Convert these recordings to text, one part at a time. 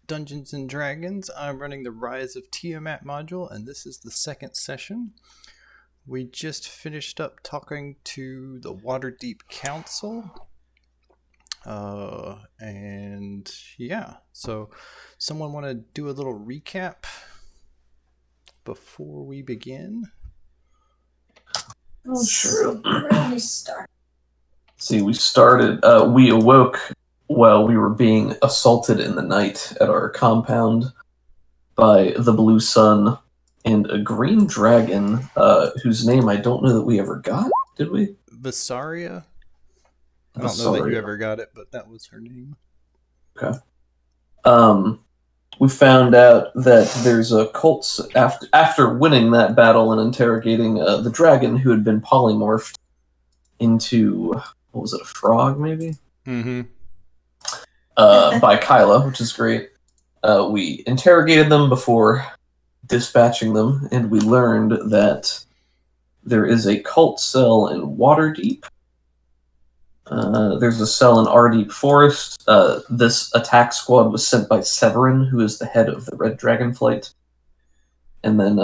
Dungeons and Dragons. I'm running the Rise of Tiamat module, and this is the second session. We just finished up talking to the Waterdeep Council. And yeah, so someone want to do a little recap before we begin? Oh, sure. Where did we start? See, we started, we awoke while we were being assaulted in the night at our compound by the Blue Sun and a green dragon, whose name I don't know that we ever got, did we? Visaria? I don't know that you ever got it, but that was her name. Okay. We found out that there's a cult, after winning that battle and interrogating the dragon who had been polymorphed into, what was it, a frog maybe? Mm-hmm. By Kyla, which is great. We interrogated them before dispatching them, and we learned that there is a cult cell in Waterdeep. There's a cell in Ardeep Forest. This attack squad was sent by Severin, who is the head of the Red Dragon Flight. And then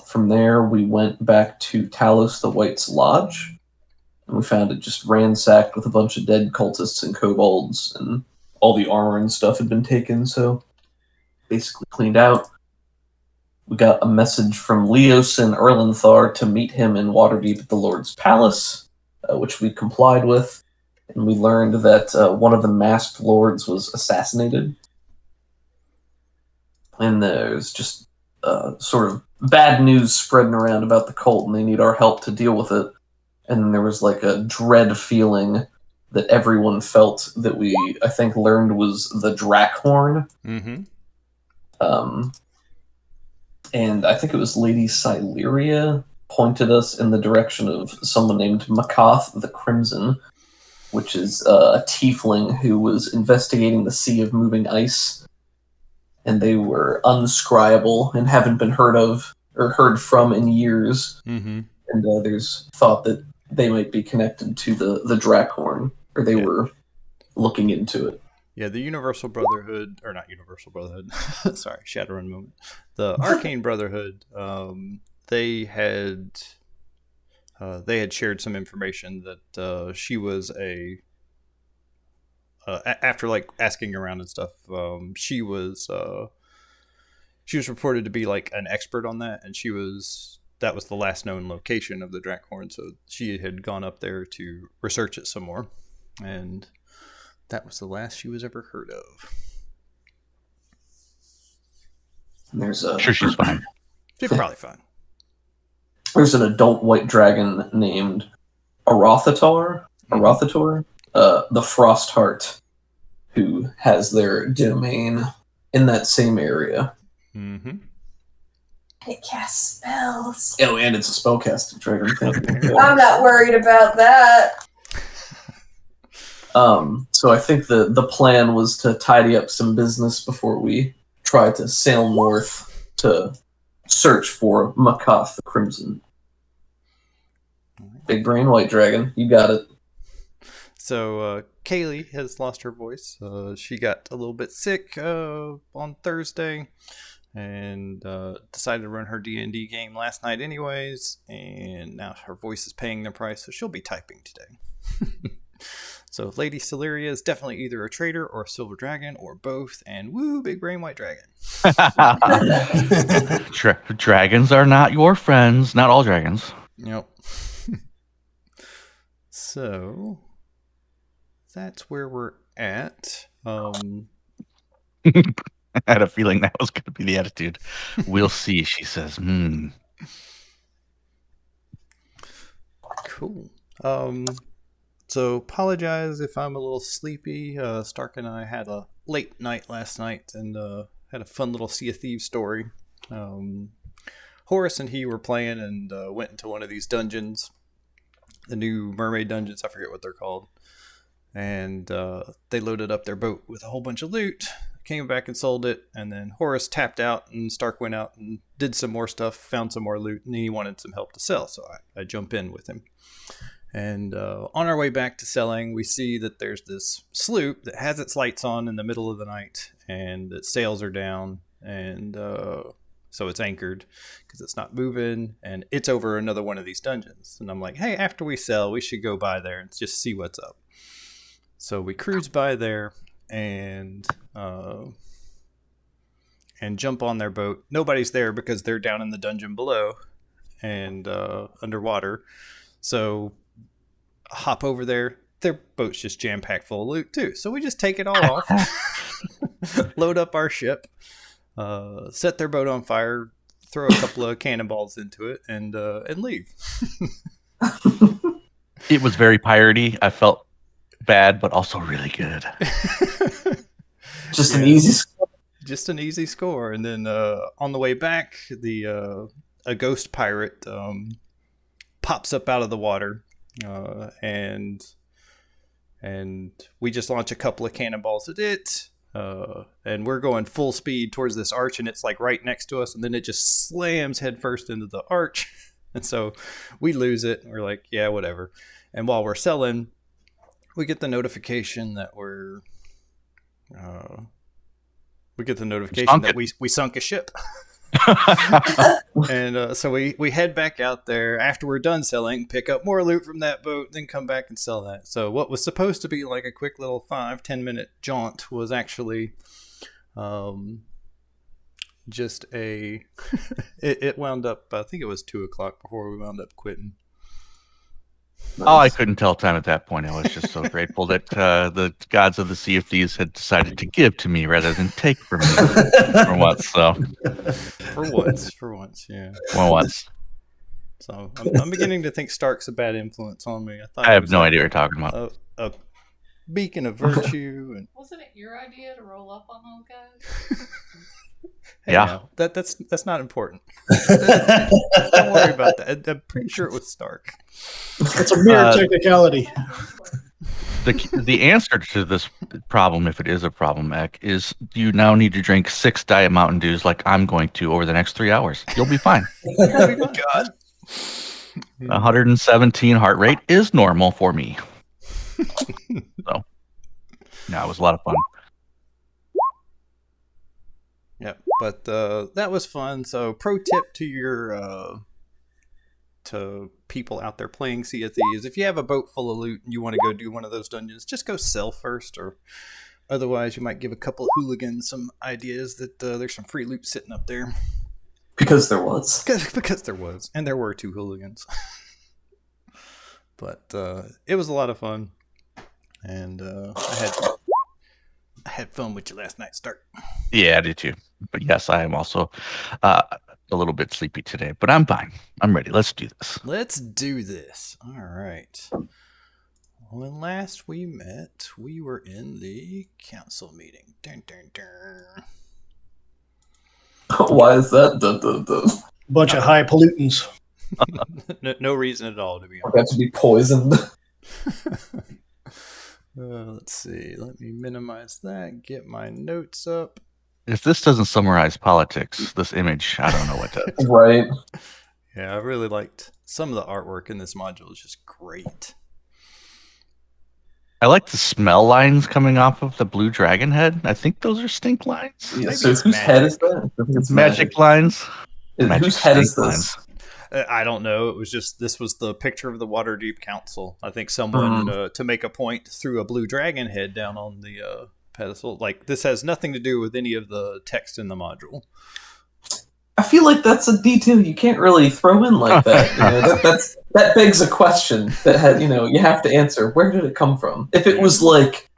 from there, we went back to Talos the White's Lodge. And we found it just ransacked with a bunch of dead cultists and kobolds, and all the armor and stuff had been taken, so basically cleaned out. We got a message from Leos and Erlenthar to meet him in Waterdeep at the Lord's Palace, which we complied with, and we learned that one of the masked lords was assassinated. And there's just sort of bad news spreading around about the cult, and they need our help to deal with it. And then there was like a dread feeling that everyone felt that we, I think, learned was the Drackhorn. Mm-hmm. And I think it was Lady Sileria pointed us in the direction of someone named Macath the Crimson, which is a tiefling who was investigating the Sea of Moving Ice. And they were unscribable and haven't been heard of or heard from in years. Mm-hmm. And there's thought that they might be connected to the Drackhorn, or they were looking into it. Yeah, the Universal Brotherhood, or not Universal Brotherhood, sorry, Shadowrun moment. The Arcane Brotherhood, they had shared some information that she was after like asking around and stuff, she was reported to be like an expert on that, and that was the last known location of the Drackhorn, so she had gone up there to research it some more, and that was the last she was ever heard of. I'm sure she's fine. She's probably fine. There's an adult white dragon named Arauthator, the Frostheart, who has their domain in that same area. Mm-hmm. It casts spells. Oh, and it's a spellcasting dragon. I'm not worried about that. So I think the plan was to tidy up some business before we try to sail north to search for Macath the Crimson. Big brain white dragon, you got it. So Kaylee has lost her voice. She got a little bit sick on Thursday, and decided to run her D&D game last night anyways, and now her voice is paying the price, so she'll be typing today. So Lady Celeria is definitely either a traitor or a silver dragon or both, and woo, big brain white dragon. Dragons are not your friends. Not all dragons. Yep. So that's where we're at. I had a feeling that was going to be the attitude. We'll see, she says. Cool. So apologize if I'm a little sleepy. Stark and I had a late night last night and had a fun little Sea of Thieves story. Horace and he were playing and went into one of these dungeons, the new mermaid dungeons, I forget what they're called. And they loaded up their boat with a whole bunch of loot, came back and sold it, and then Horace tapped out and Stark went out and did some more stuff, found some more loot, and he wanted some help to sell, so I jump in with him. And on our way back to selling, we see that there's this sloop that has its lights on in the middle of the night, and its sails are down, and so it's anchored because it's not moving, and it's over another one of these dungeons. And I'm like, hey, after we sell, we should go by there and just see what's up. So we cruise by there and jump on their boat. Nobody's there because they're down in the dungeon below and underwater. So hop over there. Their boat's just jam-packed full of loot too. So we just take it all off, load up our ship, set their boat on fire, throw a couple of cannonballs into it, and leave. It was very piratey. I felt bad, but also really good. Just an easy score. Just an easy score. And then on the way back, a ghost pirate pops up out of the water, and we just launch a couple of cannonballs at it, and we're going full speed towards this arch, and it's like right next to us, and then it just slams headfirst into the arch, and so we lose it. We're like, yeah, whatever. And while we're selling, we get the notification that we sunk a ship. And so we head back out there after we're done selling, pick up more loot from that boat, then come back and sell that. So what was supposed to be like a quick little 5-10 minute jaunt was actually just a it wound up, I think it was 2:00 before we wound up quitting. Oh, I couldn't tell time at that point. I was just so grateful that the gods of the Sea of Thieves had decided to give to me rather than take from me for once. So, for once, yeah. Well, once. So I'm beginning to think Stark's a bad influence on me. I have no idea what you're talking about. A beacon of virtue. And wasn't it your idea to roll up on those guys? hey, yeah, now, that's not important. Don't worry about that. I'm pretty sure it was Stark. It's a mere technicality. The answer to this problem, if it is a problem, Ek, is you now need to drink 6 Diet Mountain Dews like I'm going to over the next 3 hours. You'll be fine. God. 117 heart rate is normal for me. So, no, it was a lot of fun. Yeah, but that was fun. So, pro tip to your to people out there playing Sea of Thieves: if you have a boat full of loot and you want to go do one of those dungeons, just go sell first, or otherwise you might give a couple of hooligans some ideas that there's some free loot sitting up there. Because there was. Because there was, and there were 2 hooligans. But it was a lot of fun, and I had fun with you last night, Stark. Yeah, I did too. But yes, I am also a little bit sleepy today, but I'm fine. I'm ready. Let's do this. Let's do this. All right. When last we met, we were in the council meeting. Dun, dun, dun. Why is that? Dun, dun, dun. Bunch of high pollutants. No reason at all, to be Got to be poisoned. honest. Let's see. Let me minimize that. Get my notes up. If this doesn't summarize politics, this image, I don't know what does. Right. Yeah, I really liked some of the artwork in this module. It's just great. I like the smell lines coming off of the blue dragon head. I think those are stink lines. Yeah, Maybe so it's whose magic. head is that? I think it's Magic lines. Magic Whose head is stink this? I don't know. It was just, this was the picture of the Waterdeep Council. I think someone, to make a point, threw a blue dragon head down on the pedestal. Like, this has nothing to do with any of the text in the module. I feel like that's a detail you can't really throw in like that. You know, that begs a question that you have to answer. Where did it come from? If it was like,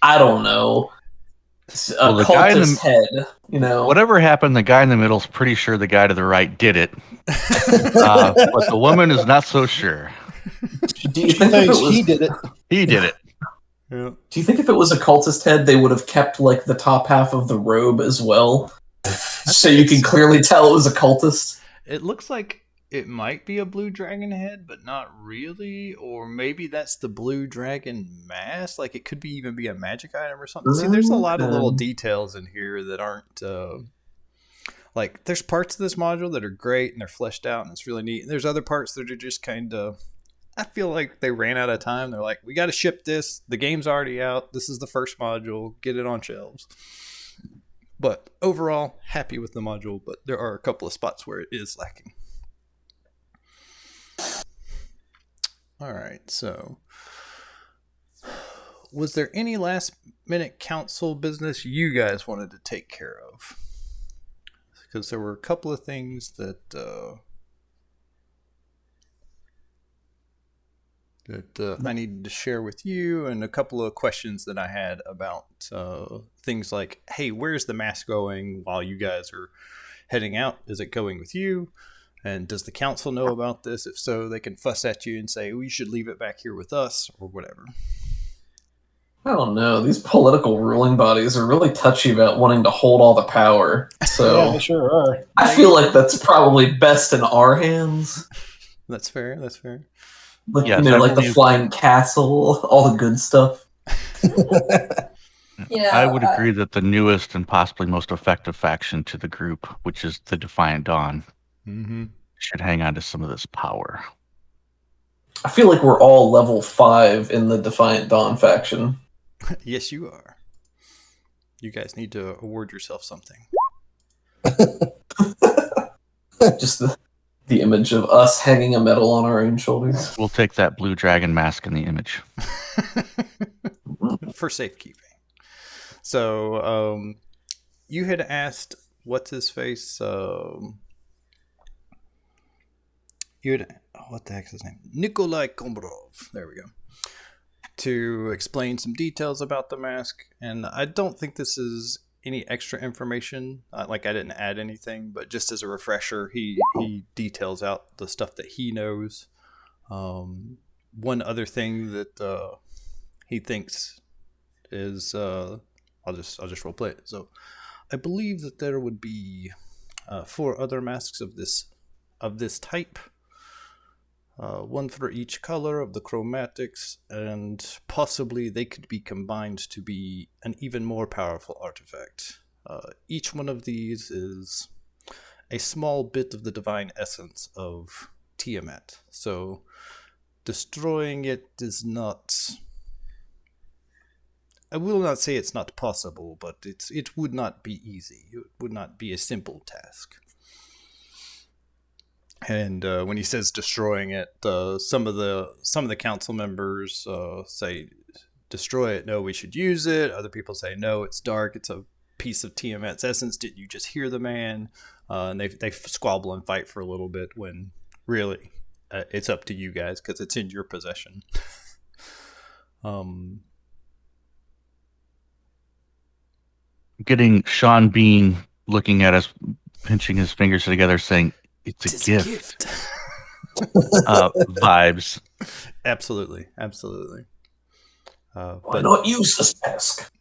I don't know, a cultist head, Whatever happened, the guy in the middle is pretty sure the guy to the right did it. But the woman is not so sure. Do you think if it was, he did it? He did it. Yeah. Do you think if it was a cultist head, they would have kept like the top half of the robe as well? So you can clearly tell it was a cultist. It looks like it might be a blue dragon head, but not really. Or maybe that's the blue dragon mask. Like, it could even be a magic item or something. See, there's a lot of little details in here that aren't... like, there's parts of this module that are great and they're fleshed out and it's really neat. And there's other parts that are just kind of I feel like they ran out of time. They're like, we got to ship this. The game's already out. This is the first module. Get it on shelves. But overall, happy with the module, but there are a couple of spots where it is lacking. All right, so was there any last minute council business you guys wanted to take care of? Because there were a couple of things that I needed to share with you, and a couple of questions that I had about things like, hey, where's the mask going while you guys are heading out? Is it going with you? And does the council know about this? If so, they can fuss at you and say, we should leave it back here with us, or whatever. I don't know. These political ruling bodies are really touchy about wanting to hold all the power. So Yeah, they sure are. I feel like that's probably best in our hands. That's fair. That's fair. Like, Yes, the believe- flying castle, all the good stuff. You know, I would agree that the newest and possibly most effective faction to the group, which is the Defiant Dawn, should hang on to some of this power. I feel like we're all level 5 in the Defiant Dawn faction. Yes, you are. You guys need to award yourself something. Just the image of us hanging a medal on our own shoulders. We'll take that blue dragon mask in the image. For safekeeping. So, you had asked, what's his face? What the heck's his name? Nikolai Kombrov. There we go. To explain some details about the mask. And I don't think this is any extra information. Like, I didn't add anything, but just as a refresher, he details out the stuff that he knows. One other thing that he thinks is I'll just role play it. So I believe that there would be 4 other masks of this type. One for each color of the chromatics, and possibly they could be combined to be an even more powerful artifact. Each one of these is a small bit of the divine essence of Tiamat. So destroying it is not... I will not say it's not possible, but it would not be easy. It would not be a simple task. And when he says destroying it, some of the council members say destroy it. No, we should use it. Other people say no, it's dark. It's a piece of Tiamat's essence. Didn't you just hear the man? And they squabble and fight for a little bit. When really, it's up to you guys because it's in your possession. Getting Sean Bean looking at us, pinching his fingers together, saying, It's a gift. Vibes. Absolutely. Why not use this mask?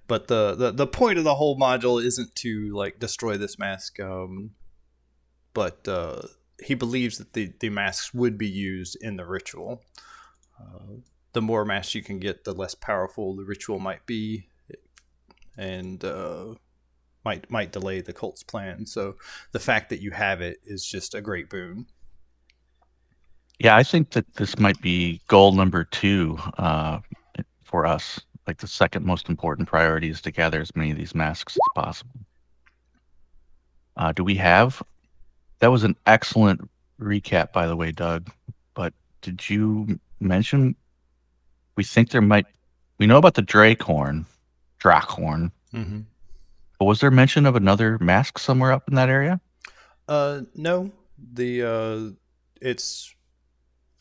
But the point of the whole module isn't to like destroy this mask, but he believes that the masks would be used in the ritual. The more masks you can get, the less powerful the ritual might be, and might delay the cult's plan. So the fact that you have it is just a great boon. Yeah, I think that this might be goal number 2 for us. Like the second most important priority is to gather as many of these masks as possible. Do we have? That was an excellent recap, by the way, Doug. But did you mention? We think there might. We know about the Drakhorn. Mm-hmm. But was there mention of another mask somewhere up in that area? No. It's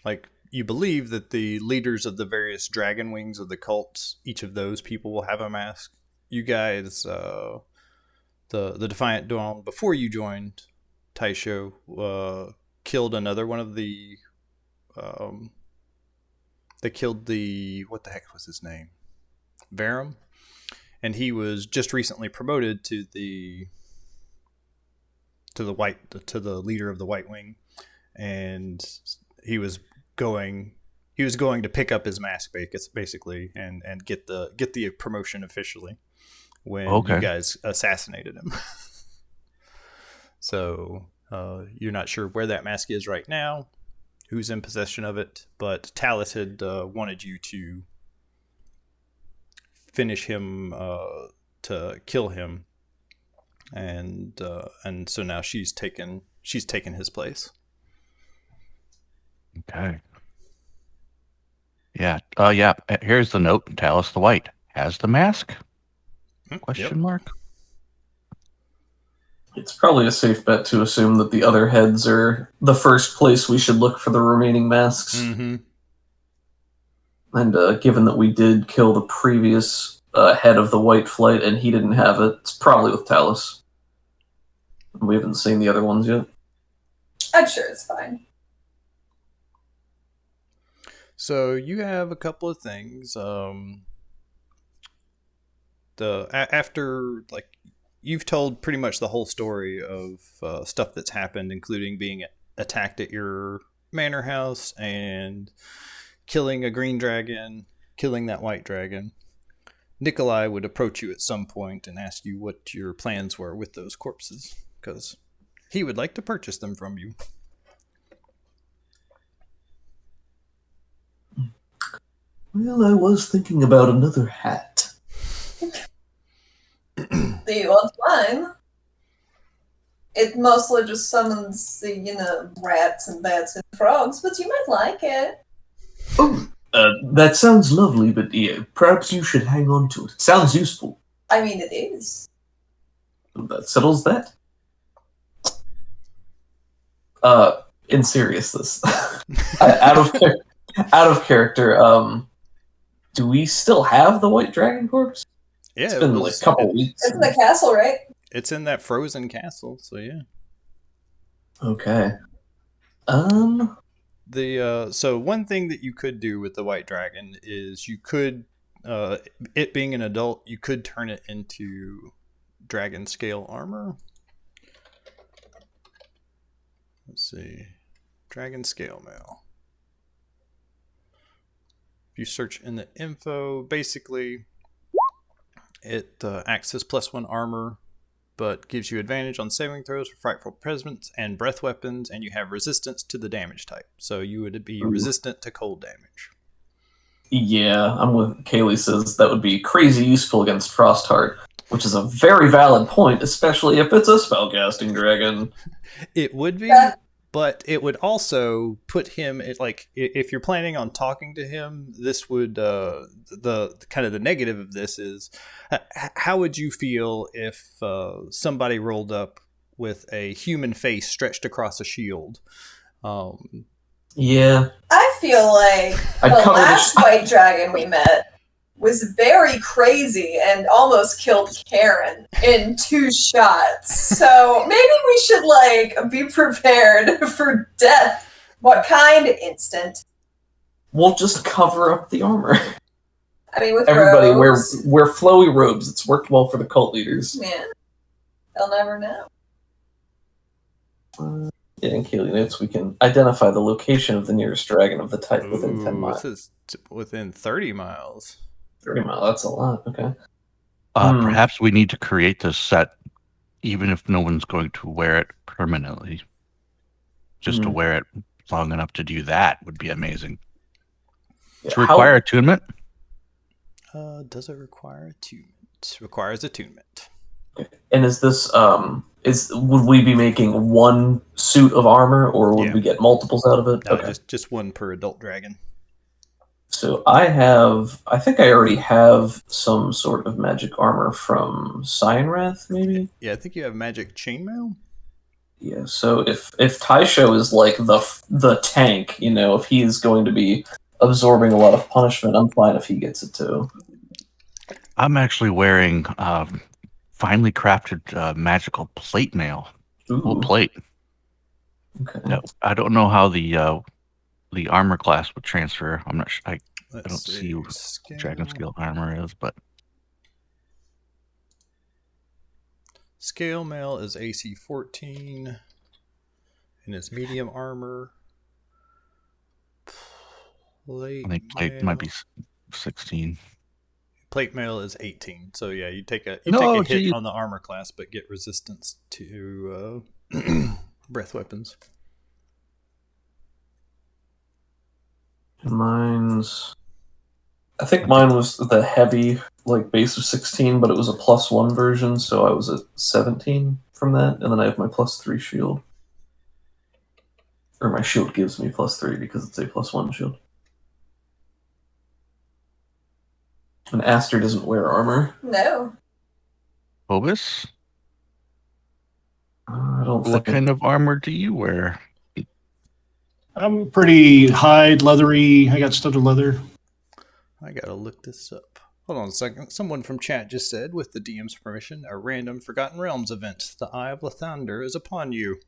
like you believe that the leaders of the various dragon wings of the cults, each of those people will have a mask. You guys, the Defiant Dawn, before you joined Taisho, killed another one of the. They killed the, what the heck was his name? Varum. And he was just recently promoted to the leader of the White Wing, and he was going to pick up his mask basically and get the promotion officially when you guys assassinated him. So you're not sure where that mask is right now. who's in possession of it, but Talus had wanted you to finish him, to kill him, and so now she's taken his place. Okay. Yeah. Yeah. Here's the note. Talus the White has the mask? Question mark. It's probably a safe bet to assume that the other heads are the first place we should look for the remaining masks. Mm-hmm. And given that we did kill the previous head of the White Flight and he didn't have it, it's probably with Talus. We haven't seen the other ones yet. I'm sure it's fine. So you have a couple of things. After you've told pretty much the whole story of stuff that's happened, including being attacked at your manor house and killing a green dragon, killing that white dragon. Nikolai would approach you at some point and ask you what your plans were with those corpses, because he would like to purchase them from you. Well, I was thinking about another hat. Do you want mine? It mostly just summons the, rats and bats and frogs, but you might like it. Oh, that sounds lovely, but perhaps you should hang on to it. It sounds useful. I mean, it is. That settles that. In seriousness, out of character, do we still have the white dragon corpse? Yeah, it's been like a couple weeks. It's in the castle, right? It's in that frozen castle, so yeah. Okay. So one thing that you could do with the white dragon is you could, it being an adult, you could turn it into dragon scale armor. Let's see, dragon scale mail. If you search in the info, basically it acts as +1 armor, but gives you advantage on saving throws for frightful presence and breath weapons, and you have resistance to the damage type. So you would be resistant to cold damage. Yeah, I'm with Kaylee says that would be crazy useful against Frostheart, which is a very valid point, especially if it's a spellcasting dragon. It would be, but it would also put him at, if you're planning on talking to him, this would the kind of the negative of this is how would you feel if somebody rolled up with a human face stretched across a shield? Yeah, I feel like the last white dragon we met was very crazy and almost killed Karen in 2 shots. So maybe we should be prepared for death. What kind? Instant. We'll just cover up the armor. I mean, with everybody robes. wear flowy robes. It's worked well for the cult leaders. Yeah, they'll never know. In Kaylee notes, we can identify the location of the nearest dragon of the type within 10 miles. This is within 30 miles. 30 miles, that's a lot, okay. Perhaps we need to create this set, even if no one's going to wear it permanently. Just to wear it long enough to do that would be amazing. Yeah, Does it require attunement? Does it require attunement? It requires attunement. And is this, would we be making one suit of armor, or would we get multiples out of it? No, just one per adult dragon. So I think I already have some sort of magic armor from Cyanrath, maybe? Yeah, I think you have magic chainmail. Yeah, so if Taisho is like the tank, if he is going to be absorbing a lot of punishment, I'm fine if he gets it too. I'm actually wearing finely crafted magical plate mail. Full plate. Okay. No, I don't know how the armor class would transfer. I'm not sure. I don't see what dragon scale armor is, but scale mail is AC 14 and it's medium armor. I think plate might be 16. Plate mail is 18. So yeah, you take a hit on the armor class, but get resistance to breath weapons. I think mine was the heavy, like base of 16, but it was a +1 version, so I was at 17 from that, and then I have my +3 shield. Or my shield gives me +3 because it's a +1 shield. And Astor doesn't wear armor. No. Kobus, I don't what think. kind of armor do you wear? I'm pretty hide, leathery. I got studded leather. I gotta look this up. Hold on a second. Someone from chat just said, with the DM's permission, a random Forgotten Realms event. The Eye of Lathander is upon you.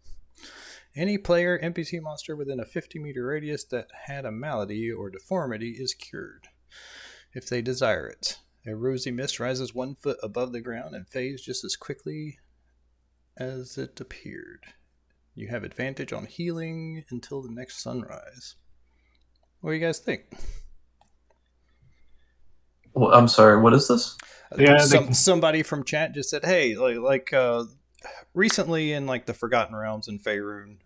Any player, NPC monster within a 50-meter radius that had a malady or deformity is cured, if they desire it. A rosy mist rises 1 foot above the ground and fades just as quickly as it appeared. You have advantage on healing until the next sunrise. What do you guys think? Well, I'm sorry, what is this? Yeah, Somebody from chat just said, "Hey, recently in like the Forgotten Realms in Faerun,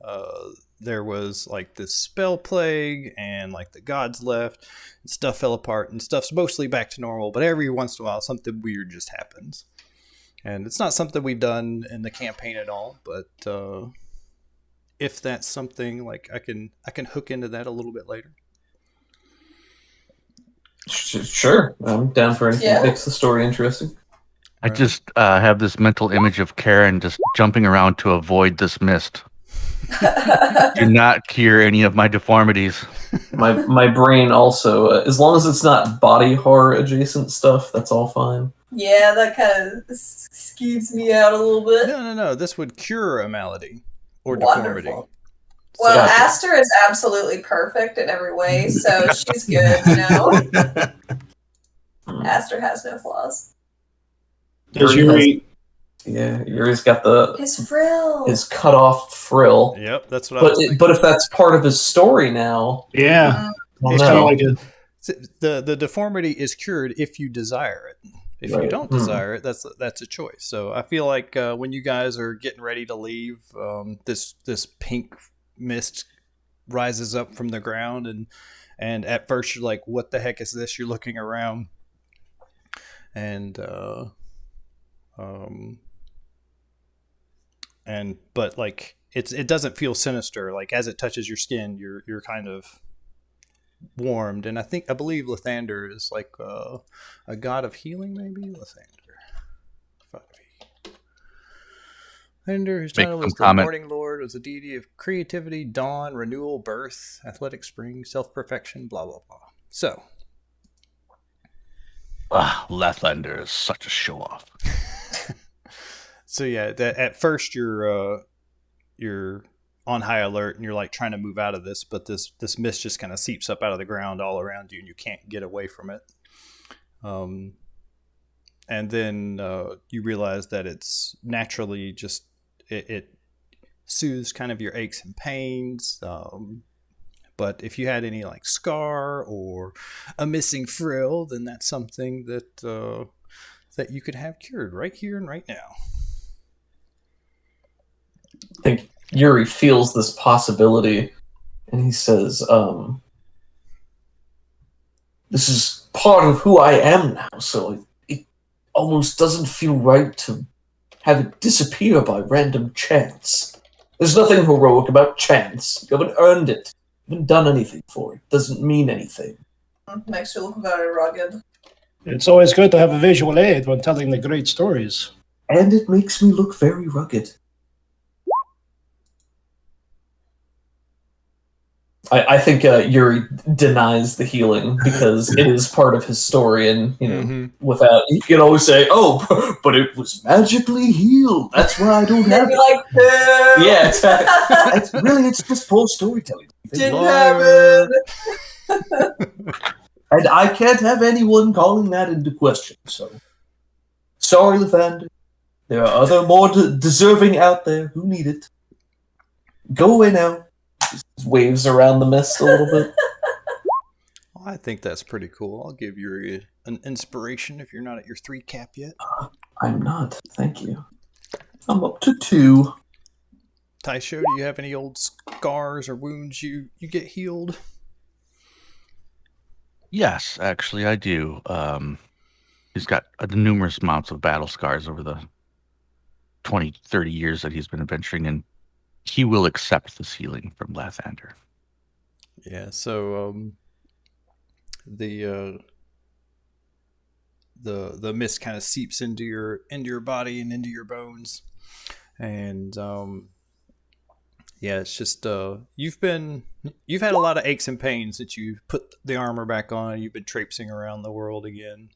there was like this spell plague, and like the gods left, and stuff fell apart, and stuff's mostly back to normal. But every once in a while, something weird just happens, and it's not something we've done in the campaign at all. But if that's something like I can hook into that a little bit later." Sure, I'm down for anything that makes the story interesting. I just have this mental image of Karen just jumping around to avoid this mist. Do not cure any of my deformities. My brain also, as long as it's not body horror adjacent stuff, that's all fine. Yeah, that kind of skeeves me out a little bit. No. This would cure a malady or Wonderful. deformity. Well, Gotcha. Astor is absolutely perfect in every way, so she's good, you know? Astor has no flaws. Does Yuri? Yeah, Yuri's got His frill. his cut off frill. Yep, that's what I was thinking. But if that's part of his story now, Yeah, well, it's kind of like a. The deformity is cured if you desire it. If you Right. don't desire it, that's a choice. So I feel like when you guys are getting ready to leave, this pink mist rises up from the ground, and at first you're like, "What the heck is this?" You're looking around, and but like it doesn't feel sinister. Like as it touches your skin, you're kind of warmed, and I believe Lathander is like a god of healing, maybe. Lathander, whose title was the Morning Lord, was a deity of creativity, dawn, renewal, birth, athletic spring, self-perfection, blah blah blah. So Lathander is such a show-off. So yeah, at first you're on high alert and you're like trying to move out of this, but this mist just kind of seeps up out of the ground all around you and you can't get away from it. And then you realize that it's naturally just it soothes kind of your aches and pains. But if you had any like scar or a missing frill, then that's something that you could have cured right here and right now. I think Yuri feels this possibility, and he says, "This is part of who I am now, so it almost doesn't feel right to have it disappear by random chance. There's nothing heroic about chance. You haven't earned it. You haven't done anything for it. It doesn't mean anything." Makes you look very rugged. It's always good to have a visual aid when telling the great stories. And it makes me look very rugged. I think Yuri denies the healing because it is part of his story, and without you can always say, "Oh, but it was magically healed. That's why I don't have it." Like, "No." Yeah, it's just poor storytelling. Didn't happen. And I can't have anyone calling that into question. So sorry, Lathander. There are other more deserving out there who need it. Go away now. Just waves around the mist a little bit. Well, I think that's pretty cool. I'll give you an inspiration if you're not at your 3 cap yet. I'm not. Thank you. I'm up to 2. Taisho, do you have any old scars or wounds you get healed? Yes, actually, I do. He's got numerous amounts of battle scars over the 20, 30 years that he's been adventuring, and he will accept this healing from Lathander. Yeah. So the the mist kind of seeps into your body and into your bones, and yeah, it's just you've had a lot of aches and pains since you put the armor back on. You've been traipsing around the world again,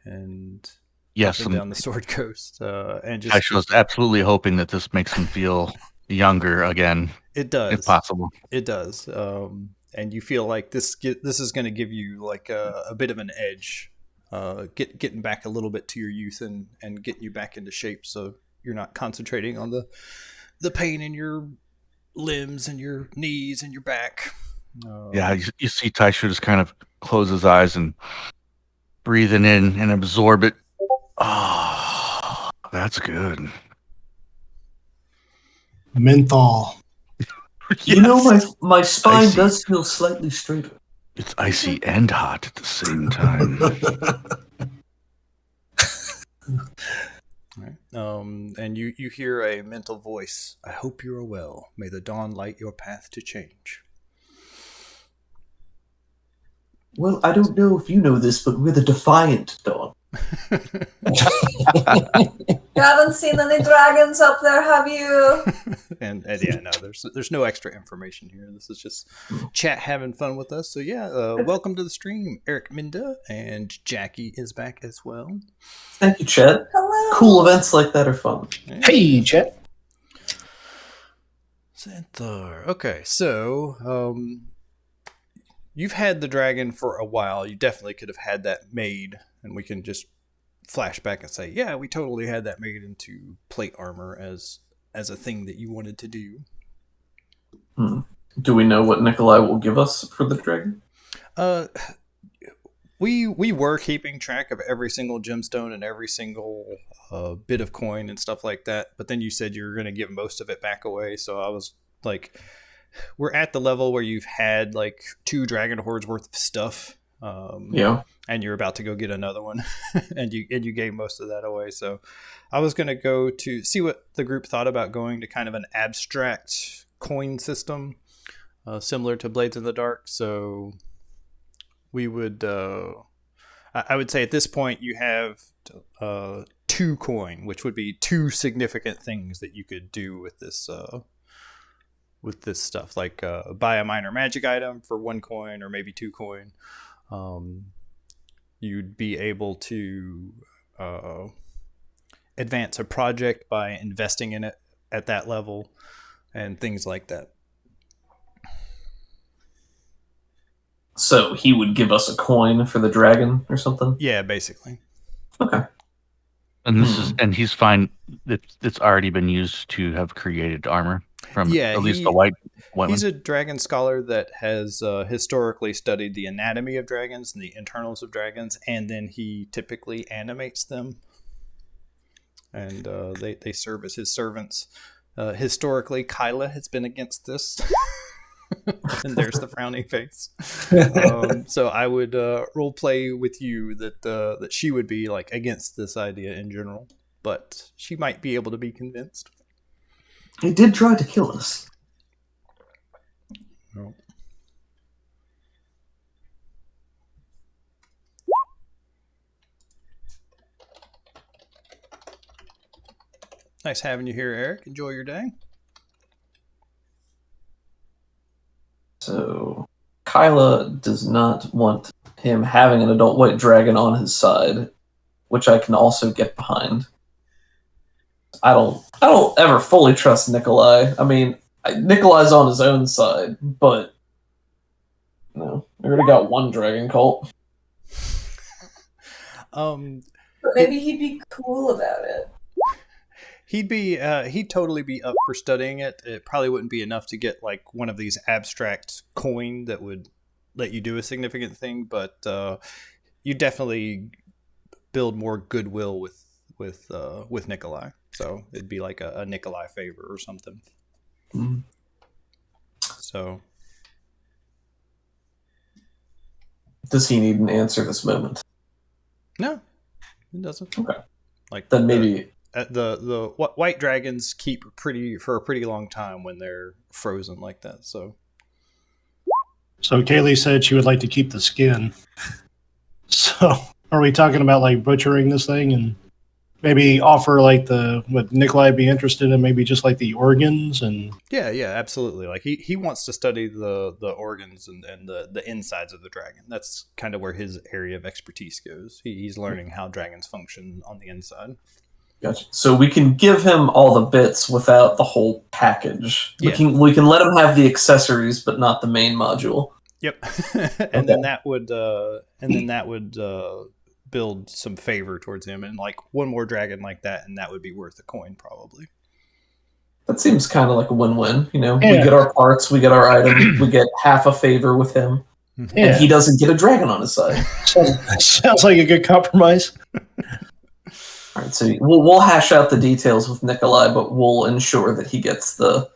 and Yes, up and down the Sword Coast, and I just was absolutely hoping that this makes him feel younger again, it if does. possible. It does. And you feel like this is going to give you like a bit of an edge, getting back a little bit to your youth and getting you back into shape, so you're not concentrating on the pain in your limbs and your knees and your back. Yeah, you see Taishu just kind of close his eyes and breathing in and absorb it. Oh, that's good. Menthol. You know, Yes. my spine Icy. does feel slightly straighter. It's icy and hot at the same time. Right. And you hear a mental voice. I hope you are well. May the dawn light your path to change. Well, I don't know if you know this, but we're the Defiant Dawn. You haven't seen any dragons up there, have you? and yeah, no, there's no extra information here. This is just chat having fun with us. So yeah, welcome to the stream, Eric Minda, and Jackie is back as well. Thank you, Chet. Hello. Cool events like that are fun. Hey, Chet. Xanthar. Okay, so you've had the dragon for a while. You definitely could have had that made, and we can just flash back and say, yeah, we totally had that made into plate armor as a thing that you wanted to do. Do we know what Nikolai will give us for the dragon? We were keeping track of every single gemstone and every single bit of coin and stuff like that, but then you said you were going to give most of it back away, so I was like, we're at the level where you've had like 2 dragon hordes worth of stuff. Yeah. And you're about to go get another one, and you gave most of that away. So I was going to go to see what the group thought about going to kind of an abstract coin system, similar to Blades in the Dark. So we would, I would say at this point you have 2 coin, which would be 2 significant things that you could do with this stuff, like buy a minor magic item for 1 coin or maybe 2 coin. You'd be able to advance a project by investing in it at that level and things like that. So he would give us a coin for the dragon or something? Yeah, basically. Okay. And this is, and he's fine. It's already been used to have created armor from at least the white one. He's a dragon scholar that has historically studied the anatomy of dragons and the internals of dragons, and then he typically animates them, and they serve as his servants. Historically, Kyla has been against this. And there's the frowning face. So I would role play with you that she would be like against this idea in general, but she might be able to be convinced. He did try to kill us. No. Nice having you here, Eric. Enjoy your day. So, Kyla does not want him having an adult white dragon on his side, which I can also get behind. I don't ever fully trust Nikolai. I mean, Nikolai's on his own side, but no, we already got 1 dragon cult. But maybe he'd be cool about it. He'd totally be up for studying it. It probably wouldn't be enough to get like one of these abstract coin that would let you do a significant thing, but you definitely build more goodwill with Nikolai. So it'd be like a Nikolai favor or something. Mm-hmm. So Does he need an answer this moment? No, it doesn't. Okay. Like Then maybe the white dragons keep for a pretty long time when they're frozen like that. So Kaylee said she would like to keep the skin. So are we talking about like butchering this thing and maybe offer like would Nikolai be interested in maybe just like the organs and yeah, absolutely. Like he wants to study the organs and the insides of the dragon. That's kind of where his area of expertise goes. He's learning how dragons function on the inside. Gotcha. So we can give him all the bits without the whole package. Yeah. We can let him have the accessories, but not the main module. Yep. And then that would build some favor towards him, and like one more dragon like that, and that would be worth a coin probably. That seems kind of like a win-win. Yeah. We get our parts, we get our item, we get half a favor with him, and he doesn't get a dragon on his side. Sounds like a good compromise. All right, so we'll hash out the details with Nikolai, but we'll ensure that he gets the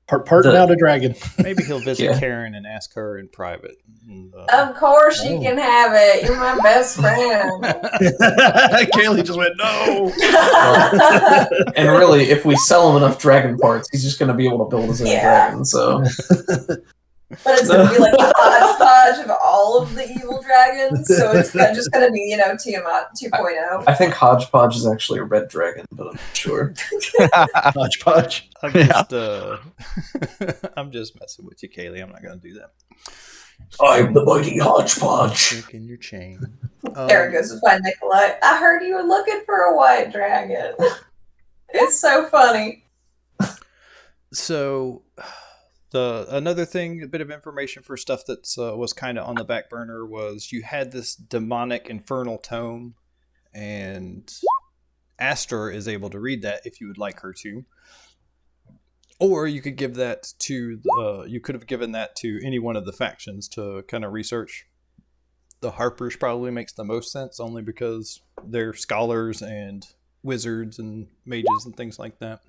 parting out a dragon. Maybe he'll visit Karen and ask her in private. And, of course you can have it. You're my best friend. Kaylee just went, no. And really, if we sell him enough dragon parts, he's just going to be able to build his own dragon. So, but it's going to be like a hodgepodge of all of the evil dragons. So it's just going to be, Tiamat 2.0. I think hodgepodge is actually a red dragon, but I'm not sure. Hodgepodge. I'm just messing with you, Kaylee. I'm not going to do that. I'm the mighty hodgepodge. Look in your chain. Aaron goes to find Nikolai. I heard you were looking for a white dragon. It's so funny. So, another thing, a bit of information for stuff that was kind of on the back burner was you had this demonic infernal tome, and Astor is able to read that if you would like her to. Or you could give that to you could have given that to any one of the factions to kind of research. The Harpers probably makes the most sense, only because they're scholars and wizards and mages and things like that.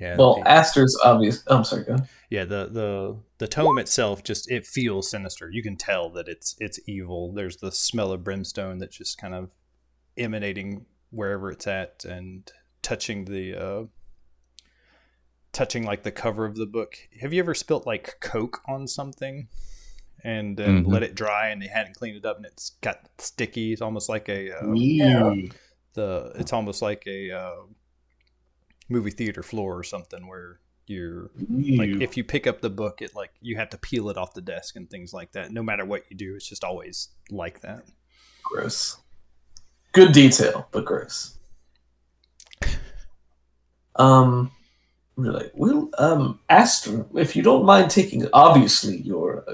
Yeah. Well, Astor's obvious. I'm sorry, go ahead. Yeah, the tome itself it feels sinister. You can tell that it's evil. There's the smell of brimstone that's just kind of emanating wherever it's at and touching like the cover of the book. Have you ever spilt like Coke on something and then let it dry and they hadn't cleaned it up and it's got sticky? It's almost like it's almost like a movie theater floor or something where you're like, if you pick up the book, it like you have to peel it off the desk and things like that. No matter what you do, it's just always like that. Gross. Good detail, but gross. Really, well, Astor, if you don't mind taking, obviously you're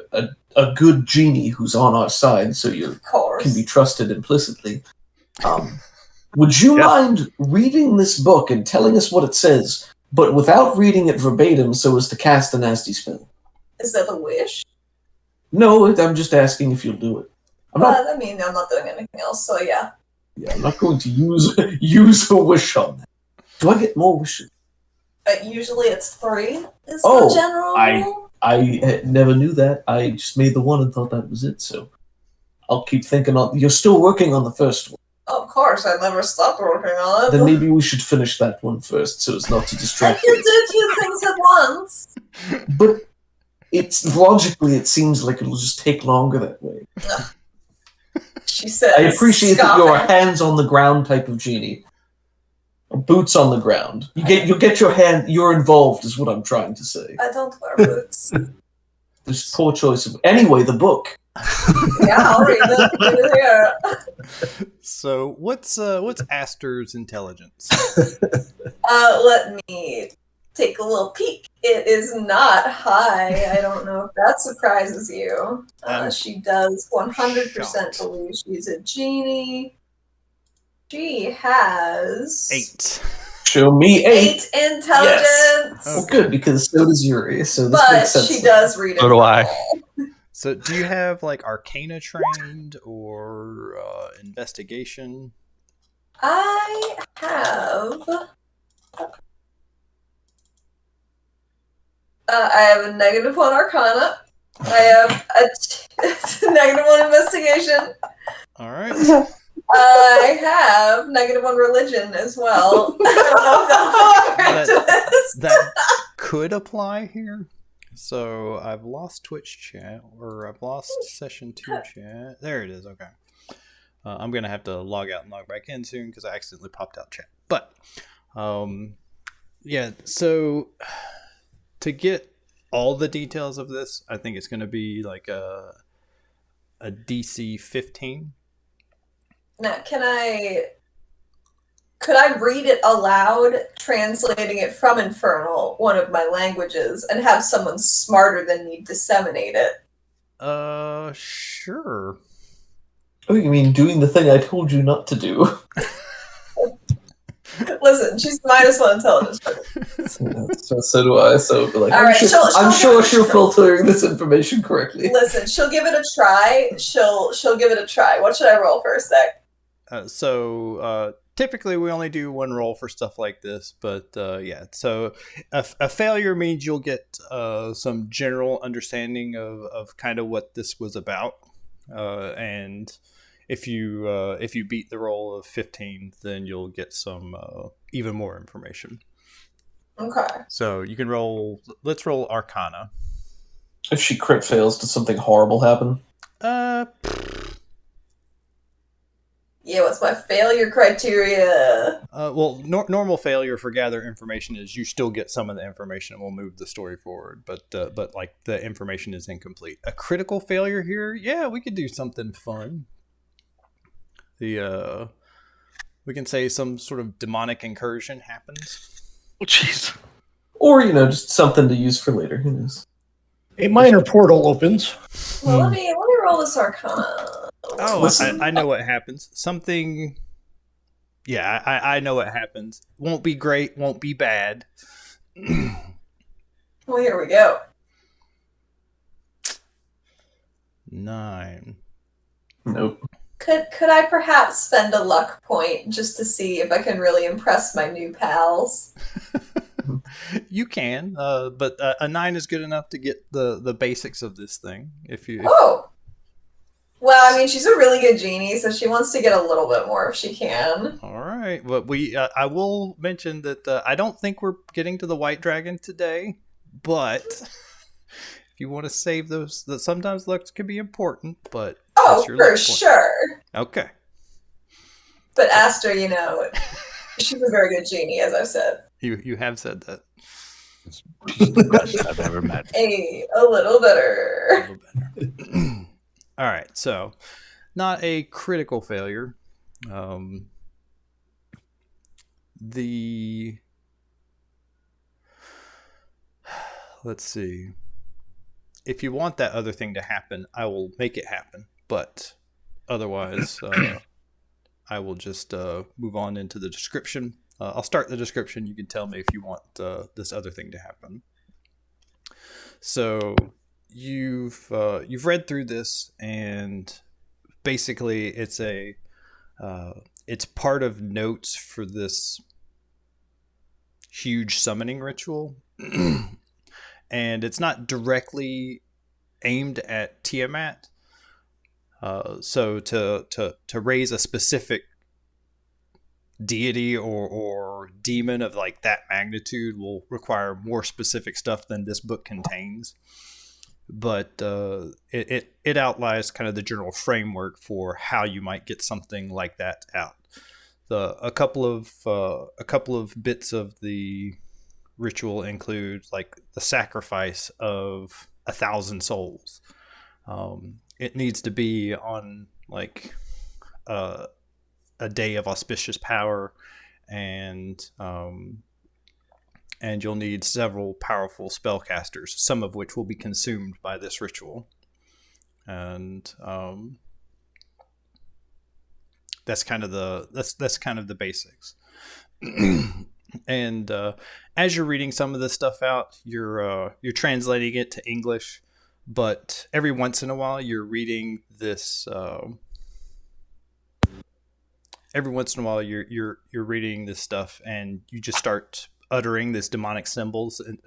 a good genie who's on our side, so you can be trusted implicitly. Would you mind reading this book and telling us what it says, but without reading it verbatim so as to cast a nasty spell? Is that a wish? No, I'm just asking if you'll do it. I'm not doing anything else, so yeah. Yeah, I'm not going to use a wish on that. Do I get more wishes? Usually it's 3 is the general rule. I never knew that. I just made the one and thought that was it, so I'll keep thinking on. You're still working on the first one. Of course, I never stopped working on it. Then maybe we should finish that one first, so as not to distract I can do 2 things at once. But logically, it seems like it'll just take longer that way. She said, I appreciate that you're a hands on the ground type of genie. Boots on the ground. You'll get your hand. You're involved, is what I'm trying to say. I don't wear boots. There's poor choice of. Anyway, the book. Yeah, I'll read it. So what's Astor's intelligence? Let me take a little peek. It is not high. I don't know if that surprises you. She does 100% believe she's a genie. She has 8. Show me 8 intelligence. Yes. Well, good, because so does Yuri. So this makes sense. But she does read it. So do I. So do you have like Arcana trained or investigation? I have. I have a -1 Arcana. I have a negative 1 investigation. All right. I have negative 1 religion as well. I don't know if that'll that could apply here. So I've lost Twitch chat, or I've lost session 2 chat. There it is. Okay. I'm gonna have to log out and log back in soon because I accidentally popped out chat. But yeah. So to get all the details of this, I think it's gonna be like a DC 15. Now, could I read it aloud, translating it from Infernal, one of my languages, and have someone smarter than me disseminate it? Sure. Oh, you mean doing the thing I told you not to do? Listen, she's -1 intelligence. So do I. So like, All right, I'm sure she'll filtering this information correctly. Listen, she'll give it a try. She'll give it a try. What should I roll first, Zach? Typically we only do 1 roll for stuff like this, but yeah. So a failure means you'll get some general understanding of kind of what this was about, and if you beat the roll of 15, then you'll get some even more information. Okay. So you can roll. Let's roll Arcana. If she crit fails, does something horrible happen? Yeah, what's my failure criteria? Well, normal failure for gather information is you still get some of the information and will move the story forward, but like the information is incomplete. A critical failure here, yeah, we could do something fun. We can say some sort of demonic incursion happens. Oh, jeez. Or, just something to use for later. Who knows? A minor portal opens. Well, let me roll this Arcana. Oh, I know what happens. Something. Yeah, I know what happens. Won't be great, won't be bad. Well, here we go. 9. Nope. Could I perhaps spend a luck point just to see if I can really impress my new pals? You can, but a 9 is good enough to get the basics of this thing. Oh! Well, I mean, she's a really good genie, so she wants to get a little bit more if she can. All right. But I will mention that I don't think we're getting to the white dragon today, but if you want to save those, sometimes looks can be important, but oh, for sure. Okay. But Astor, she's a very good genie, as I've said. You have said that. She's the best I've ever met. A little better. All right, so not a critical failure. Let's see. If you want that other thing to happen, I will make it happen. But otherwise, I will just move on into the description. I'll start the description. You can tell me if you want this other thing to happen. So you've read through this, and basically it's part of notes for this huge summoning ritual, and it's not directly aimed at Tiamat. So to raise a specific deity or demon of like that magnitude will require more specific stuff than this book contains. But it outlines kind of the general framework for how you might get something like that out. A couple of bits of the ritual include like the sacrifice of 1,000 souls. It needs to be on like a day of auspicious power, and you'll need several powerful spellcasters, some of which will be consumed by this ritual. And that's kind of the basics. And as you're reading some of this stuff out, you're translating it to English, but every once in a while you're reading this. Every once in a while you're reading this stuff, and you just start uttering these demonic symbols and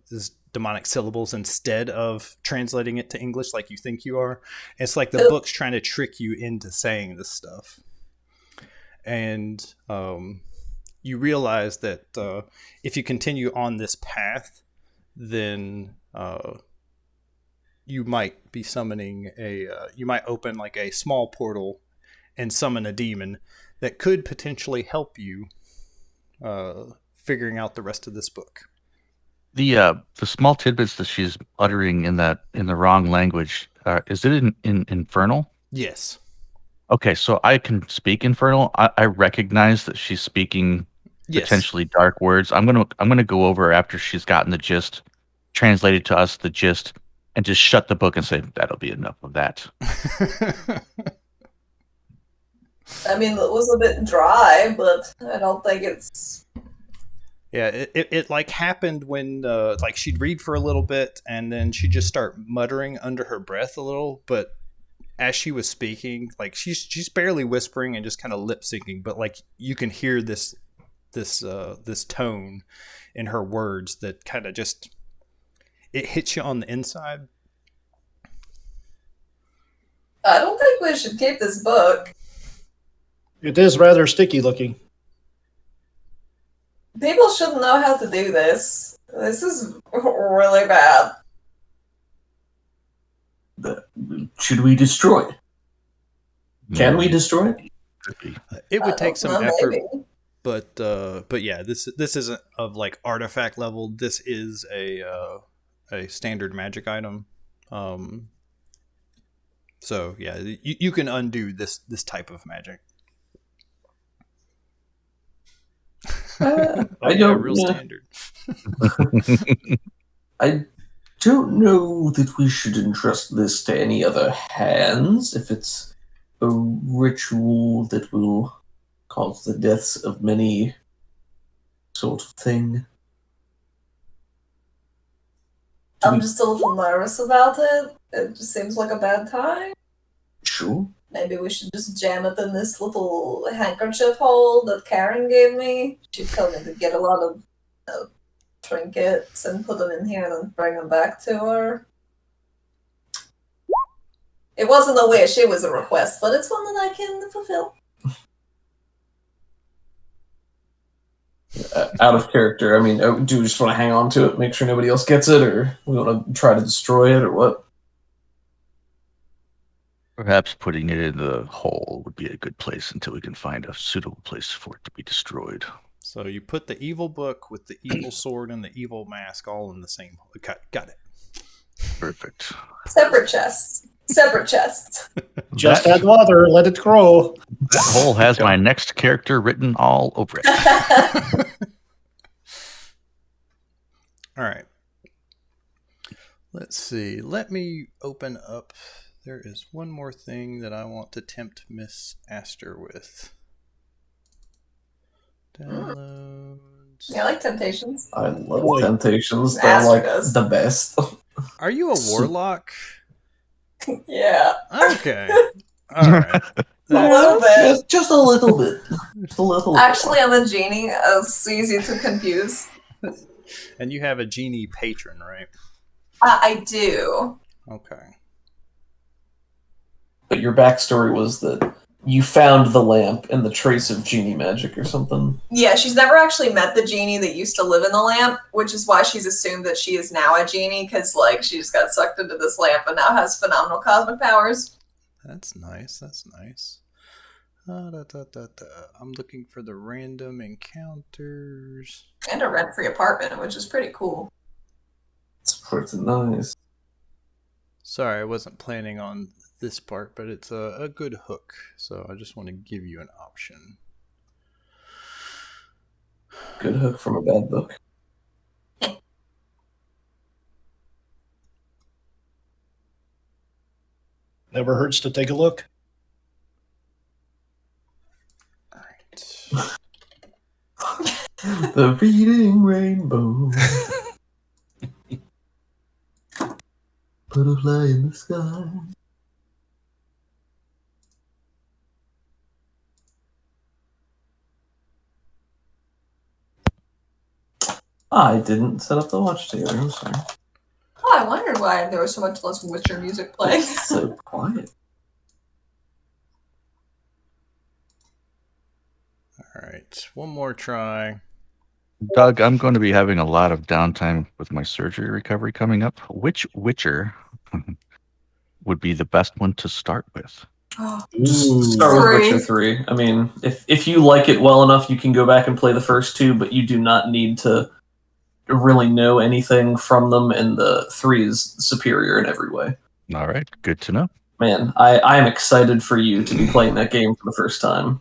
this demonic syllables instead of translating it to English like you think you are. It's like the book's trying to trick you into saying this stuff. And you realize that if you continue on this path, then you might be summoning you might open like a small portal and summon a demon that could potentially help you figuring out the rest of this book. The small tidbits that she's uttering in the wrong language, is it in Infernal? Yes. Okay, so I can speak Infernal. I recognize that she's speaking potentially dark words. I'm gonna go over after she's gotten the gist, translated to us the gist, and just shut the book and say that'll be enough of that. I mean, it was a bit dry, but I don't think it's... Yeah, it like happened when like she'd read for a little bit and then she'd just start muttering under her breath a little, but as she was speaking, like she's barely whispering and just kind of lip syncing, but like you can hear this tone in her words that kind of just it hits you on the inside. I don't think we should keep this book. It is rather sticky looking. People shouldn't know how to do this. This is really bad. Should we destroy it? Can we destroy it? It would take some effort, maybe. but yeah, this isn't of like artifact level. This is a standard magic item. So yeah, you can undo this type of magic. I don't real standard. I don't know that we should entrust this to any other hands if it's a ritual that will cause the deaths of many sort of thing. I'm just a little nervous about it. It just seems like a bad time. Sure. Maybe we should just jam it in this little handkerchief hole that Karen gave me. She told me to get a lot of trinkets and put them in here and then bring them back to her. It wasn't a wish, it was a request, but it's one that I can fulfill. Out of character, I mean, do we just want to hang on to it, make sure nobody else gets it, or we want to try to destroy it, or what? Perhaps putting it in the hole would be a good place until we can find a suitable place for it to be destroyed. So you put the evil book with the evil sword and the evil mask all in the same hole. Got it. Perfect. Separate chests. Separate chests. Just add water, let it grow. That hole has my next character written all over it. All right. Let's see. Let me open up. There is one more thing that I want to tempt Miss Astor with. Downloads. Yeah, I like Temptations. I love Temptations. They're Astor like does. the best. Are you a warlock? Yeah. Okay. All right. A little bit. Just a little bit. Just a little. Actually, I'm a genie. It's easy to confuse. And you have a genie patron, right? I do. Okay. But your backstory was that you found the lamp and the trace of genie magic or something. Yeah, she's never actually met the genie that used to live in the lamp, which is why she's assumed that she is now a genie, because like she just got sucked into this lamp and now has phenomenal cosmic powers. That's nice. That's nice. I'm looking for the random encounters. And a rent-free apartment, which is pretty cool. It's pretty nice. Sorry, I wasn't planning on this part, but it's a good hook, so I just want to give you an option. Good hook from a bad book. Never hurts to take a look. All right. The reading rainbow. Butterfly in the sky. I didn't set up the watch together, I'm sorry. why there was so much less Witcher music playing. So quiet. All right, one more try. Doug, I'm going to be having a lot of downtime with my surgery recovery coming up. Which Witcher would be the best one to start with? Just start with 3. Witcher 3. I mean, if you like it well enough, you can go back and play the first 2, but you do not need to really know anything from them, and the 3 is superior in every way. All right, good to know. Man, I am excited for you to be playing that game for the first time.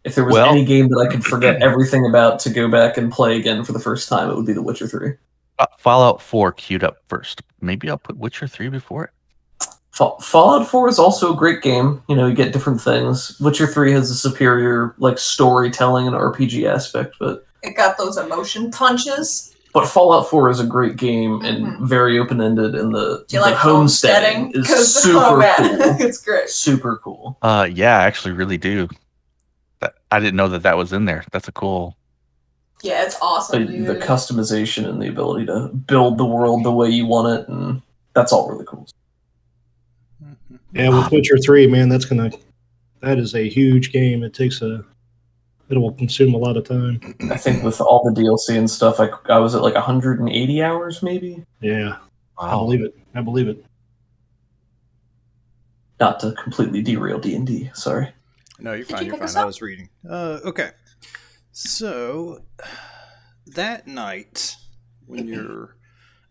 If there was any game that I could forget everything about to go back and play again for the first time, it would be The Witcher 3. Fallout 4 queued up first. Maybe I'll put Witcher 3 before it. Fallout 4 is also a great game. You know, you get different things. Witcher 3 has a superior storytelling and RPG aspect, but It got those emotion punches. But Fallout 4 is a great game and very open-ended, and the homesteading is super cool. It's great. Super cool. Yeah, I actually really do. I didn't know that was in there. That's a cool. Yeah, it's awesome, dude. The customization and the ability to build the world the way you want it, and that's all really cool. Yeah, with Witcher 3, man, that is a huge game. It will consume a lot of time. I think with all the DLC and stuff, I was at 180 hours, maybe. Yeah, Wow. I believe it. Not to completely derail D&D. Sorry. No, you're fine. You're fine. I was reading. Okay. So that night, when you're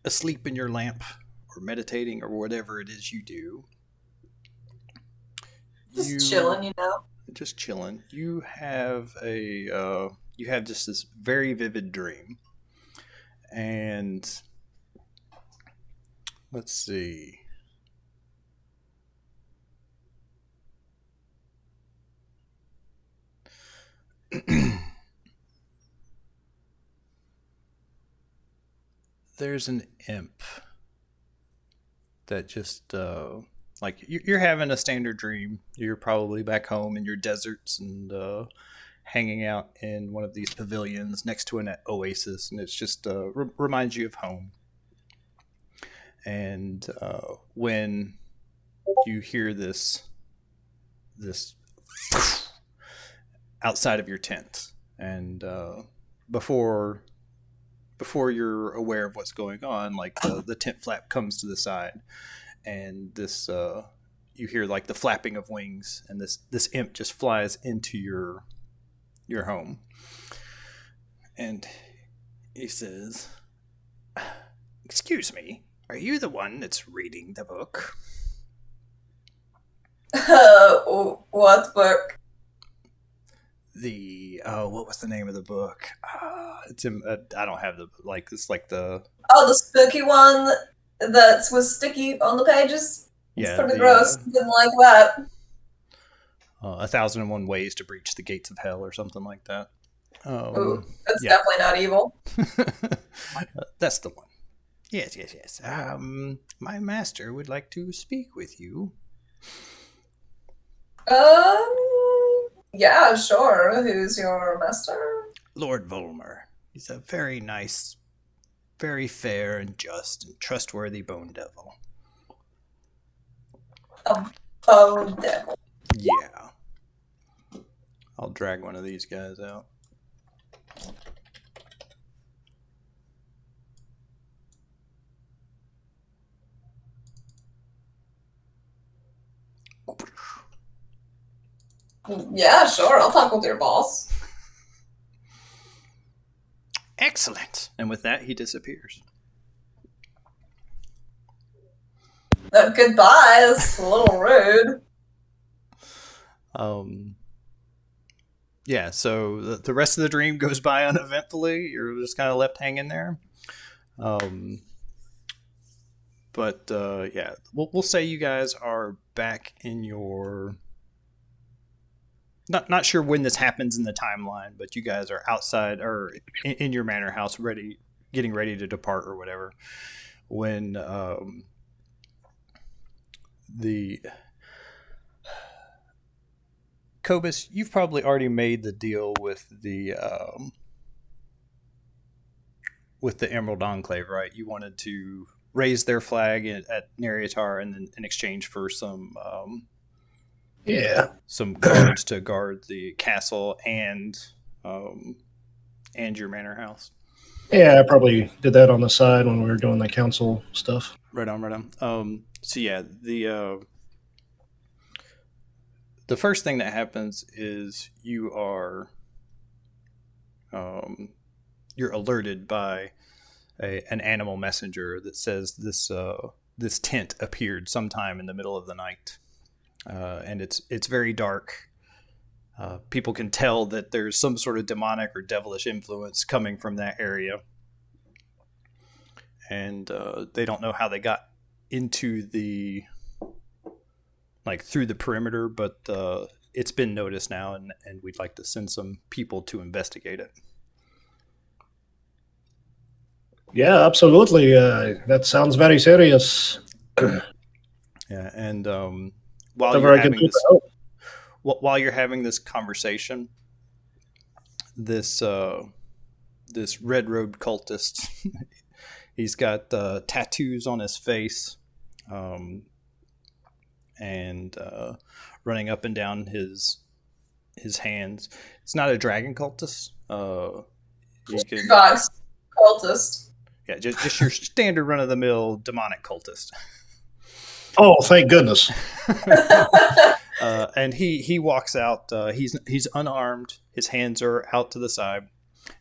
asleep in your lamp or meditating or whatever it is you do, just chilling, you know. Just chilling. You have just this very vivid dream, and let's see. There's an imp that just you're having a standard dream. You're probably back home in your deserts and hanging out in one of these pavilions next to an oasis, and it's just reminds you of home. And when you hear this outside of your tent, and before you're aware of what's going on, the tent flap comes to the side, and this you hear the flapping of wings, and this imp just flies into your home, and he says, "Excuse me, are you the one that's reading the book?" What book? What was the name of the book? It's in, I don't have the it's the the spooky one that was sticky on the pages. It's pretty gross. Didn't like that. 1001 Ways to Breach the Gates of Hell or something like that. That's definitely not evil. That's the one. Yes. My master would like to speak with you. Yeah, sure. Who's your master? Lord Volmer. He's a very nice, very fair and just and trustworthy bone devil. A bone devil. Yeah. I'll drag one of these guys out. Yeah, sure. I'll talk with your boss. Excellent. And with that, he disappears. Goodbye. That's a little rude. Yeah, so the rest of the dream goes by uneventfully. You're just kind of left hanging there. But yeah, we'll say you guys are back in your... Not sure when this happens in the timeline, but you guys are outside or in your manor house, getting ready to depart or whatever. When the Kobus, you've probably already made the deal with the Emerald Enclave, right? You wanted to raise their flag at Arauthator in exchange for some guards to guard the castle and your manor house. Yeah, I probably did that on the side when we were doing the council stuff. Right on. So yeah, the first thing that happens is you are you're alerted by an animal messenger that says this tent appeared sometime in the middle of the night, and it's very dark. People can tell that there's some sort of demonic or devilish influence coming from that area, and they don't know how they got into through the perimeter, but it's been noticed now, and we'd like to send some people to investigate it. Yeah, absolutely. That sounds very serious. Yeah, and while you're having this conversation, this red-robed cultist, he's got tattoos on his face, and running up and down his hands. It's not a dragon cultist. Fox cultist. Yeah, just your standard run-of-the-mill demonic cultist. Oh, thank goodness. And he walks out. He's unarmed. His hands are out to the side,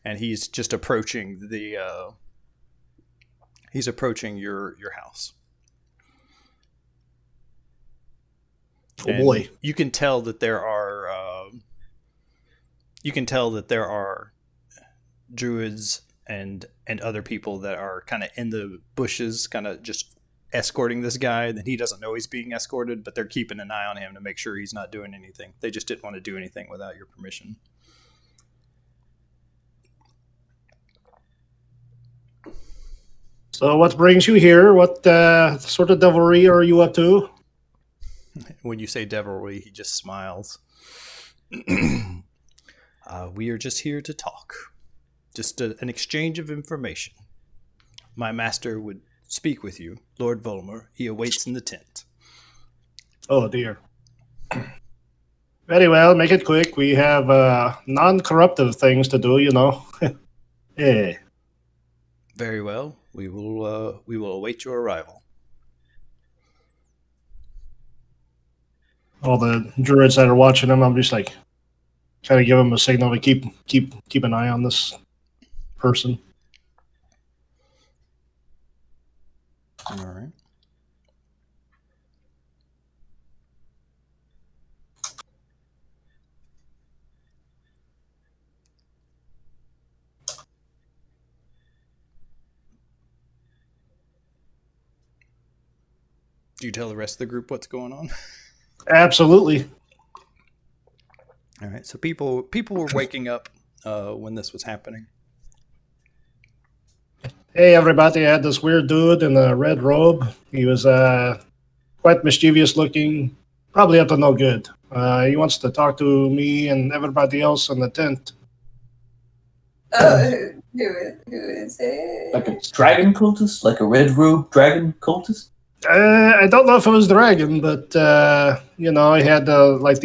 and he's just approaching your house. Oh boy! You can tell that there are druids and other people that are kind of in the bushes, kind of just escorting this guy. That he doesn't know he's being escorted, but they're keeping an eye on him to make sure he's not doing anything. They just didn't want to do anything without your permission. So what brings you here? What sort of devilry are you up to? When you say devilry, he just smiles. We are just here to talk. Just an exchange of information. My master would speak with you, Lord Volmer. He awaits in the tent. Oh, dear. Very well, make it quick. We have non-corruptive things to do, you know. Yeah. Very well. We will await your arrival. All the druids that are watching him, I'm just like, kind of give them a signal to keep an eye on this person. All right. Do you tell the rest of the group what's going on? Absolutely. All right. So people were waking up when this was happening. Hey, everybody! I had this weird dude in a red robe. He was quite mischievous looking, probably up to no good. He wants to talk to me and everybody else in the tent. Oh, who is it? Like a dragon cultist? Like a red robe dragon cultist? I don't know if it was dragon, but he had like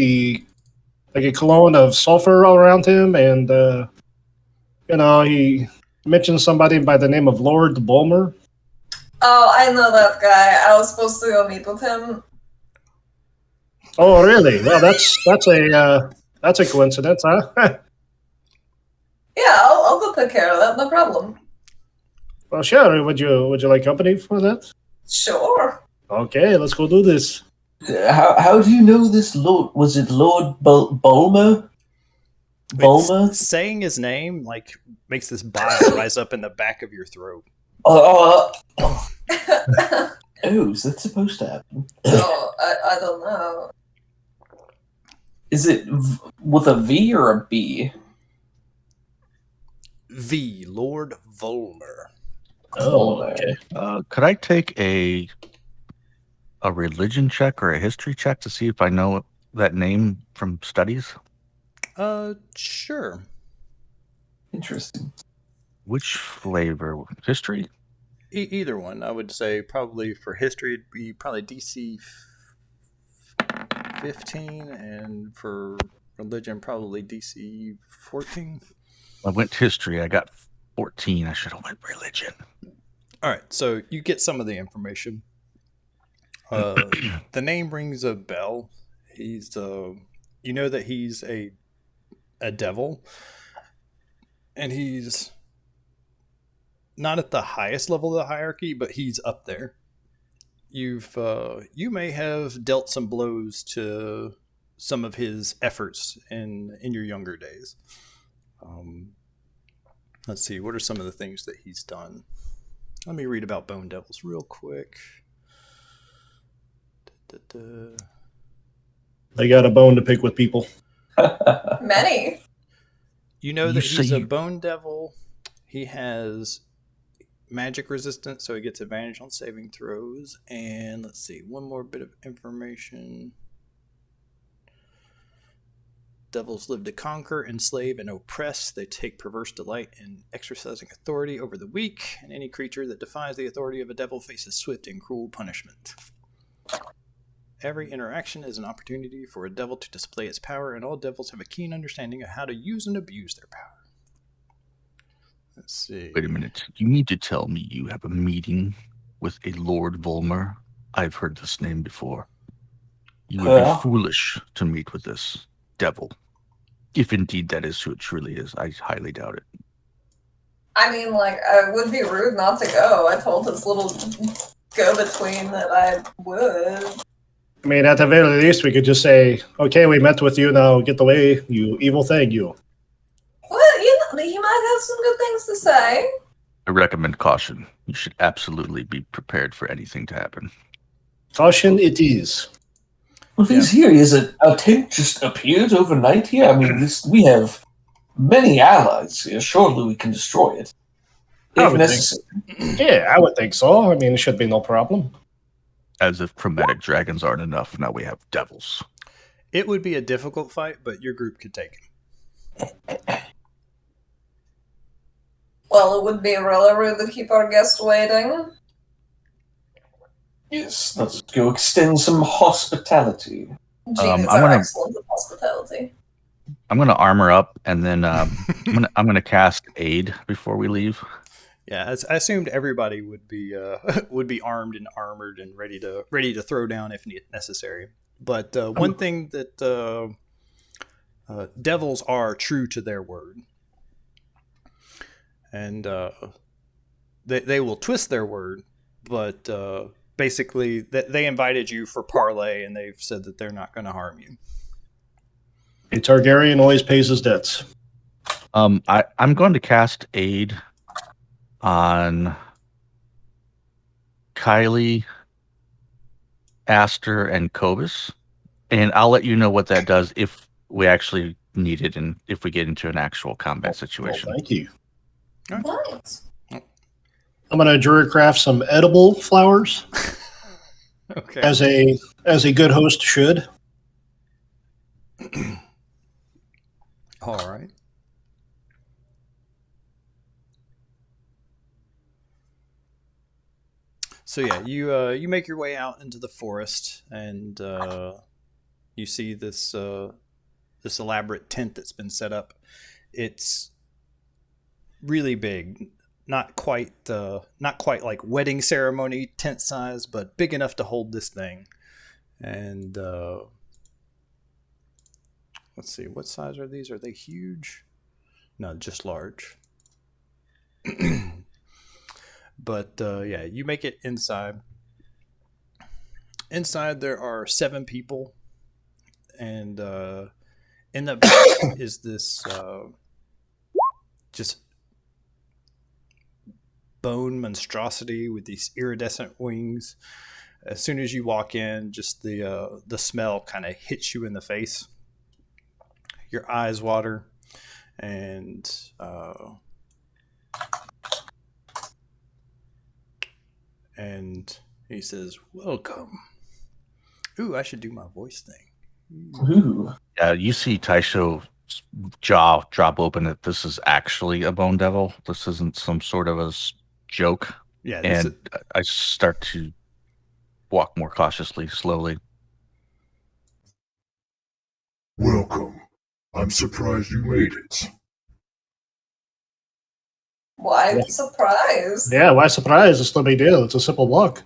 a cologne of sulfur all around him, and he mentioned somebody by the name of Lord Bulmer. Oh, I know that guy. I was supposed to go meet with him. Oh, really? Well, that's a coincidence, huh? Yeah, I'll go take care of that. No problem. Well, sure. Would you like company for that? Sure. Okay, let's go do this. How do you know this Lord? Was it Lord Bulmer? Bulmer? Saying his name makes this bile rise up in the back of your throat. Oh, is that supposed to happen? Oh, I don't know. Is it with a V or a B? V, Lord Volmer. Oh, okay. Could I take a religion check or a history check to see if I know that name from studies? Sure. Interesting. Which flavor? History? Either one, I would say probably for history it'd be probably DC 15, and for religion probably DC 14. I went history. I got 14. I should have went religion. All right, so you get some of the information. The name rings a bell. He's you know that he's a devil, and he's not at the highest level of the hierarchy, but he's up there. You may have dealt some blows to some of his efforts in your younger days. Let's see, what are some of the things that he's done? Let me read about Bone Devils real quick. They got a bone to pick with people. Many. You know that he's a bone devil. He has magic resistance, so he gets advantage on saving throws. And let's see, one more bit of information. Devils live to conquer, enslave, and oppress. They take perverse delight in exercising authority over the weak, and any creature that defies the authority of a devil faces swift and cruel punishment. Every interaction is an opportunity for a devil to display its power, and all devils have a keen understanding of how to use and abuse their power. Let's see. Wait a minute. You mean to tell me you have a meeting with a Lord Volmer? I've heard this name before. You would be foolish to meet with this devil. If indeed that is who it truly is, I highly doubt it. I mean, like, it would be rude not to go. I told his little go-between that I would. I mean, at the very least, we could just say, okay, we met with you, now get away, you evil thing, you. Well, he might have some good things to say. I recommend caution. You should absolutely be prepared for anything to happen. Caution it is. Well, things here is a tent just appeared overnight here. I mean, we have many allies here. Surely we can destroy it. If necessary. Yeah, I would think so. I mean, it should be no problem. As if chromatic dragons aren't enough, now we have devils. It would be a difficult fight, but your group could take it. Well, it would be really rude to keep our guest waiting. Yes, let's go extend some hospitality. Genies are excellent at hospitality. I'm gonna armor up, and then I'm gonna cast aid before we leave. Yeah, I assumed everybody would be armed and armored and ready to throw down if necessary. But one thing that devils are true to their word, and they will twist their word, but basically they invited you for parlay, and they've said that they're not going to harm you. A Targaryen always pays his debts. I'm going to cast aid on Kyla, Astor, and Kobus, and I'll let you know what that does if we actually need it and if we get into an actual combat situation. Well, thank you. Nice. I'm going to druid craft some edible flowers. Okay. As a good host should. All right. So yeah, you make your way out into the forest, and you see this elaborate tent that's been set up. It's really big, not quite like wedding ceremony tent size, but big enough to hold this thing. And let's see, what size are these? Are they huge? No, just large. But yeah, you make it inside. Inside there are 7 people, and in the back is this just bone monstrosity with these iridescent wings. As soon as you walk in, just the smell kind of hits you in the face. Your eyes water, and he says, "Welcome." Ooh, I should do my voice thing. Ooh. Yeah, you see Taisho's jaw drop open that this is actually a bone devil. This isn't some sort of a joke. Yeah, and I start to walk more cautiously, slowly. Welcome. I'm surprised you made it. Why the surprise? Yeah, why surprise? It's no big deal. It's a simple walk.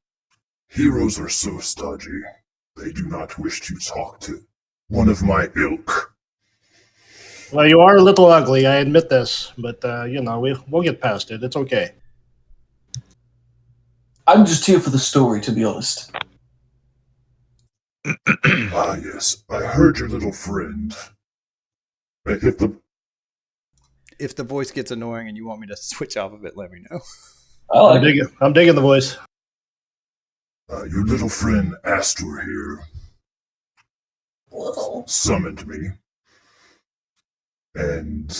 Heroes are so stodgy. They do not wish to talk to one of my ilk. Well, you are a little ugly, I admit this, but we'll get past it. It's okay. I'm just here for the story, to be honest. Ah, yes. I heard your little friend. If the voice gets annoying and you want me to switch off of it, let me know. I'm digging the voice. Your little friend Astor here Little. summoned me. And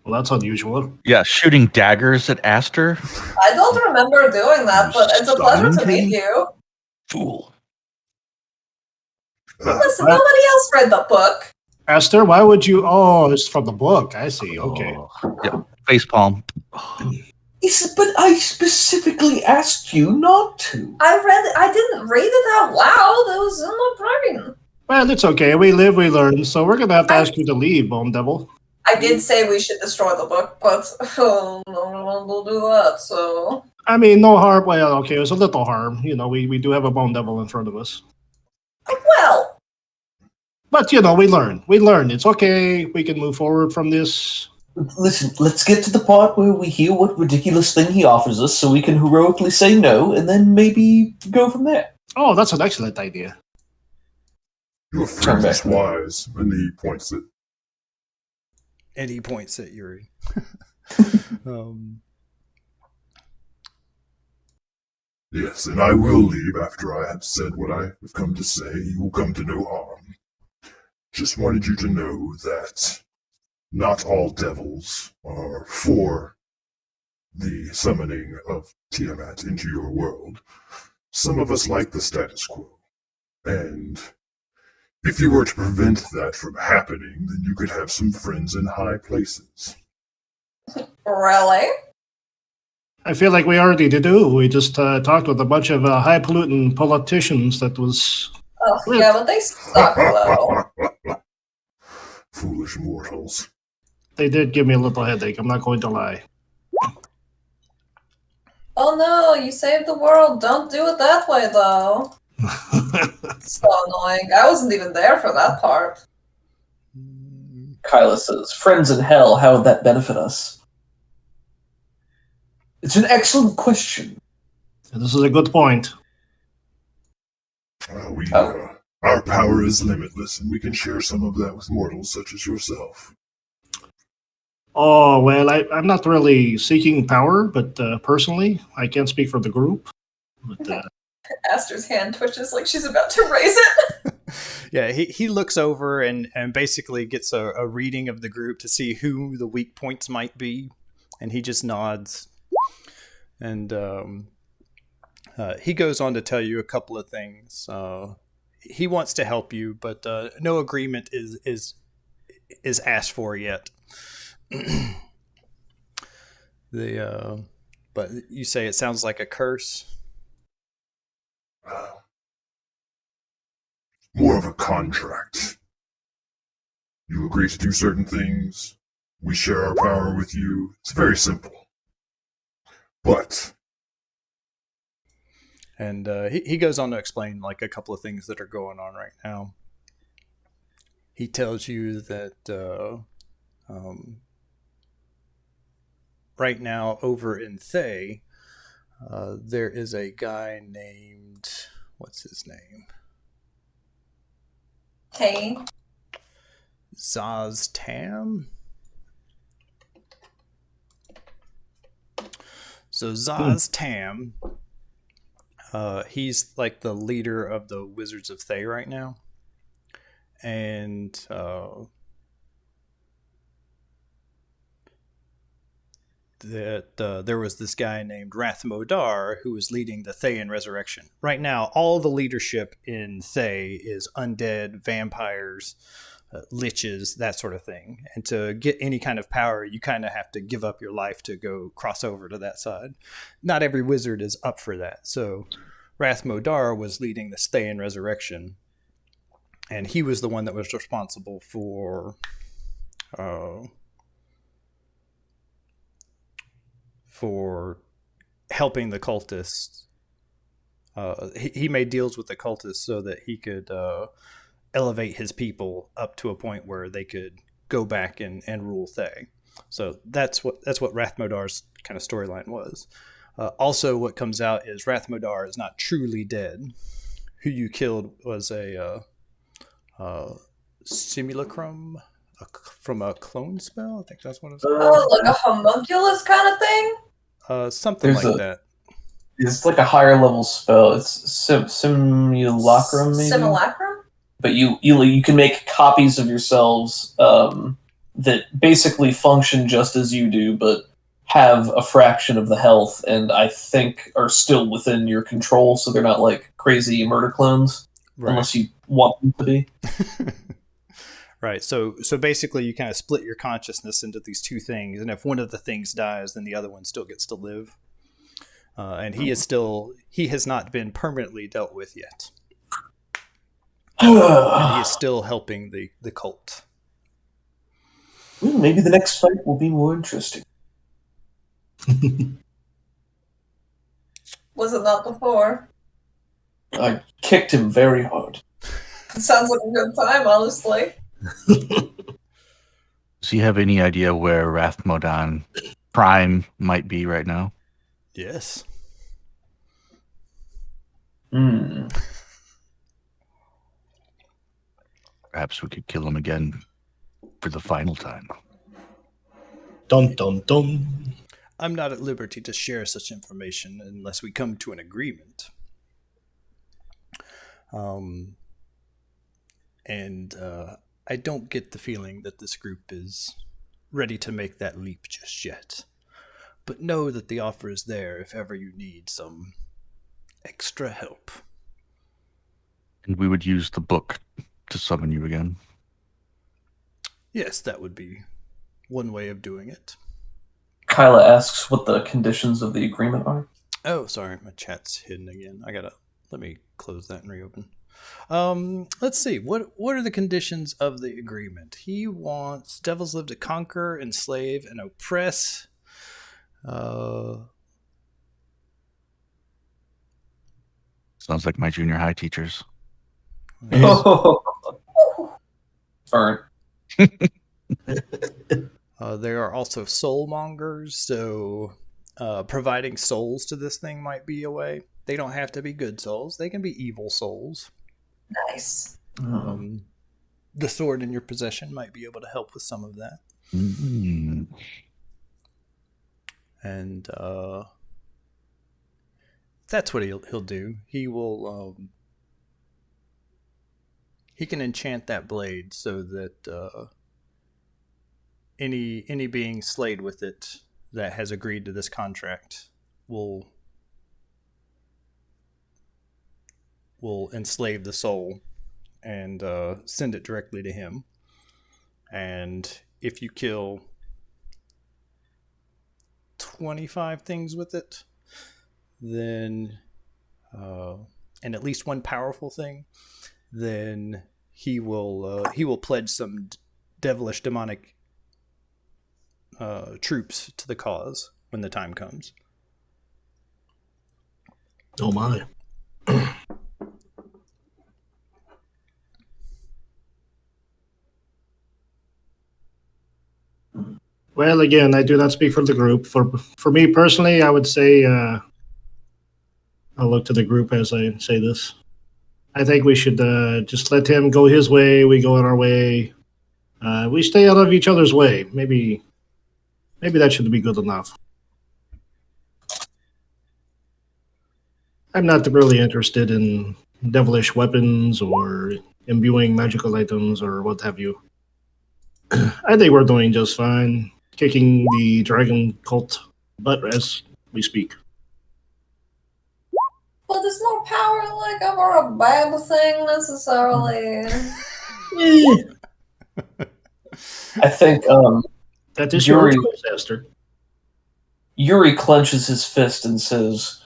Well, that's unusual. Yeah, shooting daggers at Astor. I don't remember doing that, but it's a pleasure to meet you. Fool. Listen, nobody else read the book. Astor, why would you? Oh, it's from the book. I see. Okay. Oh, yeah, facepalm. But I specifically asked you not to. I didn't read it out loud. It was in my brain. Well, it's okay. We live, we learn. So we're gonna have to ask you to leave, Bone Devil. I did say we should destroy the book, but no one will do that, so... I mean, no harm. Well, okay, it was a little harm. We do have a Bone Devil in front of us. Well... But, we learn. We learn. It's okay. We can move forward from this. Listen, let's get to the part where we hear what ridiculous thing he offers us so we can heroically say no, and then maybe go from there. Oh, that's an excellent idea. your friend is wise, and he points it. And he points at Yuri. Yes, and I will leave after I have said what I have come to say. You will come to no harm. Just wanted you to know that not all devils are for the summoning of Tiamat into your world. Some of us like the status quo. And if you were to prevent that from happening, then you could have some friends in high places. Really? I feel like we already do. We just talked with a bunch of high-polluting politicians that was... Oh, yeah, but they suck, though. Foolish mortals. They did give me a little headache, I'm not going to lie. Oh no, you saved the world. Don't do it that way, though. So annoying. I wasn't even there for that part. Kyla says, friends in hell, how would that benefit us? It's an excellent question. This is a good point. Our power is limitless, and we can share some of that with mortals such as yourself. Oh, well, I'm not really seeking power, but personally, I can't speak for the group. But, Astor's hand twitches like she's about to raise it. Yeah, he looks over and basically gets a reading of the group to see who the weak points might be, and he just nods. And he goes on to tell you a couple of things. He wants to help you, but no agreement is asked for yet. But you say it sounds like a curse. More of a contract. You agree to do certain things. We share our power with you. It's very simple. But... And he goes on to explain like a couple of things that are going on right now. He tells you that right now over in Thay, there is a guy named... What's his name? Hey. Zaz Tam? So Zaz Tam, he's like the leader of the Wizards of Thay right now. And there was this guy named Rathmodar who was leading the Thayan Resurrection. Right now, all the leadership in Thay is undead, vampires, liches, that sort of thing. And to get any kind of power, you kind of have to give up your life to go cross over to that side. Not every wizard is up for that. So Rathmodar was leading the Stay and Resurrection, and he was the one that was responsible for helping the cultists. He made deals with the cultists so that he could elevate his people up to a point where they could go back and rule Thay. So that's what Rathmodar's kind of storyline was. Also, what comes out is Rathmodar is not truly dead. Who you killed was a simulacrum from a clone spell. I think that's what it's called. Oh, like a homunculus kind of thing? Something like that. It's like a higher level spell. It's simulacrum, maybe? Simulacrum? But you can make copies of yourselves that basically function just as you do, but have a fraction of the health, and I think are still within your control, so they're not like crazy murder clones, right, unless you want them to be. Right. So basically, you kind of split your consciousness into these two things, and if one of the things dies, then the other one still gets to live. And he has not been permanently dealt with yet. And he is still helping the cult. Well, maybe the next fight will be more interesting. Was it not before? I kicked him very hard. It sounds like a good time, honestly. Does he have any idea where Rathmodon Prime might be right now? Yes. Perhaps we could kill him again for the final time. Dun dun dun. I'm not at liberty to share such information unless we come to an agreement. I don't get the feeling that this group is ready to make that leap just yet. But know that the offer is there if ever you need some extra help. And we would use the book to summon you again. Yes, that would be one way of doing it. Kyla asks what the conditions of the agreement are. Oh, sorry, my chat's hidden again. Let me close that and reopen. Let's see. What are the conditions of the agreement? He wants Devils Live to conquer, enslave, and oppress. Sounds like my junior high teachers. Burn. There are also soulmongers, so providing souls to this thing might be a way. They don't have to be good souls. They can be evil souls. Nice. The sword in your possession might be able to help with some of that. Mm-hmm. And that's what he'll do. He will he can enchant that blade so that any being slayed with it that has agreed to this contract will enslave the soul and send it directly to him. And if you kill 25 things with it, then and at least one powerful thing, then he will pledge some devilish demonic troops to the cause when the time comes. Oh my. Well, again, I do not speak for the group. For me personally, I would say I'll look to the group as I say this. I think we should just let him go his way. We go on our way. We stay out of each other's way. Maybe that should be good enough. I'm not really interested in devilish weapons or imbuing magical items or what have you. I think we're doing just fine, kicking the dragon cult butt as we speak. But there's no power like over a bad thing necessarily. I think That is your Yuri, choice, Astor. Yuri clenches his fist and says,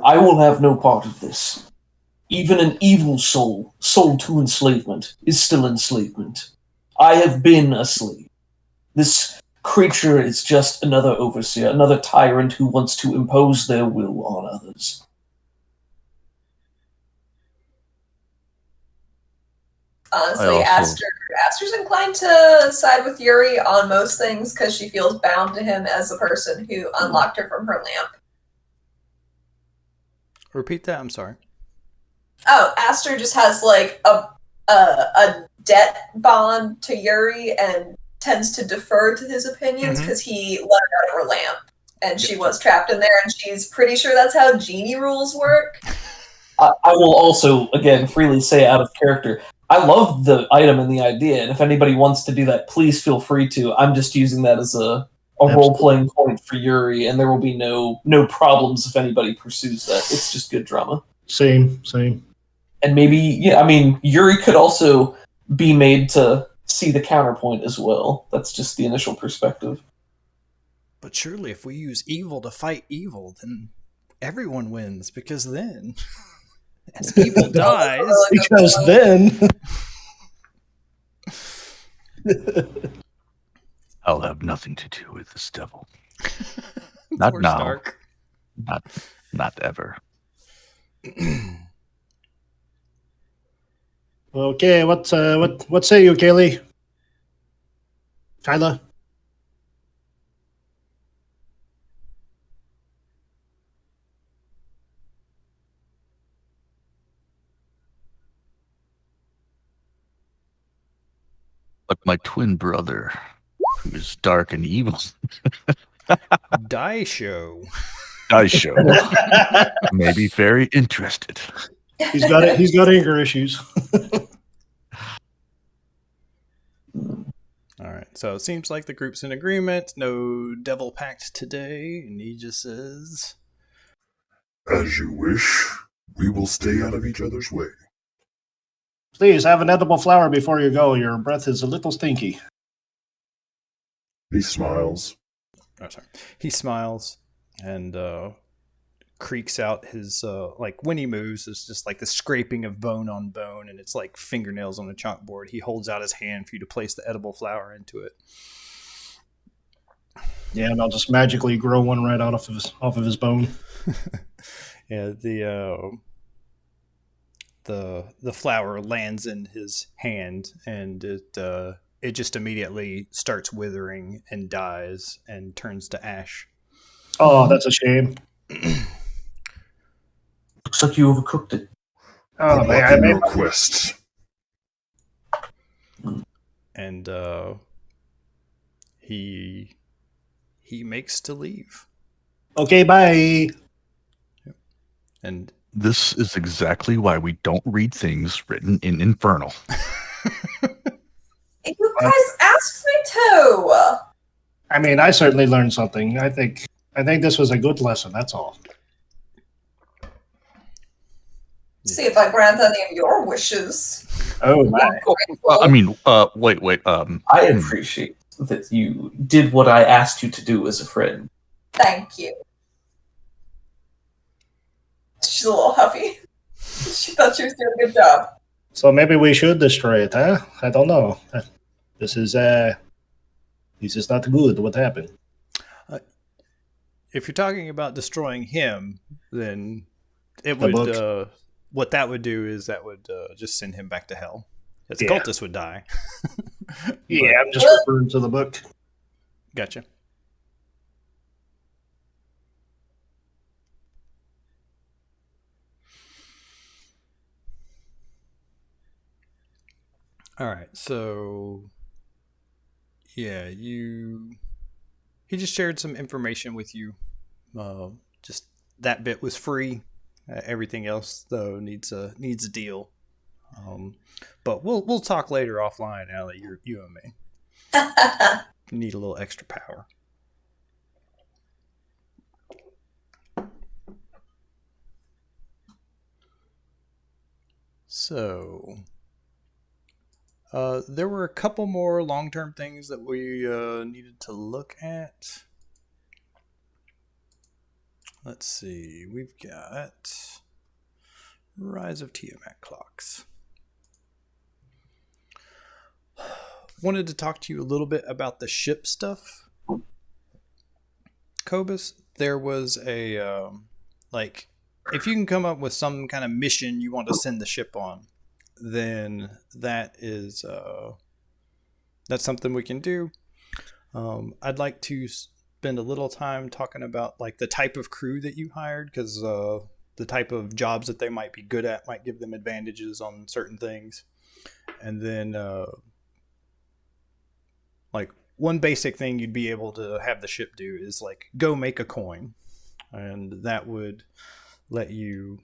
I will have no part of this. Even an evil soul, sold to enslavement, is still enslavement. I have been a slave. This creature is just another overseer, another tyrant who wants to impose their will on others. Honestly, Astor's inclined to side with Yuri on most things because she feels bound to him as the person who unlocked her from her lamp. Repeat that. I'm sorry. Oh, Astor just has like a debt bond to Yuri and tends to defer to his opinions because he let her out of her lamp and she was trapped in there, and she's pretty sure that's how genie rules work. I will also, again, freely say out of character, I love the item and the idea, and if anybody wants to do that, please feel free to. I'm just using that as a role-playing point for Yuri, and there will be no problems if anybody pursues that. It's just good drama. Same. And maybe, yeah, I mean, Yuri could also be made to see the counterpoint as well. That's just the initial perspective. But surely if we use evil to fight evil, then everyone wins, because then as evil dies... Because then... I'll have nothing to do with this devil. Not now. Stark. Not ever. Okay, what say you, Kaylee? Kyla? Like my twin brother, who is dark and evil. Daisho. May be very interested. He's got anger issues. All right, so it seems like the group's in agreement. No devil pact today, and he just says, As you wish. We will stay out of each other's way. Please have an edible flower before you go. Your breath is a little stinky. He smiles. Oh, sorry. He smiles and creaks out his, like when he moves, it's just like the scraping of bone on bone, and it's like fingernails on a chalkboard. He holds out his hand for you to place the edible flower into it. Yeah, and I'll just magically grow one right out off of his bone. Yeah, the flower lands in his hand, and it just immediately starts withering and dies and turns to ash. Oh, that's a shame. Looks like you overcooked it. Oh, Good luck in your quest. And he makes to leave. Okay, bye. And this is exactly why we don't read things written in Infernal. You guys asked me to. I mean, I certainly learned something. I think this was a good lesson. That's all. See if I grant any of your wishes. Oh my! I mean, wait. I appreciate that you did what I asked you to do as a friend. Thank you. She's a little huffy. She thought she was doing a good job. So maybe we should destroy it, huh? I don't know. This is not good. What happened? If you're talking about destroying him, then it would. What that would do is that would just send him back to hell. His cultist would die. Yeah, I'm just referring to the book. Gotcha. All right, so yeah, he just shared some information with you. Just that bit was free. Everything else though needs a deal. But we'll talk later offline, Allie. You and me. Need a little extra power. So, There were a couple more long-term things that we needed to look at. Let's see. We've got Rise of Tiamat clocks. Wanted to talk to you a little bit about the ship stuff. Kobus, there was a like, if you can come up with some kind of mission you want to send the ship on, then that's something we can do. I'd like to spend a little time talking about like the type of crew that you hired, because the type of jobs that they might be good at might give them advantages on certain things. And then like one basic thing you'd be able to have the ship do is like go make a coin, and that would let you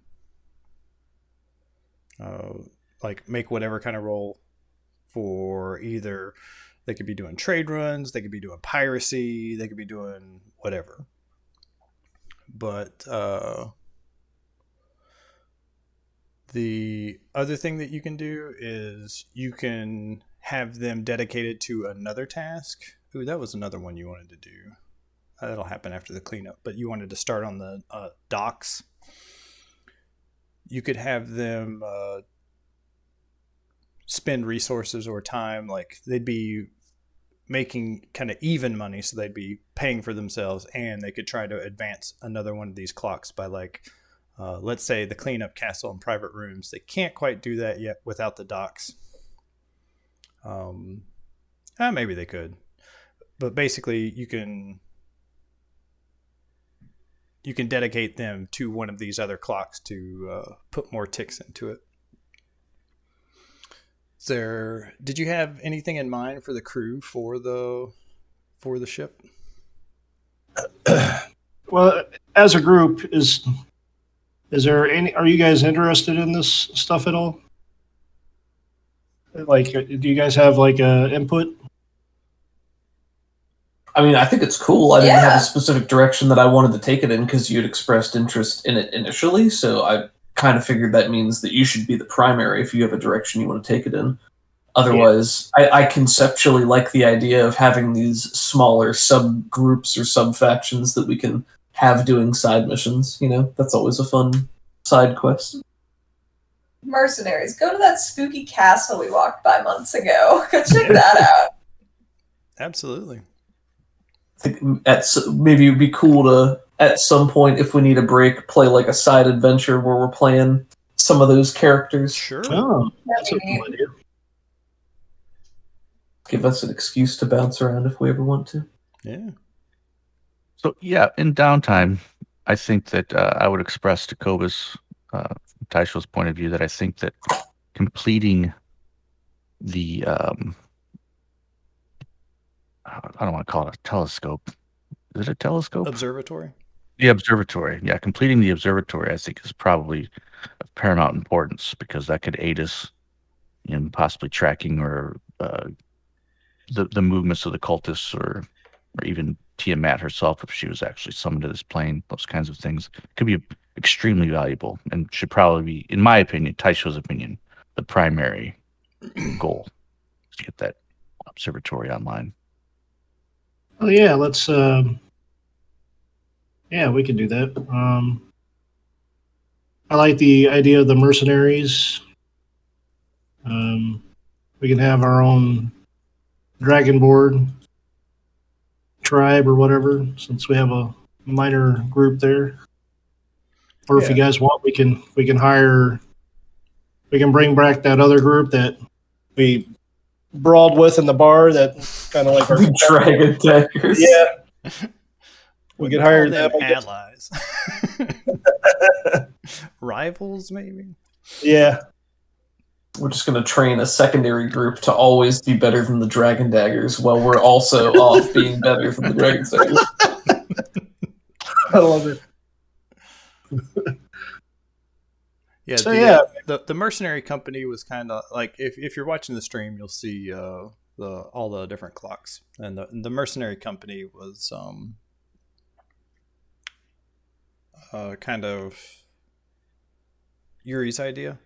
like make whatever kind of roll for either. They could be doing trade runs, they could be doing piracy, they could be doing whatever. But the other thing that you can do is you can have them dedicated to another task. Ooh, that was another one you wanted to do. That'll happen after the cleanup, but you wanted to start on the docks. You could have them spend resources or time, like they'd be making kind of even money, so they'd be paying for themselves, and they could try to advance another one of these clocks by like let's say the cleanup castle and private rooms. They can't quite do that yet without the docks. Maybe they could, but basically you can dedicate them to one of these other clocks to put more ticks into it. Did you have anything in mind for the crew for the ship? Well, as a group, is there any? Are you guys interested in this stuff at all? Like, do you guys have like a input? I mean, I think it's cool. I didn't Yeah. have a specific direction that I wanted to take it in because you had expressed interest in it initially, so I kind of figured that means that you should be the primary if you have a direction you want to take it in. Otherwise, I conceptually like the idea of having these smaller subgroups or sub-factions that we can have doing side missions. You know, that's always a fun side quest. Mercenaries, go to that spooky castle we walked by months ago. Go check that out. Absolutely. I think maybe it would be cool to, at some point, if we need a break, play like a side adventure where we're playing some of those characters. Sure. Oh, That'd that's a be cool neat. idea. Give us an excuse to bounce around if we ever want to. Yeah. So yeah, in downtime, I think that I would express to Kobus, from Taisho's point of view, that I think that completing the I don't want to call it a telescope. Is it a telescope? Observatory. The observatory. Yeah, completing the observatory, I think, is probably of paramount importance, because that could aid us in possibly tracking or the movements of the cultists, or even Tiamat herself, if she was actually summoned to this plane. Those kinds of things could be extremely valuable, and should probably be, in my opinion, Taisho's opinion, the primary goal to get that observatory online. Oh yeah, let's. Yeah, we can do that. I like the idea of the mercenaries. We can have our own dragonborn tribe or whatever, since we have a minor group there. Or if you Yeah. guys want, we can hire. We can bring back that other group that we brawled with in the bar. That kind of like our The Dragon Daggers. Yeah. We could hire Call them them. I guess. allies. Rivals, maybe. Yeah. We're just going to train a secondary group to always be better than the Dragon Daggers while we're also off being better than the Dragon Daggers. I love it. Yeah. So, yeah. The mercenary company was kind of like, if you're watching the stream, you'll see all the different clocks, and the mercenary company was kind of Yuri's idea.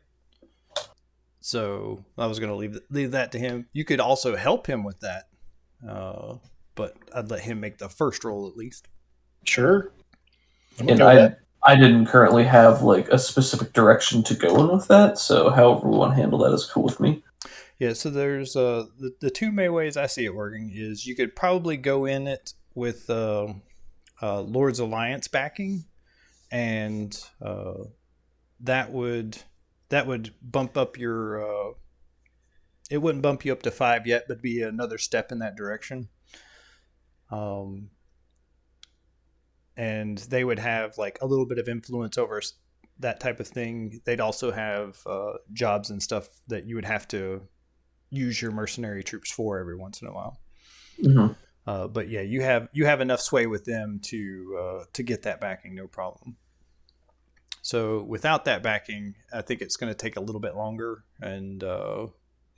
So I was going to leave that to him. You could also help him with that, but I'd let him make the first roll at least. Sure. I'm And okay with that. I didn't currently have like a specific direction to go in with that, so however we want to handle that is cool with me. Yeah, so there's the two main ways I see it working is you could probably go in it with Lord's Alliance backing, and that would bump up your. It wouldn't bump you up to 5 yet, but be another step in that direction. And they would have like a little bit of influence over that type of thing. They'd also have jobs and stuff that you would have to use your mercenary troops for every once in a while. Mm-hmm. But yeah, you have enough sway with them to get that backing, no problem. So without that backing, I think it's going to take a little bit longer and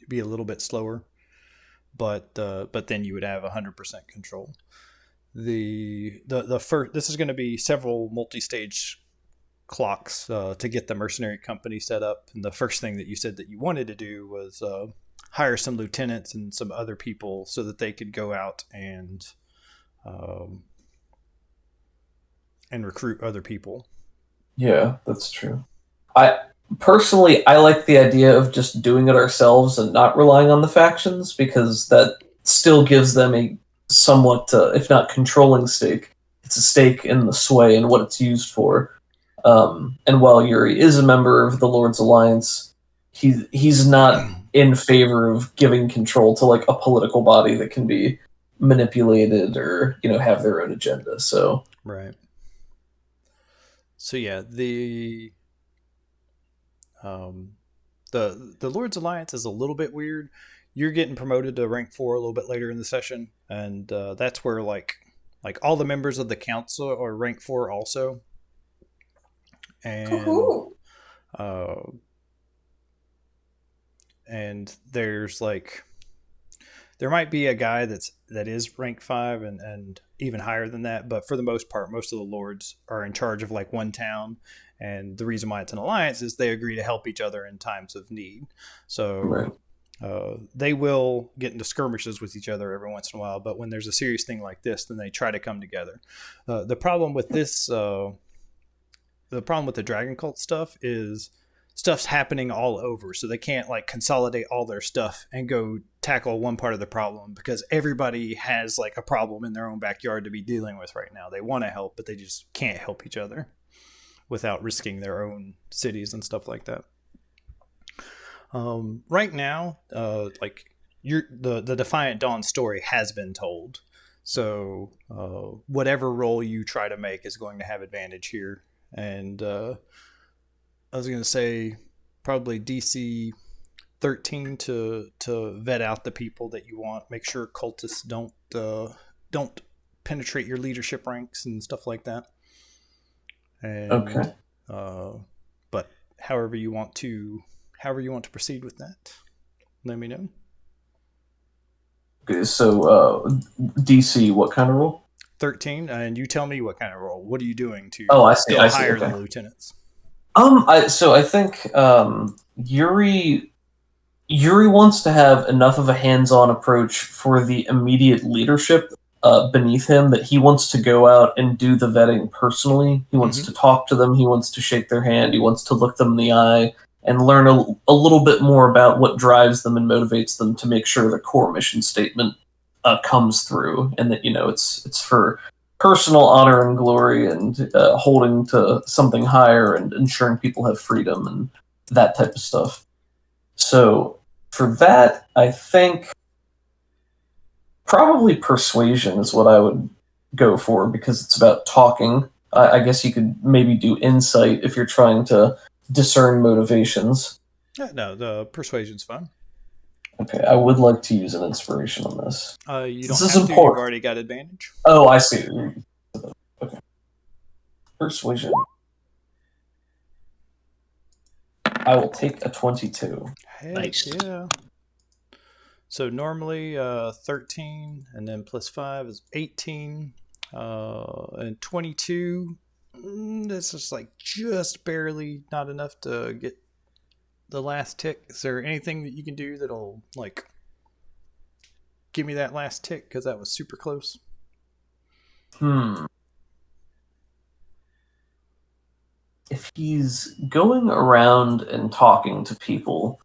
be a little bit slower. But then you would have 100% control. The first, this is going to be several multi-stage clocks to get the mercenary company set up. And the first thing that you said that you wanted to do was hire some lieutenants and some other people so that they could go out and recruit other people. Yeah, that's true. I like the idea of just doing it ourselves and not relying on the factions, because that still gives them a somewhat, if not controlling stake. It's a stake in the sway and what it's used for. And while Yuri is a member of the Lord's Alliance, he's not in favor of giving control to like a political body that can be manipulated or have their own agenda. So right. So yeah, the Lord's Alliance is a little bit weird. You're getting promoted to rank 4 a little bit later in the session, and that's where like all the members of the council are rank 4 also. And and there's like there might be a guy that is rank 5 and even higher than that, but for the most part, most of the lords are in charge of like one town, and the reason why it's an alliance is they agree to help each other in times of need. So right. They will get into skirmishes with each other every once in a while, but when there's a serious thing like this, then they try to come together. The problem with this, the problem with the Dragon Cult stuff is stuff's happening all over, so they can't like consolidate all their stuff and go tackle one part of the problem, because everybody has like a problem in their own backyard to be dealing with right now. They want to help, but they just can't help each other without risking their own cities and stuff like that. Right now, like the Defiant Dawn story has been told, so whatever role you try to make is going to have advantage here. And I was going to say probably DC 13 to vet out the people that you want. Make sure cultists don't penetrate your leadership ranks and stuff like that. And, okay. But however you want to proceed with that, let me know. Okay, so DC, what kind of role? 13, and you tell me what kind of role. What are you doing to hire the lieutenants? I think Yuri wants to have enough of a hands-on approach for the immediate leadership beneath him that he wants to go out and do the vetting personally. He wants to talk to them. He wants to shake their hand. He wants to look them in the eye and learn a little bit more about what drives them and motivates them to make sure the core mission statement comes through, and that it's for personal honor and glory and holding to something higher and ensuring people have freedom and that type of stuff. So for that, I think probably persuasion is what I would go for, because it's about talking. I guess you could maybe do insight if you're trying to discern motivations. Yeah, no, the persuasion's fun. Okay, I would like to use an inspiration on this. You don't have to. You've already got advantage. Oh, I see. Okay. Persuasion. I will take a 22. Heck nice. Yeah. So normally 13, and then plus 5 is 18, and 22. This is like just barely not enough to get the last tick. Is there anything that you can do that'll like give me that last tick? Because that was super close. If he's going around and talking to people,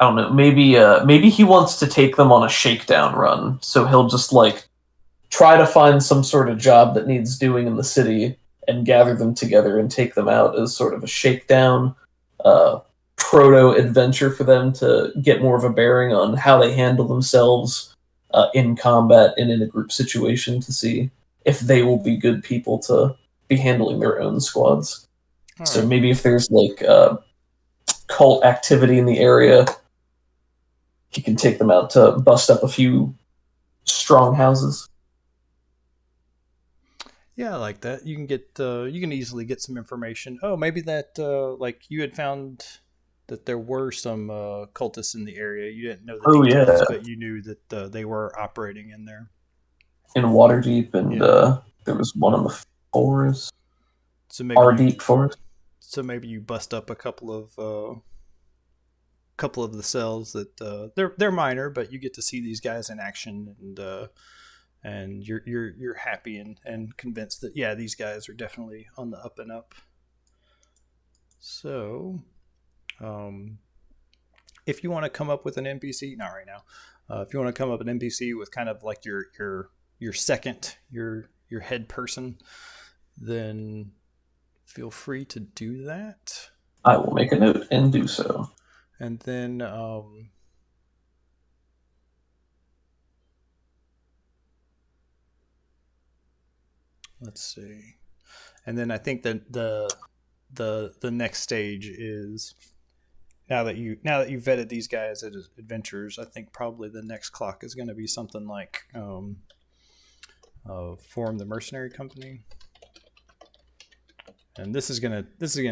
I don't know. Maybe he wants to take them on a shakedown run. So he'll just like try to find some sort of job that needs doing in the city and gather them together and take them out as sort of a shakedown proto adventure for them to get more of a bearing on how they handle themselves in combat and in a group situation to see if they will be good people to be handling their own squads. All So right. maybe if there's like cult activity in the area, he can take them out to bust up a few strong houses. Yeah, I like that. You can get you can easily get some information. Oh, maybe that like you had found that there were some cultists in the area. You didn't know the details, but you knew that they were operating in there. In Waterdeep, and there was one in the forest. So maybe Deep Forest. So maybe you bust up a couple of the cells that they're minor, but you get to see these guys in action, and you're happy and convinced that yeah, these guys are definitely on the up and up. So, if you want to come up with an NPC, not right now. If you want to come up with an NPC with kind of like your second, your head person, then feel free to do that. I will make a note and do so. And then let's see. And then I think that the next stage is now that you've vetted these guys as adventurers, I think probably the next clock is going to be something like form the mercenary company. And this is gonna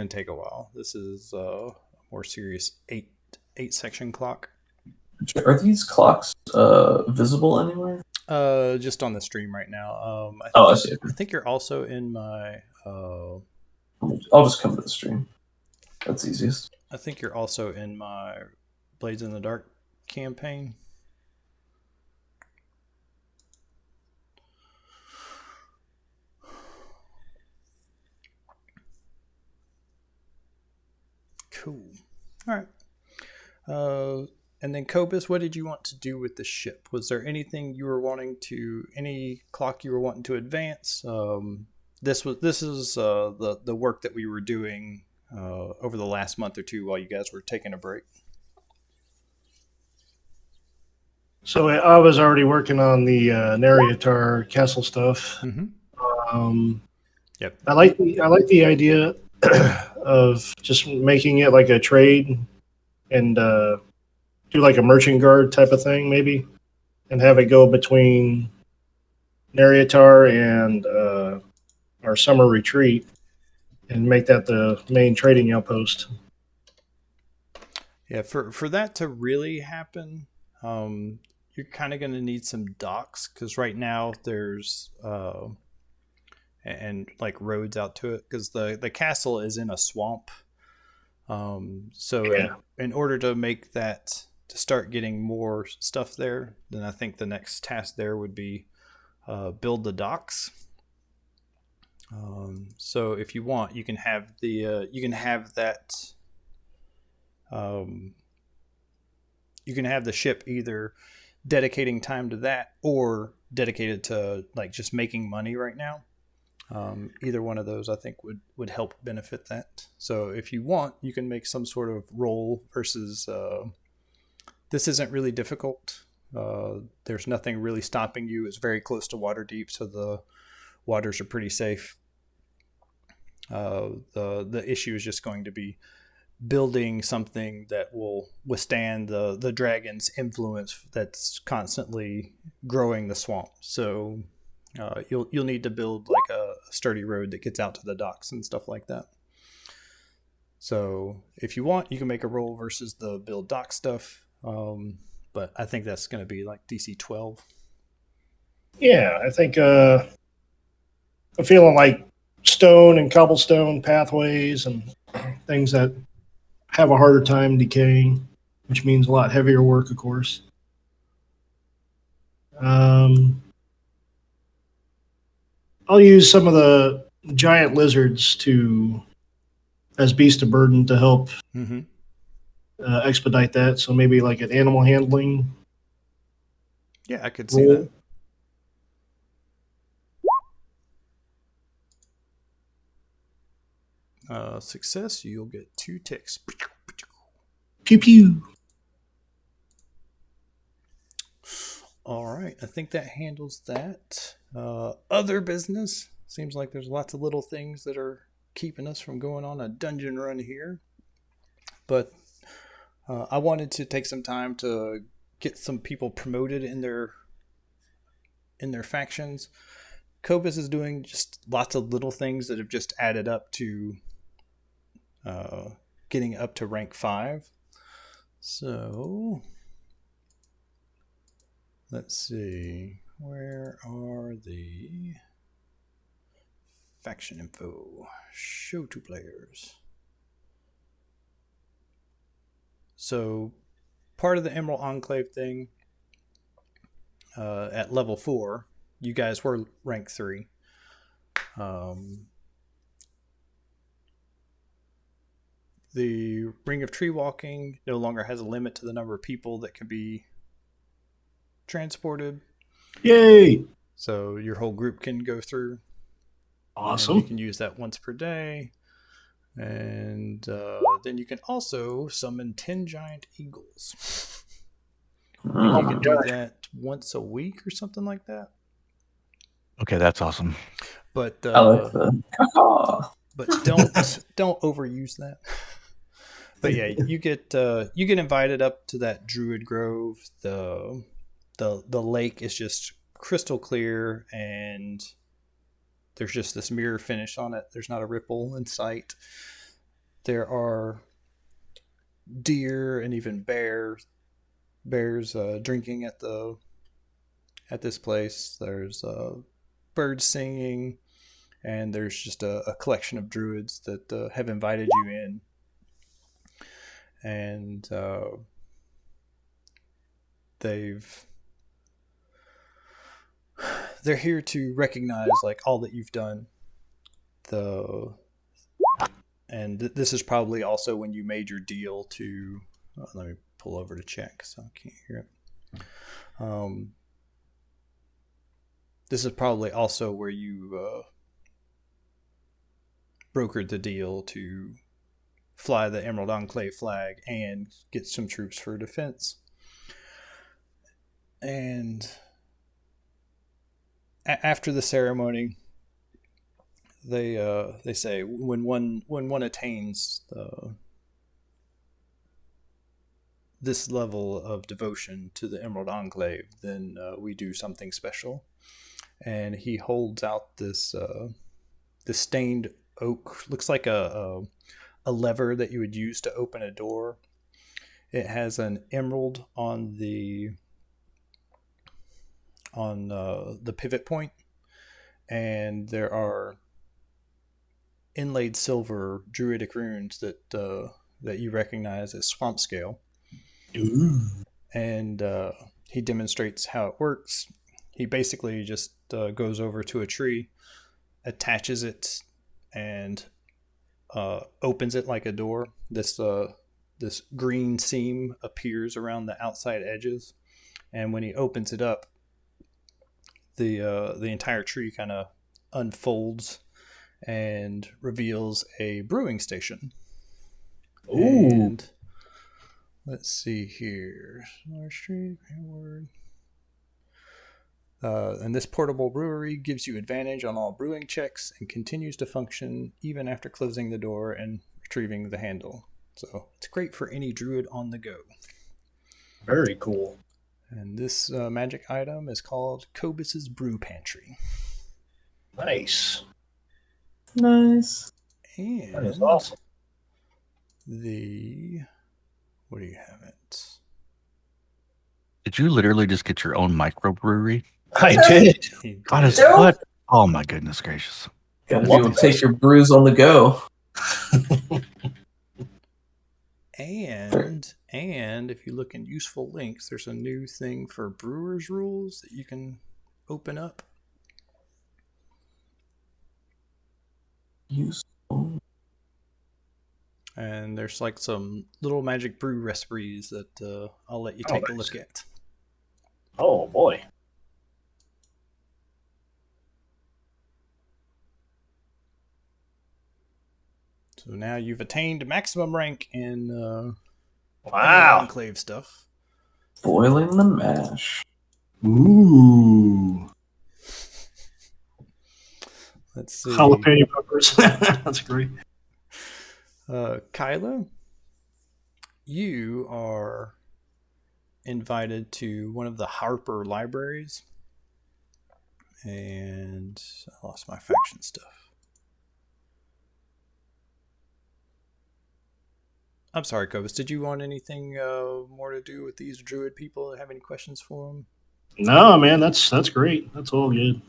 take a while. This is a more serious eight section clock. Are these clocks visible anywhere? Just on the stream right now. I see. I think you're also in my. I'll just come to the stream. That's easiest. I think you're also in my Blades in the Dark campaign. Cool. All right. And then Kobus, what did you want to do with the ship? Was there anything you were wanting to, any clock you were wanting to advance? This is the work that we were doing over the last month or two while you guys were taking a break. So I was already working on the Arauthator castle stuff. Mm-hmm. Yep. I like the idea of just making it like a trade and do like a merchant guard type of thing, maybe, and have it go between Arauthator and our summer retreat, and make that the main trading outpost. Yeah, for that to really happen, you're kind of going to need some docks, because right now there's and like roads out to it, because the castle is in a swamp. In order to make that, to start getting more stuff there, then I think the next task there would be build the docks. So if you want, you can have the you can have the ship either dedicating time to that or dedicated to like just making money right now. Either one of those I think would help benefit that. So if you want, you can make some sort of roll versus this isn't really difficult. There's nothing really stopping you. It's very close to Waterdeep, so the waters are pretty safe. The issue is just going to be building something that will withstand the dragon's influence that's constantly growing the swamp. So you'll need to build like a sturdy road that gets out to the docks and stuff like that. So if you want, you can make a roll versus the build dock stuff. But I think that's going to be like DC 12. Yeah, I think I'm feeling like stone and cobblestone pathways and things that have a harder time decaying, which means a lot heavier work, of course. I'll use some of the giant lizards as beast of burden to help expedite that. So maybe like an animal handling. Yeah, I could see that. Success, you'll get 2 ticks. Pew pew. All right, I think that handles that. Other business. Seems like there's lots of little things that are keeping us from going on a dungeon run here. But I wanted to take some time to get some people promoted in their factions. Kobus is doing just lots of little things that have just added up to getting up to rank 5. So let's see. Where are the faction info? Show to players. So part of the Emerald Enclave thing, at level 4, you guys were rank 3. The Ring of Tree Walking no longer has a limit to the number of people that can be transported. Yay! So your whole group can go through. Awesome. You can use that once per day. And then you can also summon 10 giant eagles. You can do that once a week or something like that. Okay, that's awesome. But I like that. but don't overuse that. But yeah, you get invited up to that Druid Grove. The lake is just crystal clear, and there's just this mirror finish on it. There's not a ripple in sight. There are deer and even bears drinking at this place. There's birds singing, and there's just a collection of druids that have invited you in. And they're here to recognize like all that you've done. And this is probably also when you made your deal to. Let me pull over to check, so I can't hear it. This is probably also where you brokered the deal to fly the Emerald Enclave flag and get some troops for defense. And after the ceremony, they say when one attains this level of devotion to the Emerald Enclave, then we do something special. And he holds out this stained oak. Looks like a lever that you would use to open a door. It has an emerald on the pivot point, and there are inlaid silver druidic runes that you recognize as swamp scale. Ooh. And he demonstrates how it works. He basically just goes over to a tree, attaches it, and opens it like a door. This green seam appears around the outside edges, and when he opens it up, the entire tree kind of unfolds and reveals a brewing station. Ooh. And let's see here. And this portable brewery gives you advantage on all brewing checks and continues to function even after closing the door and retrieving the handle. So it's great for any druid on the go. Very cool. And this magic item is called Kobus's Brew Pantry. Nice. Nice. And That is awesome. Where do you have it? Did you literally just get your own microbrewery? I did. God, is Nope. what? Oh my goodness gracious! Gotta be able to take your brews on the go. And if you look in useful links, there's a new thing for brewers rules that you can open up. Useful. And there's like some little magic brew recipes that I'll let you take a look at. Oh boy. So now you've attained maximum rank in Wow. Enclave stuff. Boiling the mash. Ooh. Let's see. Jalapeno peppers. That's great. Kyla, you are invited to one of the Harper libraries. And I lost my faction stuff. I'm sorry, Kobus. Did you want anything more to do with these druid people? Have any questions for them? No, man, that's great. That's all good.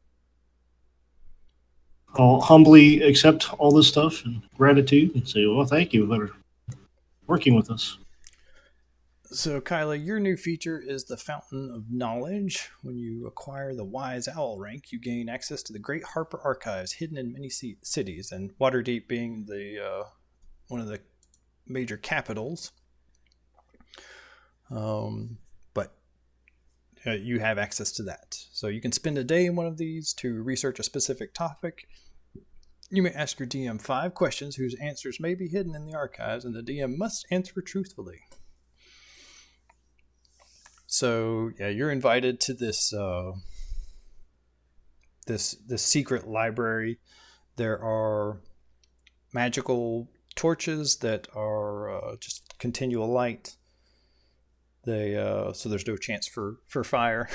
I'll humbly accept all this stuff and gratitude and say, well, thank you for working with us. So, Kyla, your new feature is the Fountain of Knowledge. When you acquire the Wise Owl rank, you gain access to the Great Harper Archives hidden in many cities, and Waterdeep being the one of the major capitals. But you have access to that. So you can spend a day in one of these to research a specific topic. You may ask your DM 5 questions whose answers may be hidden in the archives, and the DM must answer truthfully. So yeah, you're invited to this this secret library. There are magical torches that are just continual light. They so there's no chance for fire.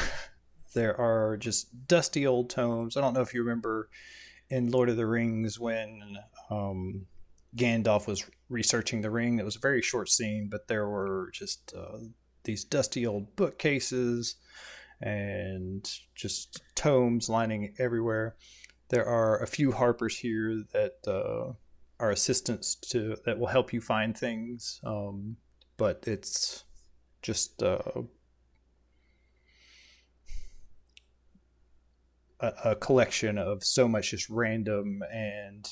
There are just dusty old tomes. I don't know if you remember in Lord of the Rings when Gandalf was researching the ring. It was a very short scene, but there were just these dusty old bookcases and just tomes lining everywhere. There are a few Harpers here that are assistants that will help you find things, but it's just a collection of so much just random and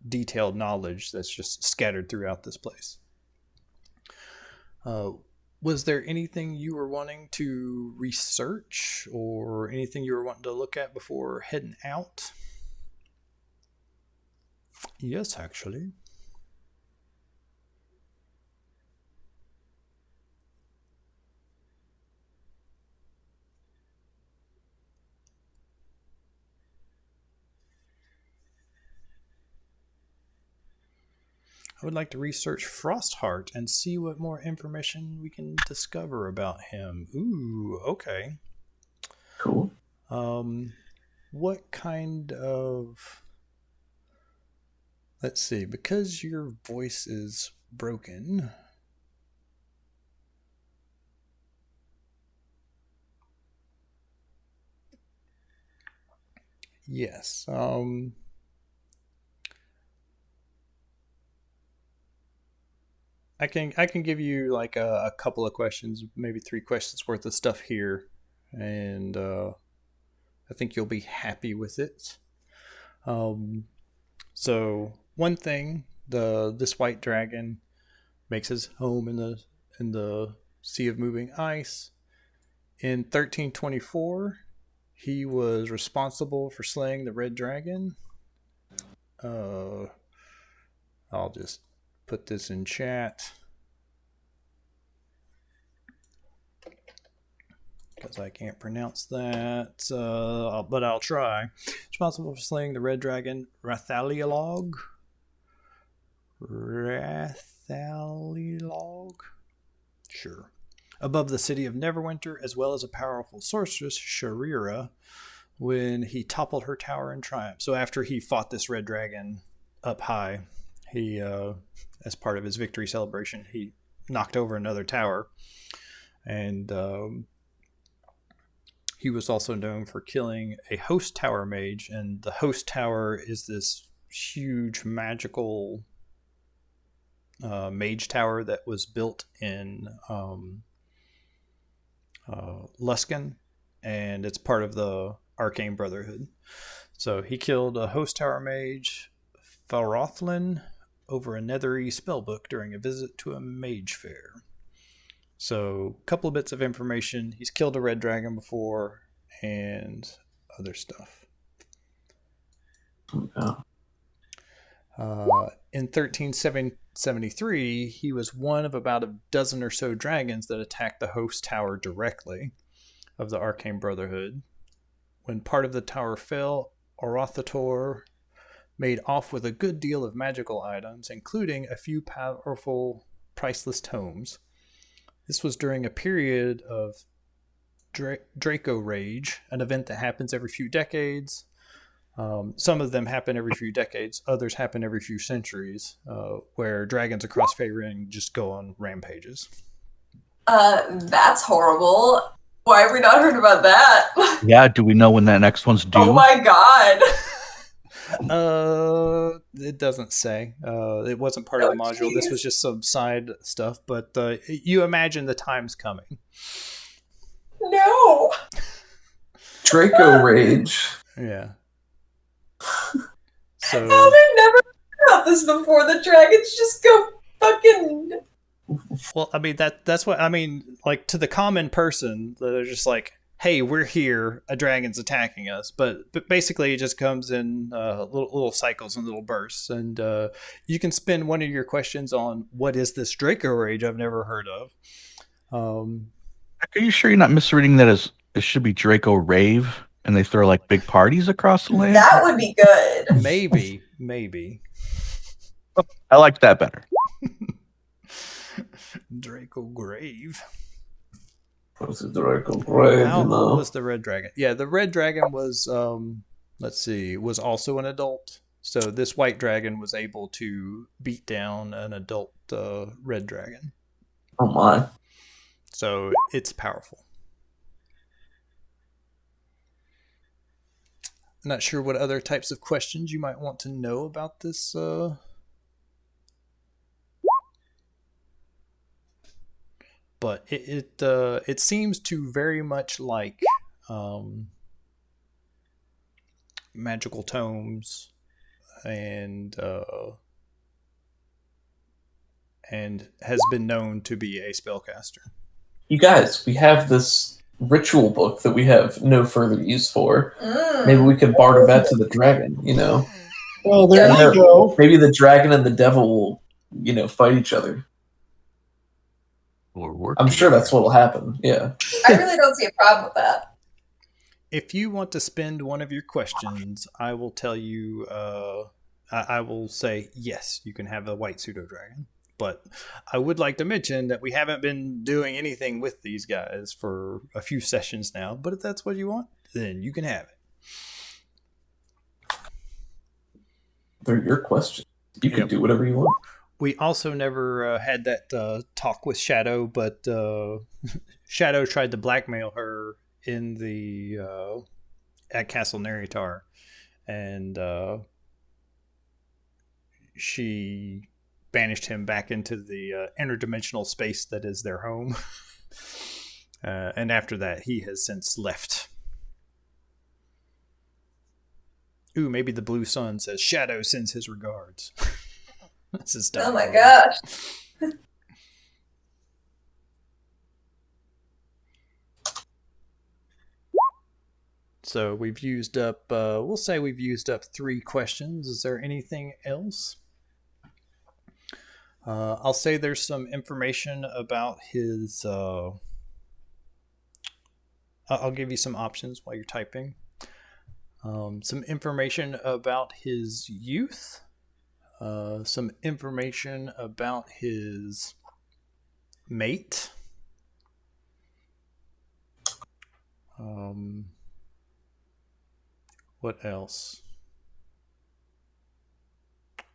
detailed knowledge that's just scattered throughout this place. Was there anything you were wanting to research or anything you were wanting to look at before heading out? Yes, actually. I would like to research Frostheart and see what more information we can discover about him. Ooh, okay. Cool. What kind of... Let's see, because your voice is broken... Yes, I can give you like a couple of questions, maybe 3 questions worth of stuff here, and I think you'll be happy with it. So one thing, this white dragon makes his home in the Sea of Moving Ice. In 1324, he was responsible for slaying the red dragon. I'll just put this in chat because I can't pronounce that, but I'll try. Responsible for slaying the red dragon Rathalialog. Sure. Above the city of Neverwinter, as well as a powerful sorceress, Sharira, when he toppled her tower in triumph. So after he fought this red dragon up high, he, as part of his victory celebration, he knocked over another tower. And he was also known for killing a host tower mage. And the host tower is this huge magical mage tower that was built in Luskan, and it's part of the Arcane Brotherhood. So he killed a host tower mage, Farothlin, over a nethery spellbook during a visit to a mage fair. So a couple of bits of information. He's killed a red dragon before, and other stuff. Yeah. In 1373, he was one of about a dozen or so dragons that attacked the host tower directly of the Arcane Brotherhood. When part of the tower fell, Arauthator made off with a good deal of magical items, including a few powerful, priceless tomes. This was during a period of Draco Rage, an event that happens every few decades. Some of them happen every few decades, others happen every few centuries, where dragons across Faerun just go on rampages. That's horrible. Why have we not heard about that? Yeah, do we know when that next one's due? Oh my god. It doesn't say. It wasn't part of the module. Geez. This was just some side stuff, but you imagine the time's coming. No. Draco Rage. Yeah. So How they never heard about this before? The dragons just go fucking. well, I mean that's what I mean. Like to the common person, they're just like, "Hey, we're here. A dragon's attacking us." But basically, it just comes in little cycles and little bursts, and you can spend one of your questions on what is this Draco Rage I've never heard of. Are you sure you're not misreading that as it should be Draco Rave, and they throw like big parties across the land? That would be good. Maybe. I like that better. Draco Grave. What's the Draco Grave? How old was the red dragon? Yeah, the red dragon was, was also an adult. So this white dragon was able to beat down an adult red dragon. Oh my. So it's powerful. Not sure what other types of questions you might want to know about this. But it seems to very much like magical tomes and has been known to be a spellcaster. You guys, we have this ritual book that we have no further use for. Maybe we could barter that to the dragon, you know? Well, there And you go. maybe the dragon and the devil will, you know, fight each other. Or work I'm sure together. that's what'll happen. Yeah. I really don't see a problem with that. If you want to spend one of your questions, I will tell you. I will say yes, you can have a white pseudodragon. But I would like to mention that we haven't been doing anything with these guys for a few sessions now. But if that's what you want, then you can have it. They're your questions. You can Yep. do whatever you want. We also never had that talk with Shadow, but Shadow tried to blackmail her in the at Castle Neritar, and she banished him back into the interdimensional space that is their home. And after that, he has since left. Ooh, maybe the blue sun says Shadow sends his regards. This is Oh my gosh. So we've used up, we'll say we've used up 3 questions. Is there anything else? I'll say there's some information about his, I'll give you some options while you're typing. Some information about his youth. Some information about his mate. What else?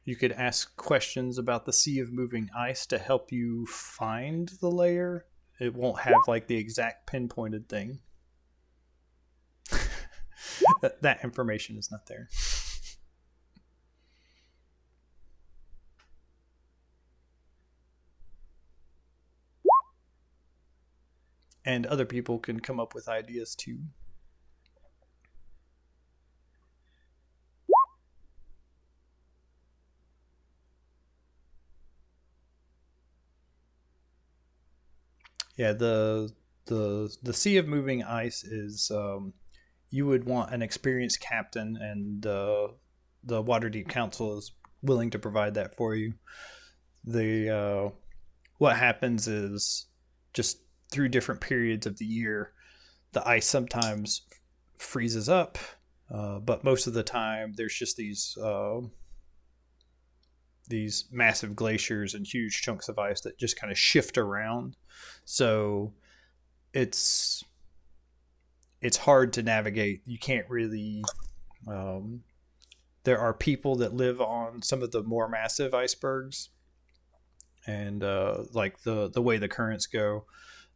You could ask questions about the Sea of Moving Ice to help you find the lair. It won't have like the exact pinpointed thing. That information is not there. and other people can come up with ideas too. Yeah, the Sea of Moving Ice is you would want an experienced captain, and the Waterdeep Council is willing to provide that for you. The what happens is just through different periods of the year, the ice sometimes freezes up, but most of the time there's just these massive glaciers and huge chunks of ice that just kind of shift around. So it's hard to navigate. You can't really. There are people that live on some of the more massive icebergs, and like the way the currents go,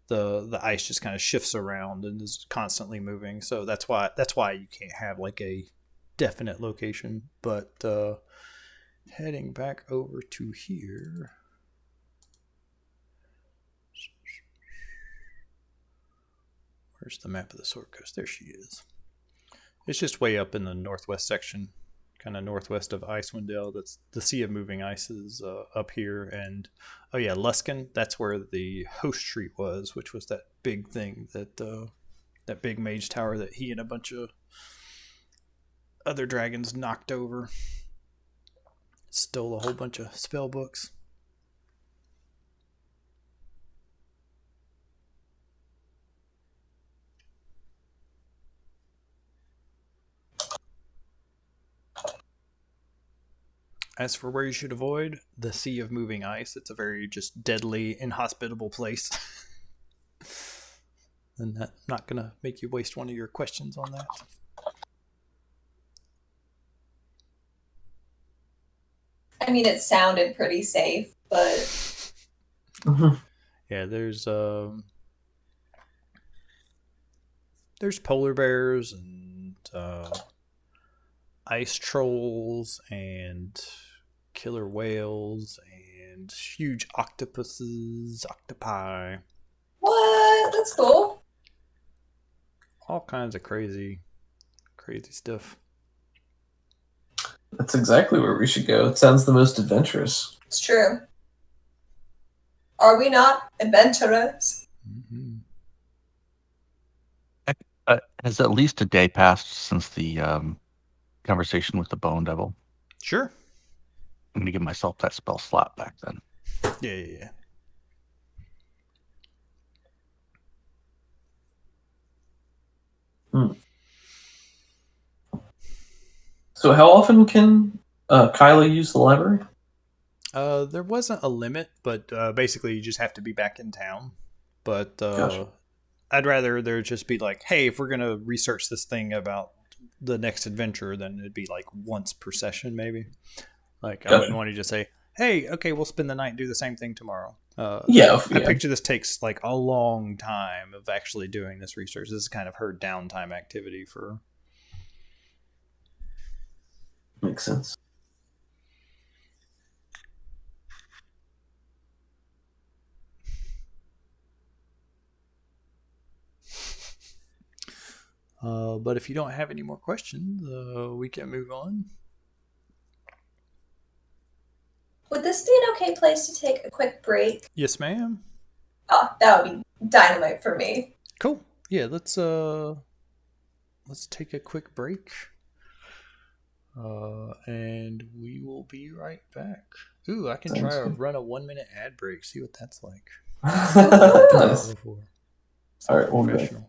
the ice just kind of shifts around and is constantly moving. So that's why you can't have like a definite location. But heading back over to here. Where's the map of the Sword Coast? There she is. It's just way up in the northwest section, kind of northwest of Icewind Dale. That's the Sea of Moving Ice is up here. And oh yeah, Luskan, that's where the host street was, which was that big thing that big mage tower that he and a bunch of other dragons knocked over. Stole a whole bunch of spell books. As for where you should avoid, the Sea of Moving Ice. It's a very just deadly, inhospitable place. And I'm not going to make you waste one of your questions on that. I mean, it sounded pretty safe, but Yeah, there's polar bears and ice trolls and killer whales and huge octopuses, octopi. What? That's cool. All kinds of crazy stuff. That's exactly where we should go. It sounds the most adventurous. It's true. Are we not adventurers? Mm-hmm. Has at least a day passed since the conversation with the Bone Devil? Sure. I'm going to give myself that spell slot back then. Yeah. So how often can Kyla use the library? There wasn't a limit, but basically you just have to be back in town. But Gotcha. I'd rather there just be like, hey, if we're going to research this thing about the next adventure, then it'd be like once per session, maybe. Like, I wouldn't want to just say, hey, okay, we'll spend the night and do the same thing tomorrow. I picture this takes like a long time of actually doing this research. This is kind of her downtime activity for. Makes sense. But if you don't have any more questions, we can move on. Would this be an okay place to take a quick break? Yes, ma'am. Oh, that would be dynamite for me. Cool. Yeah, let's take a quick break. And we will be right back. Ooh, I can try to run a 1-minute ad break. See what that's like. Nice. All right, we'll go.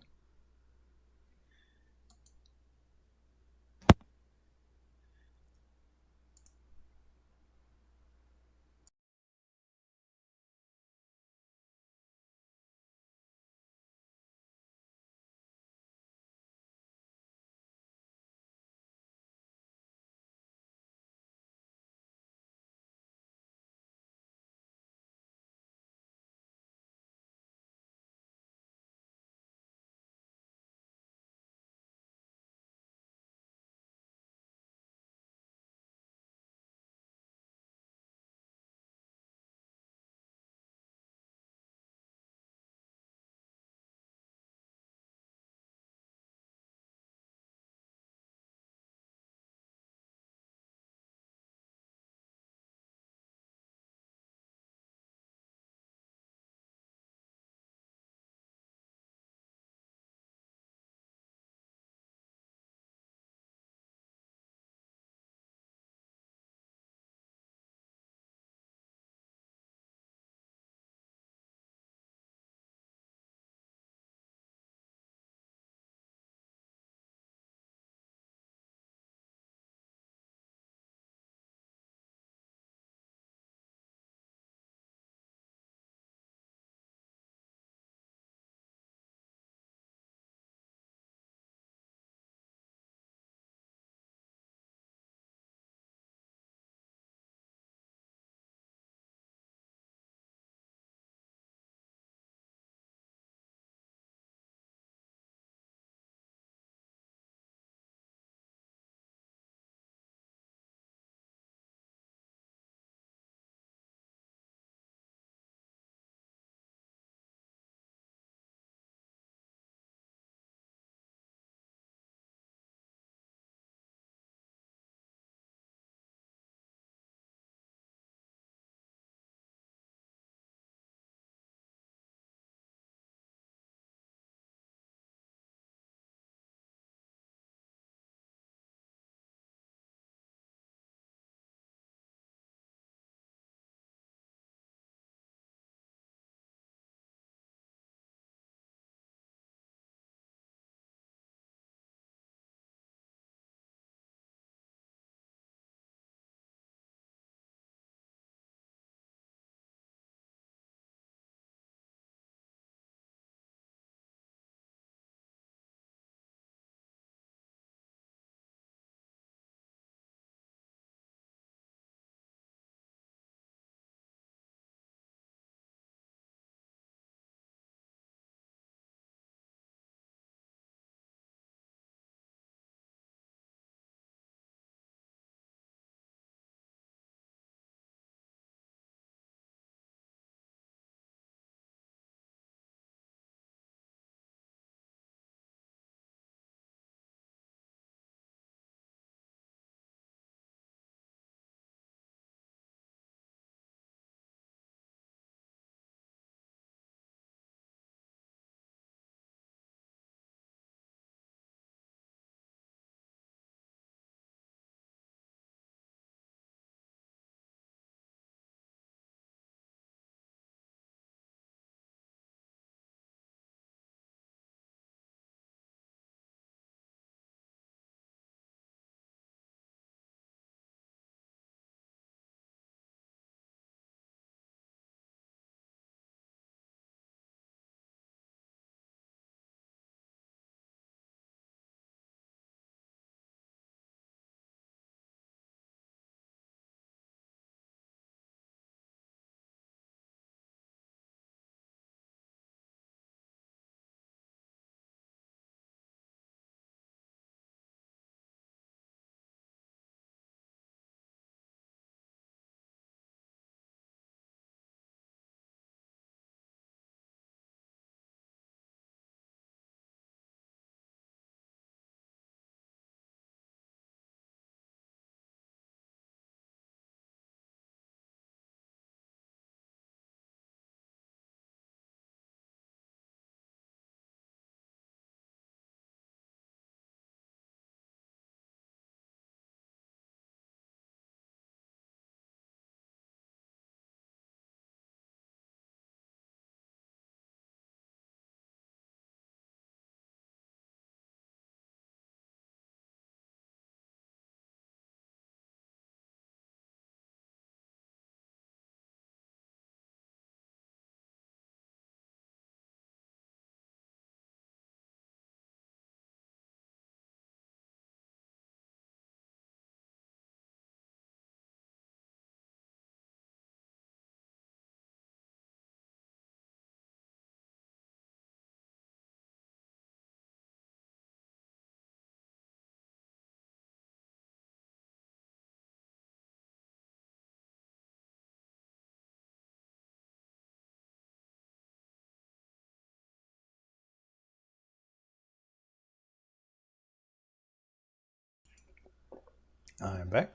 I'm back.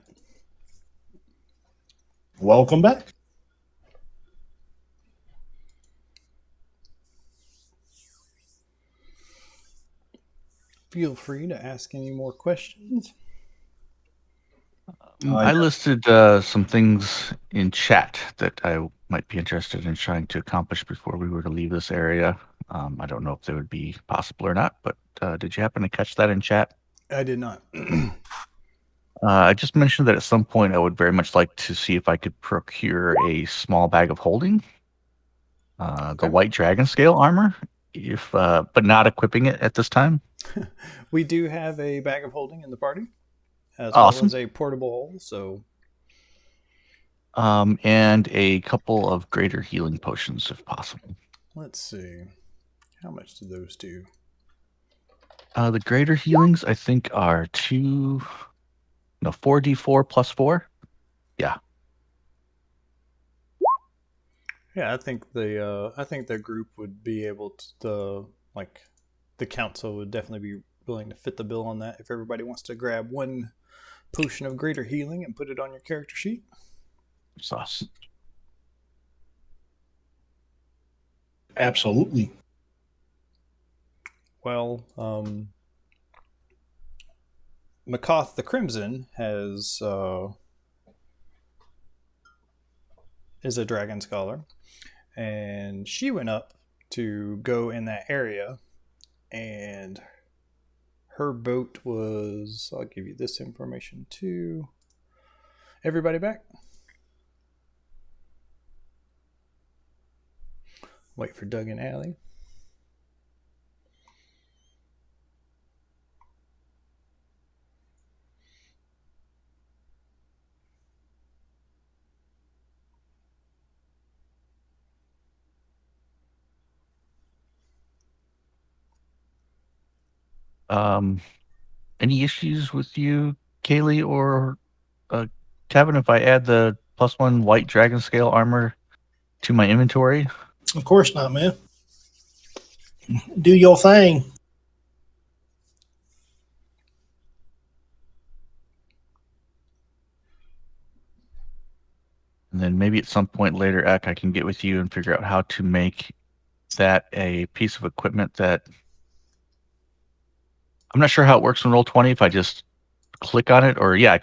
Welcome back. Feel free to ask any more questions. I listed some things in chat that I might be interested in trying to accomplish before we were to leave this area. I don't know if they would be possible or not, but did you happen to catch that in chat? I did not. I just mentioned that at some point I would very much like to see if I could procure a small bag of holding, the white dragon scale armor, if but not equipping it at this time. We do have a bag of holding in the party, as Awesome. well as a portable hole. So, And a couple of greater healing potions, if possible. let's see. How much do those do? The greater healings, I think, are 4d4 plus 4. Yeah. Yeah, I think the group would be able to, the council would definitely be willing to fit the bill on that if everybody wants to grab one potion of greater healing and put it on your character sheet. Sauce. Absolutely. Well, Macath the Crimson is a dragon scholar, and she went up to go in that area, and her boat was, I'll give you this information too. Everybody back? Wait for Doug and Allie. Any issues with you, Kaylee or Kevin, if I add the +1 white dragon scale armor to my inventory? Of course not, man. Do your thing. And then maybe at some point later, Ek, I can get with you and figure out how to make that a piece of equipment that I'm not sure how it works in Roll20 if I just click on it, or I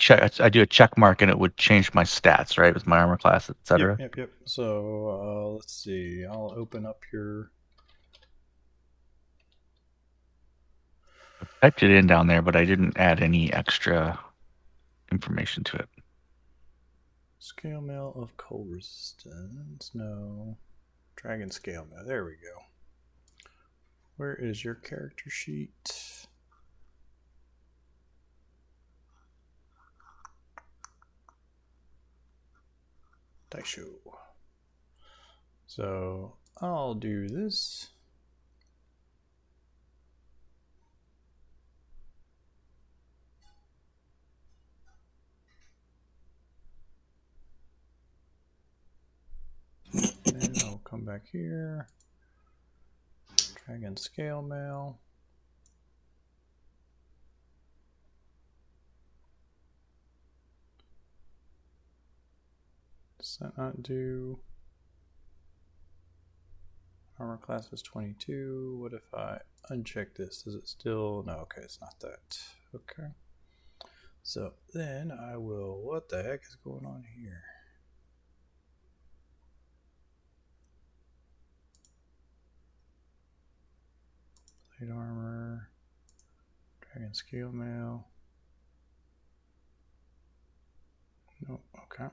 do a check mark and it would change my stats, right, with my armor class, etc. Yep. So let's see. I'll open up your. I typed it in down there, but I didn't add any extra information to it. Scale mail of cold resistance. No. Dragon scale mail. There we go. Where is your character sheet? Dice show. So I'll do this. Then I'll come back here. Dragon scale mail. Does that not do? Armor class is 22. What if I uncheck this? Does it still? No, okay, it's not that. Okay. So then I will. What the heck is going on here? Plate armor. Dragon scale mail. No, okay.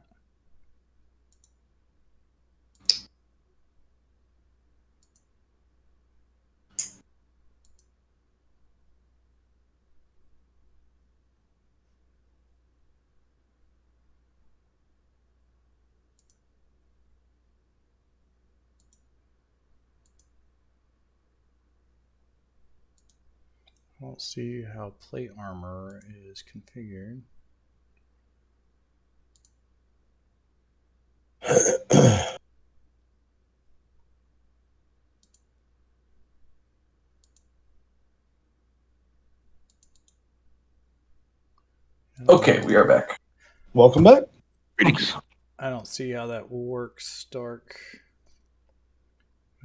I don't see how plate armor is configured. Okay, we are back. Welcome back. Greetings. I don't see how that works, Stark.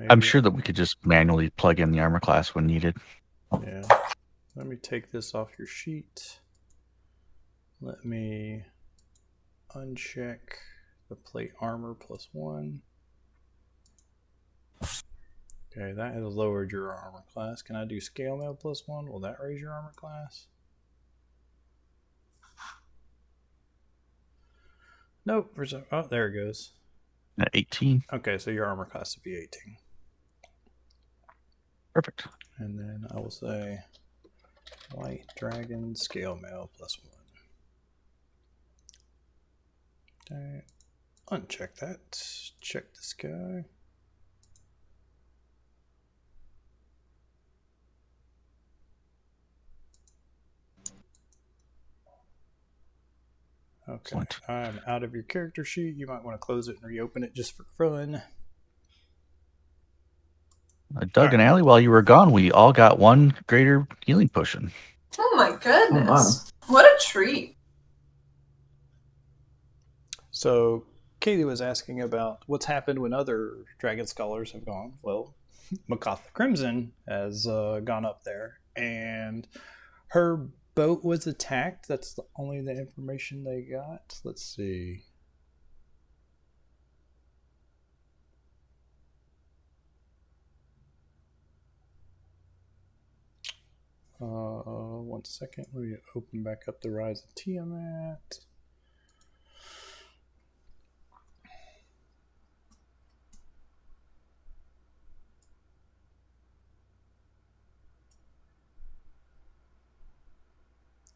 I'm sure that we could just manually plug in the armor class when needed. Yeah. Let me take this off your sheet. Let me uncheck the plate armor +1. Okay, that has lowered your armor class. Can I do scale mail +1? Will that raise your armor class? Nope. Oh, there it goes. 18. Okay, so your armor class would be 18. Perfect. And then I will say white dragon scale mail +1. Okay. Uncheck that. Check this guy. Okay, Excellent. I'm out of your character sheet. You might want to close it and reopen it just for fun. Doug and Allie, while you were gone, we all got one greater healing potion. Oh my goodness. What a treat. So Katie was asking about what's happened when other dragon scholars have gone. Well, Macath the Crimson has gone up there, and her boat was attacked. That's only the information they got. Let's see. One second. Let me open back up the Rise of Tiamat.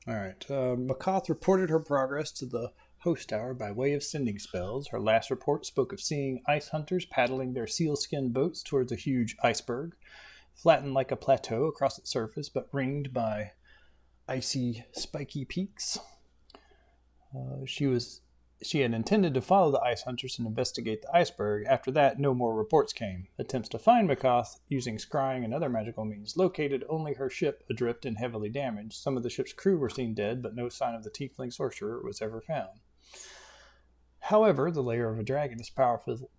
All right. Macath reported her progress to the host tower by way of sending spells. Her last report spoke of seeing ice hunters paddling their sealskin boats towards a huge iceberg, flattened like a plateau across its surface, but ringed by icy, spiky peaks. She had intended to follow the ice hunters and investigate the iceberg. After that, no more reports came. Attempts to find Macath using scrying and other magical means located only her ship adrift and heavily damaged. Some of the ship's crew were seen dead, but no sign of the tiefling sorcerer was ever found. However, the lair of a dragon as powerful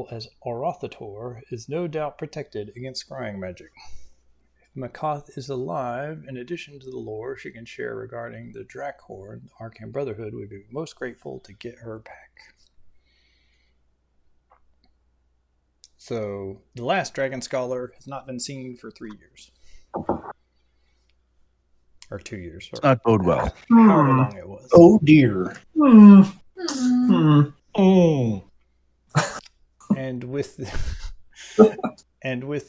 as Arauthator is no doubt protected against scrying magic. Macath is alive. In addition to the lore she can share regarding the Drakhorn, the Arcane Brotherhood would be most grateful to get her back. So, the last Dragon Scholar has not been seen for 3 years. Or 2 years. Does not bode well. However long it was. Oh dear. And with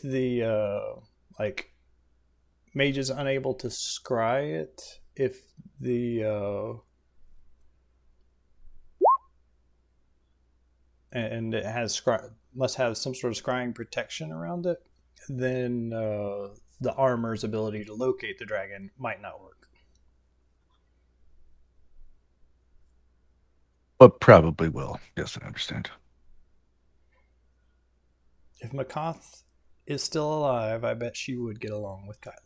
the like mage is unable to scry it if the and it has must have some sort of scrying protection around it, then the armor's ability to locate the dragon might not work. But probably will. Yes, I understand. If Macath is still alive, I bet she would get along with Kyla.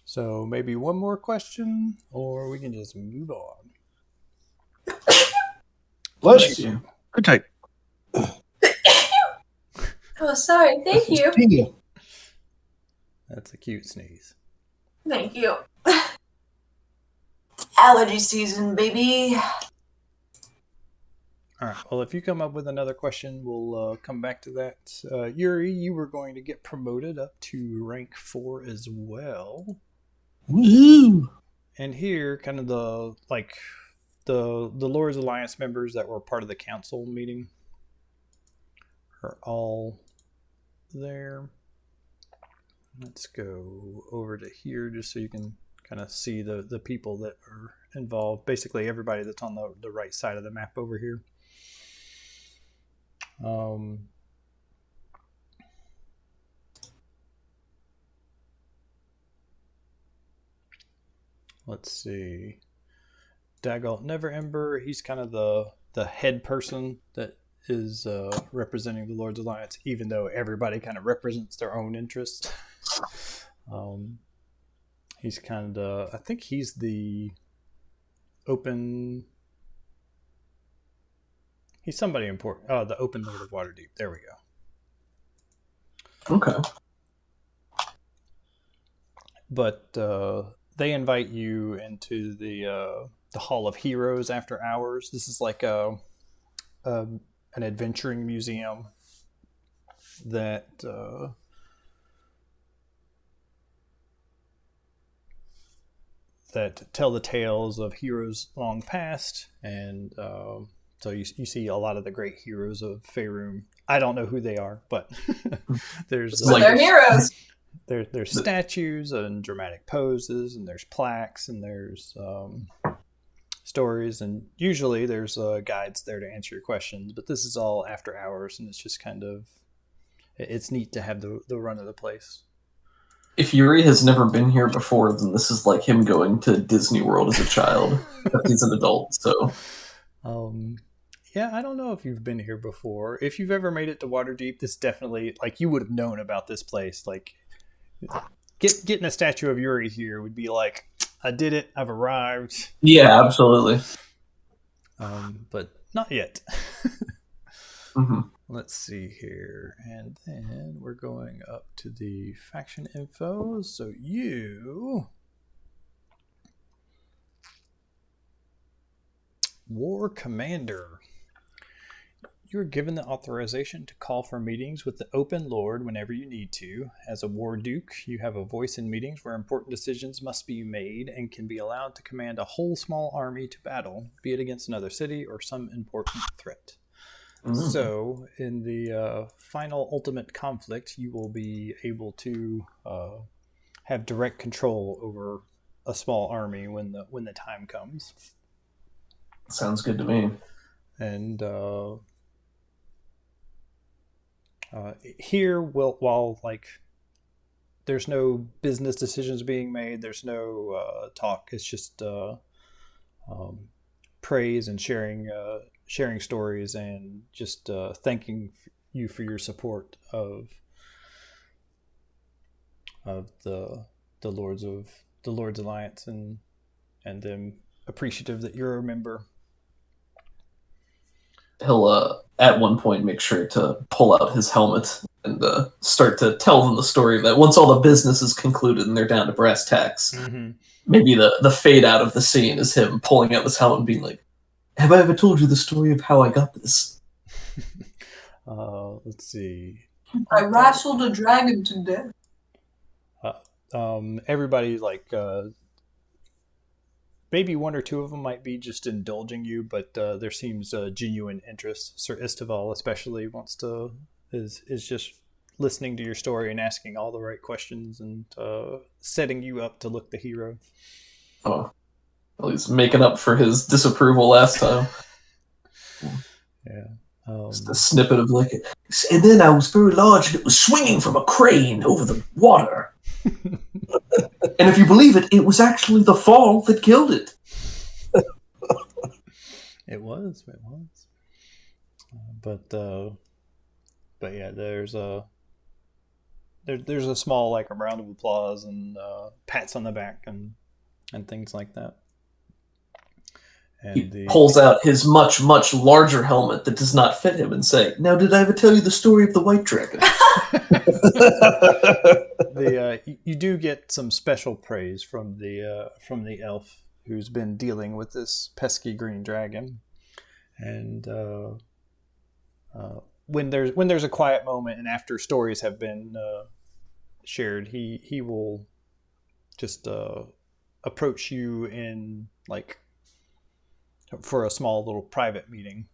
So maybe one more question, or we can just move on. Bless you. Good night. Oh, sorry. Thank you. That's a cute sneeze. Thank you. Allergy season, baby. All right. Well, if you come up with another question, we'll come back to that. Yuri, you were going to get promoted up to rank 4 as well. Woohoo! And here, kind of the Lord's Alliance members that were part of the council meeting are all there. Let's go over to here just so you can kind of see the people that are involved. Basically, everybody that's on the right side of the map over here. Let's see. Dagalt Neverember, he's kind of the head person that is representing the Lord's Alliance, even though everybody kind of represents their own interest. He's kind of, I think he's the open. He's somebody important. Oh, the Open Lord of Waterdeep. There we go. Okay. But they invite you into the Hall of Heroes after hours. This is like an adventuring museum that that tell the tales of heroes long past, and so you see a lot of the great heroes of Faerun. I don't know who they are, but there's they're heroes. There's statues and dramatic poses, and there's plaques, and there's stories, and usually there's guides there to answer your questions. But this is all after hours, and it's just kind of, it's neat to have the run of the place. If Yuri has never been here before, then this is like him going to Disney World as a child. But he's an adult, so. Yeah, I don't know if you've been here before. If you've ever made it to Waterdeep, this definitely, like, you would have known about this place. Like, getting a statue of Yuri here would be like, I did it, I've arrived. Yeah, absolutely. But not yet. Mm-hmm. Let's see here. And then we're going up to the faction info. So you... War Commander. You're given the authorization to call for meetings with the Open Lord whenever you need to. As a War Duke, you have a voice in meetings where important decisions must be made and can be allowed to command a whole small army to battle, be it against another city or some important threat. Mm-hmm. So, in the final ultimate conflict, you will be able to have direct control over a small army when the time comes. Sounds good to me. And here, while like there's no business decisions being made, there's no talk. It's just praise and sharing stories, and just thanking you for your support of the Lord's Alliance, and them appreciative that you're a member. He'll at one point make sure to pull out his helmet and start to tell them the story that once all the business is concluded and they're down to brass tacks, maybe the fade out of the scene is him pulling out his helmet and being like, "Have I ever told you the story of how I got this?" Let's see. I wrestled a dragon to death. Everybody, like, maybe one or two of them might be just indulging you, but there seems genuine interest. Sir Istival especially is just listening to your story and asking all the right questions, and setting you up to look the hero. Oh, well, he's making up for his disapproval last time. Yeah. Just a snippet of like, and then I was very large and it was swinging from a crane over the water. And if you believe it, it was actually the fall that killed it. It was. But yeah, there's a small, like, a round of applause and pats on the back and things like that. And he pulls out his much, much larger helmet that does not fit him and say, "Now, did I ever tell you the story of the white dragon?" You do get some special praise from the elf who's been dealing with this pesky green dragon, and when there's a quiet moment and after stories have been shared, he will just approach you in, like, for a small little private meeting.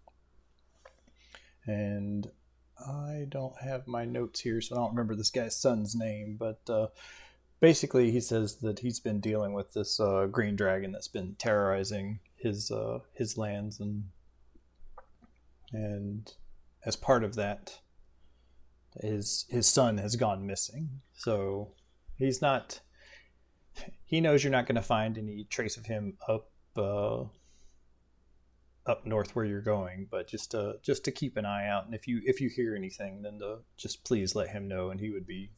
And I don't have my notes here, so I don't remember this guy's son's name, but basically he says that he's been dealing with this green dragon that's been terrorizing his lands, and as part of that, his son has gone missing. So he knows you're not going to find any trace of him up north where you're going, but just to keep an eye out. And if you hear anything, then just please let him know, and he would be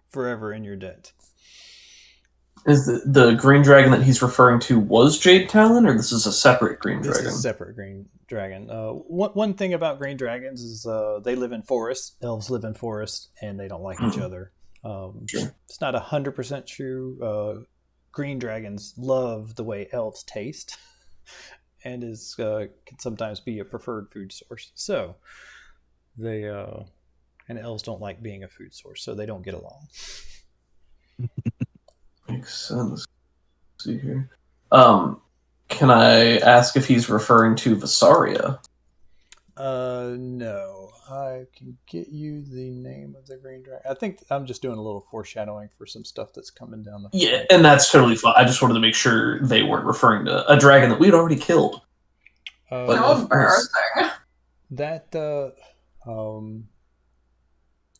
forever in your debt. Is the green dragon that he's referring to was Jade Talon, or this is a separate green dragon? This is a separate green dragon. One thing about green dragons is they live in forests. Elves live in forests, and they don't like each other. Sure. It's not 100% true. Green dragons love the way elves taste, and can sometimes be a preferred food source. So they and elves don't like being a food source, so they don't get along. Makes sense. Let's see here. Can I ask if he's referring to Visaria? No. I can get you the name of the green dragon. I think I'm just doing a little foreshadowing for some stuff that's coming down the Yeah, and that's totally fine. I just wanted to make sure they weren't referring to a dragon that we'd already killed. But How of course, embarrassing. That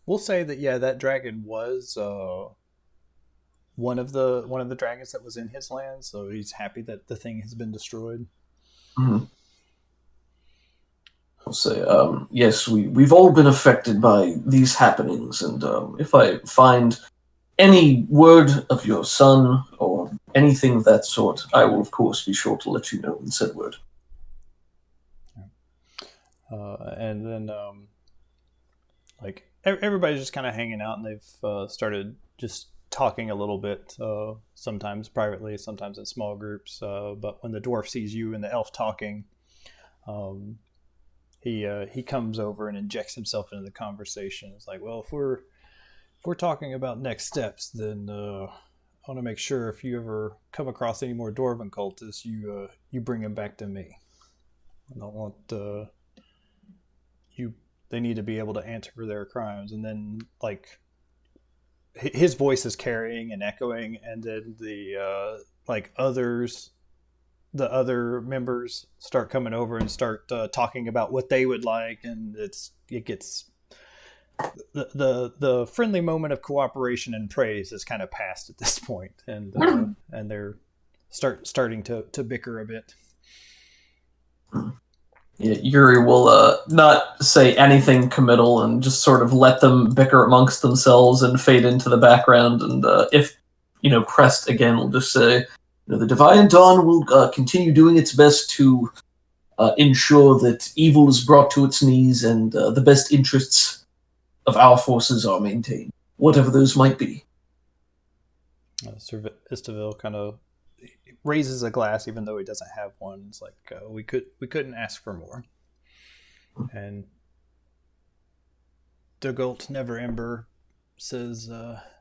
we'll say that that dragon was one of the dragons that was in his land, so he's happy that the thing has been destroyed. Mhm. I'll say, yes, we've all been affected by these happenings, and if I find any word of your son or anything of that sort, I will, of course, be sure to let you know in said word. And then like everybody's just kind of hanging out, and they've started just talking a little bit, sometimes privately, sometimes in small groups. But when the dwarf sees you and the elf talking, he comes over and injects himself into the conversation. It's like, well, if we're talking about next steps, then I want to make sure if you ever come across any more dwarven cultists, you bring them back to me. I don't want they need to be able to answer for their crimes. And then like his voice is carrying and echoing, and then the other members start coming over and start talking about what they would like, and it gets the friendly moment of cooperation and praise is kind of past at this point, and they're starting to bicker a bit. Yeah, Yuri will not say anything committal and just sort of let them bicker amongst themselves and fade into the background. And if pressed again, we'll just say, the Divine Dawn will continue doing its best to ensure that evil is brought to its knees and the best interests of our forces are maintained, whatever those might be. Sir Istaville kind of raises a glass, even though he doesn't have one. It's like we couldn't ask for more. And Dugult Never Ember says,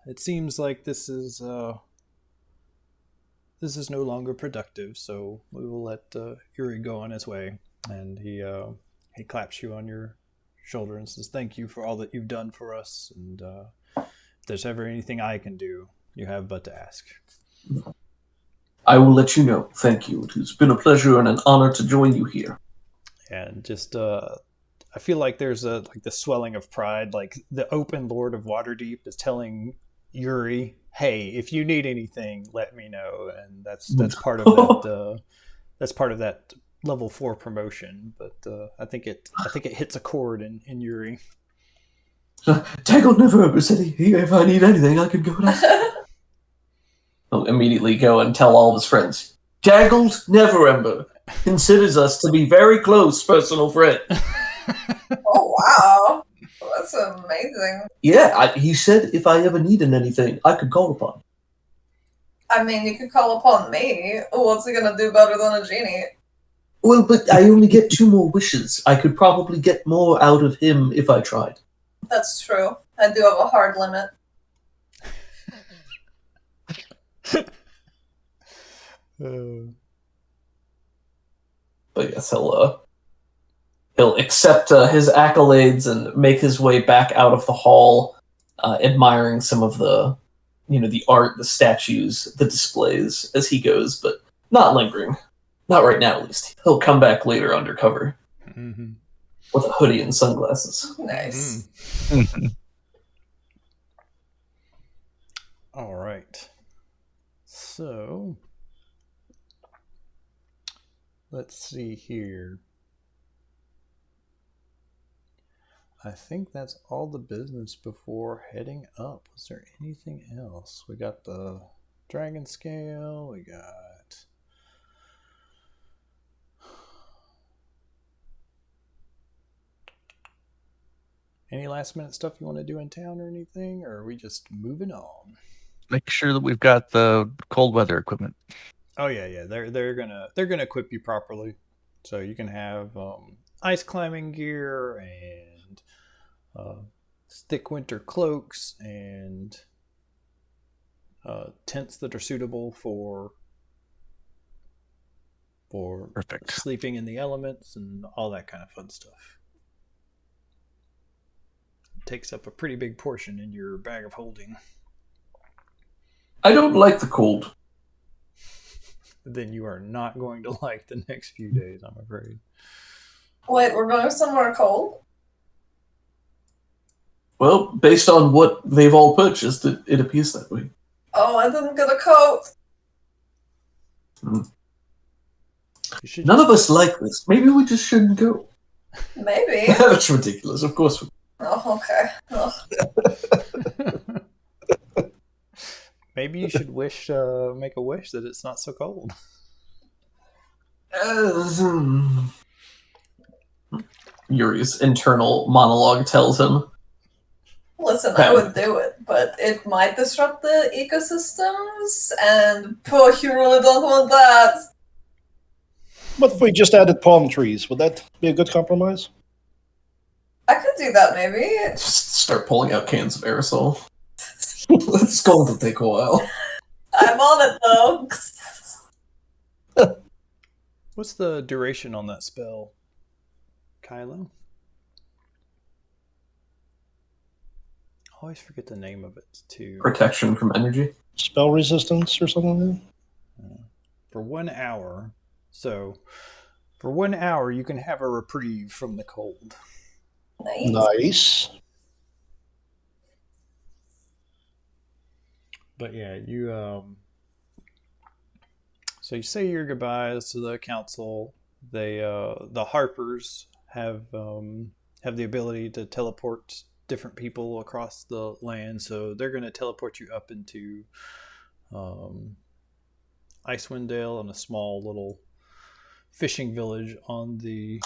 "It seems like this is no longer productive, so we will let Yuri go on his way." And he claps you on your shoulder and says, "Thank you for all that you've done for us. And if there's ever anything I can do, you have but to ask." I will let you know. Thank you. It has been a pleasure and an honor to join you here. And just I feel like there's the swelling of pride, like the open Lord of Waterdeep is telling Yuri, "Hey, if you need anything, let me know." And that's part of that. That's part of that level 4 promotion. But I think it hits a chord in Yuri. Tangled never ever said if I need anything, I could go and ask. He'll immediately go and tell all of his friends. Tangled Neverember considers us to be very close personal friends. Oh, wow. That's amazing. Yeah, he said if I ever needed anything, I could call upon him. I mean, you could call upon me. What's he gonna do better than a genie? Well, but I only get 2 more wishes. I could probably get more out of him if I tried. That's true. I do have a hard limit. But yes, he'll accept his accolades and make his way back out of the hall, admiring some of the, the art, the statues, the displays as he goes, but not lingering. Not right now, at least. He'll come back later undercover with a hoodie and sunglasses. Nice. All right. So let's see here. I think that's all the business before heading up. Was there anything else? We got the dragon scale. We got... Any last minute stuff you want to do in town or anything? Or are we just moving on? Make sure that we've got the cold weather equipment. Oh yeah. They're gonna equip you properly. So you can have ice climbing gear and thick winter cloaks and tents that are suitable for Perfect. sleeping in the elements and all that kind of fun stuff. It takes up a pretty big portion in your bag of holding. I don't like the cold. Then you are not going to like the next few days, I'm afraid. Wait, we're going somewhere cold? Well, based on what they've all purchased, it appears that way. Oh, I didn't get a coat. None of us like this. Maybe we just shouldn't go. Maybe. That's ridiculous. Of course. Oh, okay. Oh. Maybe you should make a wish that it's not so cold. Yuri's internal monologue tells him. Listen, I would do it, but it might disrupt the ecosystems, and you really don't want that. What if we just added palm trees? Would that be a good compromise? I could do that, maybe. Just start pulling out cans of aerosol. It's going to take a while. I'm on it, though. What's the duration on that spell, Kyla? I always forget the name of it, too. Protection from energy. Spell resistance or something like that? For 1 hour. So, for 1 hour, you can have a reprieve from the cold. Nice. But yeah, you so you say your goodbyes to the council. They the Harpers have the ability to teleport different people across the land, so they're going to teleport you up into Icewind Dale and a small little fishing village on the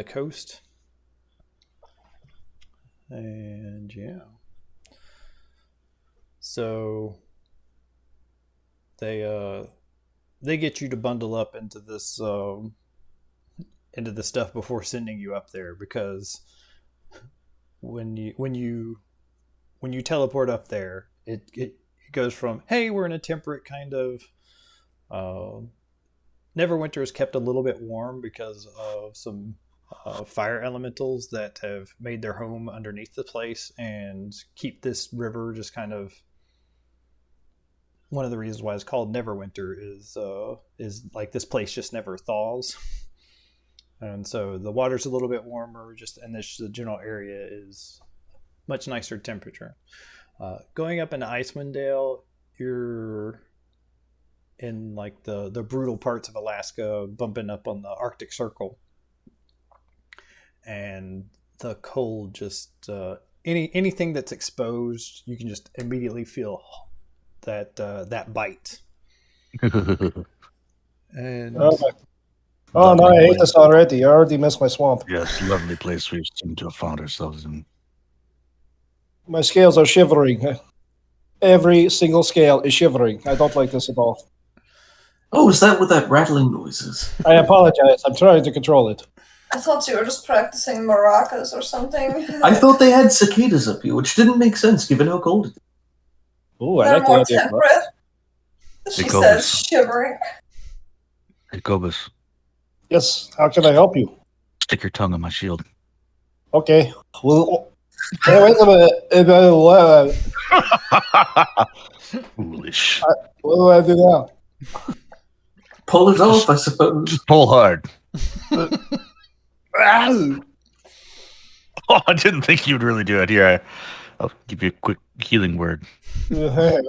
coast. And yeah. So they get you to bundle up into this stuff before sending you up there, because when you teleport up there, it goes from, hey, we're in a temperate kind of Neverwinter is kept a little bit warm because of some fire elementals that have made their home underneath the place and keep this river just kind of... One of the reasons why it's called Neverwinter is like this place just never thaws, and so the water's a little bit warmer. And the general area is much nicer temperature. Going up into Icewind Dale, you're in like the brutal parts of Alaska, bumping up on the Arctic Circle, and the cold just anything that's exposed, you can just immediately feel that bite. And oh no, I hate this already. I already missed my swamp. Yes, lovely place we seem to have found ourselves in. My scales are shivering. Every single scale is shivering. I don't like this at all. Oh, is that what that rattling noise is? I apologize. I'm trying to control it. I thought you were just practicing maracas or something. I thought they had cicadas up here, which didn't make sense given how cold it is. Ooh, I They're like more the idea. temperate. She Hey, says, Kobus. shivering. Hey, Kobus, Yes, how can I help you? stick your tongue on my shield. Okay. Well, hey, wait a minute. Foolish. What do I do now? Pull it off, I suppose. Just pull hard. Oh, I didn't think you'd really do it. Here, I'll give you a quick healing word. yeah,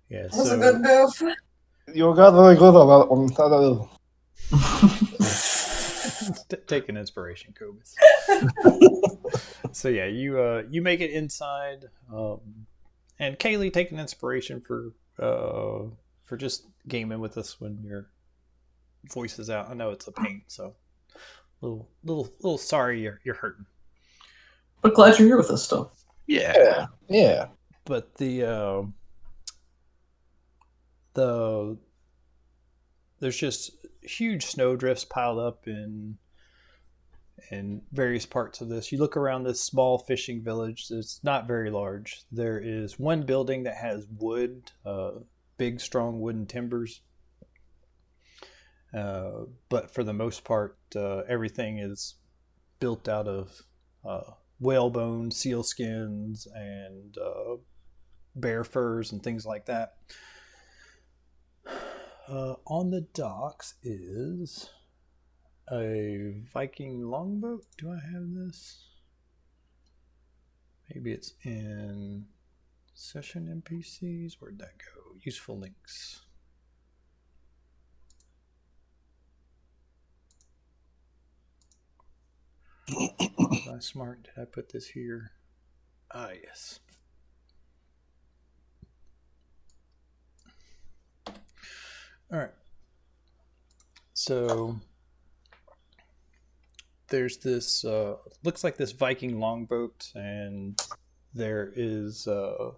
It was a good goof. You got really good on that one. Take an inspiration, Kobus. So yeah, you make it inside, and Kaylee, take an inspiration for just gaming with us when your voice is out. I know it's a pain, so little sorry you're hurting. But glad you're here with us still. Yeah. Yeah. But there's just huge snowdrifts piled up in various parts of this. You look around this small fishing village. It's not very large. There is one building that has wood, big, strong wooden timbers. But for the most part, everything is built out of whalebone, seal skins, and bear furs and things like that. On the docks is a Viking Longboat. Do I have this? Maybe it's in session NPCs. Where'd that go? Useful links. Was I smart? Did I put this here? Ah, yes. All right. So there's this looks like this Viking longboat, and there is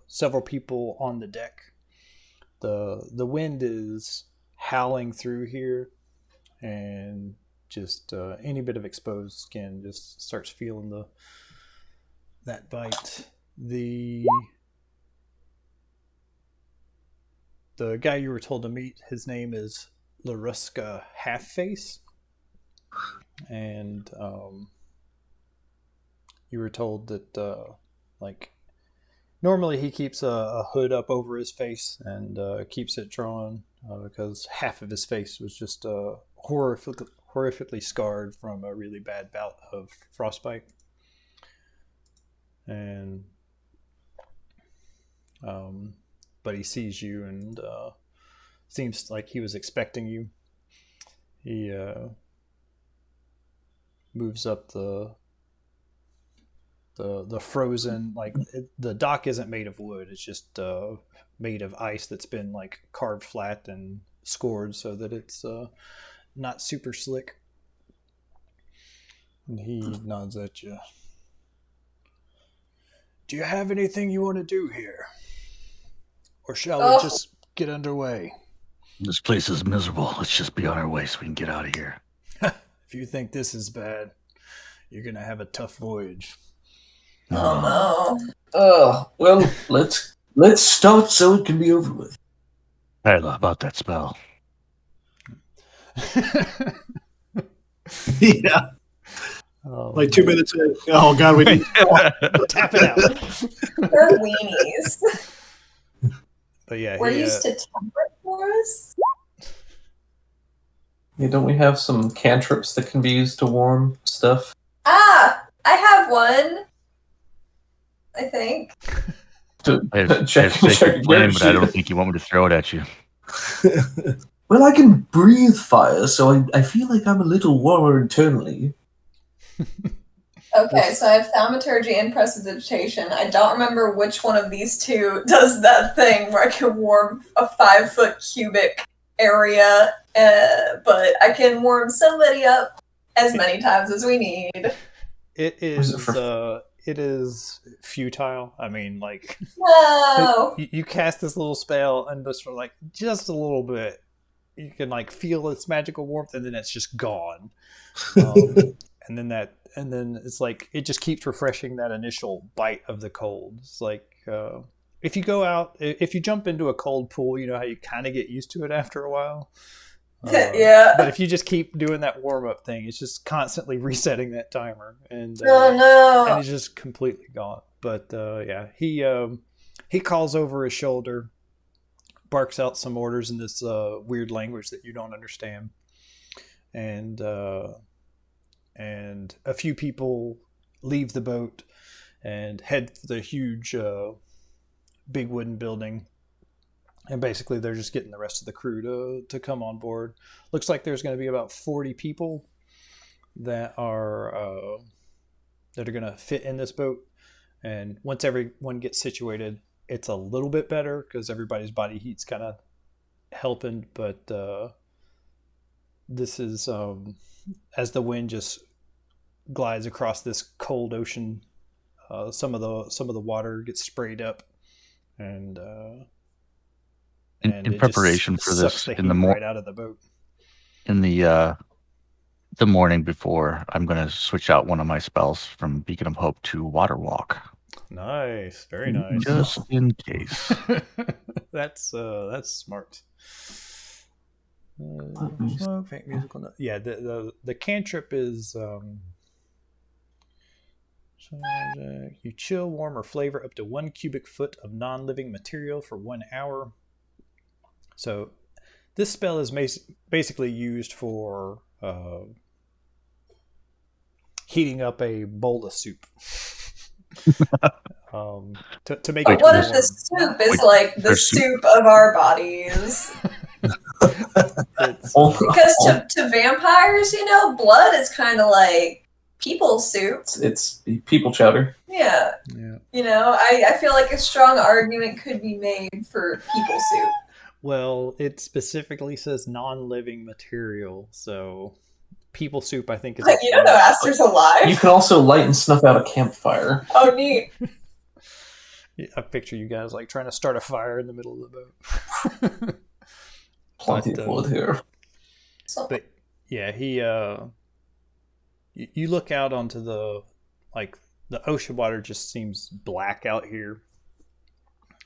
several people on the deck. The wind is howling through here, and just any bit of exposed skin just starts feeling that bite. The guy you were told to meet, his name is Laruska Halfface, and you were told that like normally he keeps a hood up over his face and keeps it drawn because half of his face was just horrifically scarred from a really bad bout of frostbite. And but he sees you and seems like he was expecting you. He moves up the frozen, like the dock isn't made of wood, it's just made of ice that's been like carved flat and scored so that it's not super slick. And he nods at you. Do you have anything you want to do here? Or shall we just get underway? This place is miserable. Let's just be on our way so we can get out of here. If you think this is bad, you're going to have a tough voyage. Oh no. Oh, well, let's start so it can be over with. Kyla, about that spell. Yeah. Oh, Like 2 minutes in. Oh, God, we need tap it out. We're weenies. But yeah, We're used to temperate forests. Yeah, don't we have some cantrips that can be used to warm stuff? Ah, I have one. I think. I have sacred flame, but I don't think you want me to throw it at you. Well, I can breathe fire, so I feel like I'm a little warmer internally. Okay, so I have thaumaturgy and prestidigitation. I don't remember which one of these two does that thing where I can warm a 5-foot cubic area, but I can warm somebody up as many times as we need. It is futile. I mean, like, No. you cast this little spell, and just for like just a little bit, you can like feel its magical warmth, and then it's just gone. And then it's like it just keeps refreshing that initial bite of the cold. It's like if you go out, if you jump into a cold pool, you know how you kind of get used to it after a while. Yeah. But if you just keep doing that warm up thing, it's just constantly resetting that timer, and Oh no. and it's just completely gone. But yeah, he calls over his shoulder, barks out some orders in this weird language that you don't understand, and a few people leave the boat and head for the huge big wooden building. And basically, they're just getting the rest of the crew to come on board. Looks like there's going to be about 40 people that are going to fit in this boat. And once everyone gets situated, it's a little bit better because everybody's body heat's kind of helping. But this is as the wind just glides across this cold ocean, some of the water gets sprayed up, and In it preparation just for sucks this, the in the heat right out of the boat. in the morning before, I'm going to switch out one of my spells from Beacon of Hope to Water Walk, Nice, very nice. just in case. That's smart. me- Smoke, faint musical note. Yeah, the cantrip is you chill, warm, or flavor up to 1 cubic foot of non-living material for 1 hour. So this spell is basically used for heating up a bowl of soup. To make But it what warm. if the soup is like the soup of our bodies? Because to vampires, blood is kind of like people soup. It's people chowder. Yeah. I feel like a strong argument could be made for people soup. Well, it specifically says non-living material, so people soup, I think, is. Like, you don't know Astor's alive. You can also light and snuff out a campfire. Oh, neat. Yeah, I picture you guys like trying to start a fire in the middle of the boat. Plenty of wood here. But yeah, he you look out onto the ocean water just seems black out here,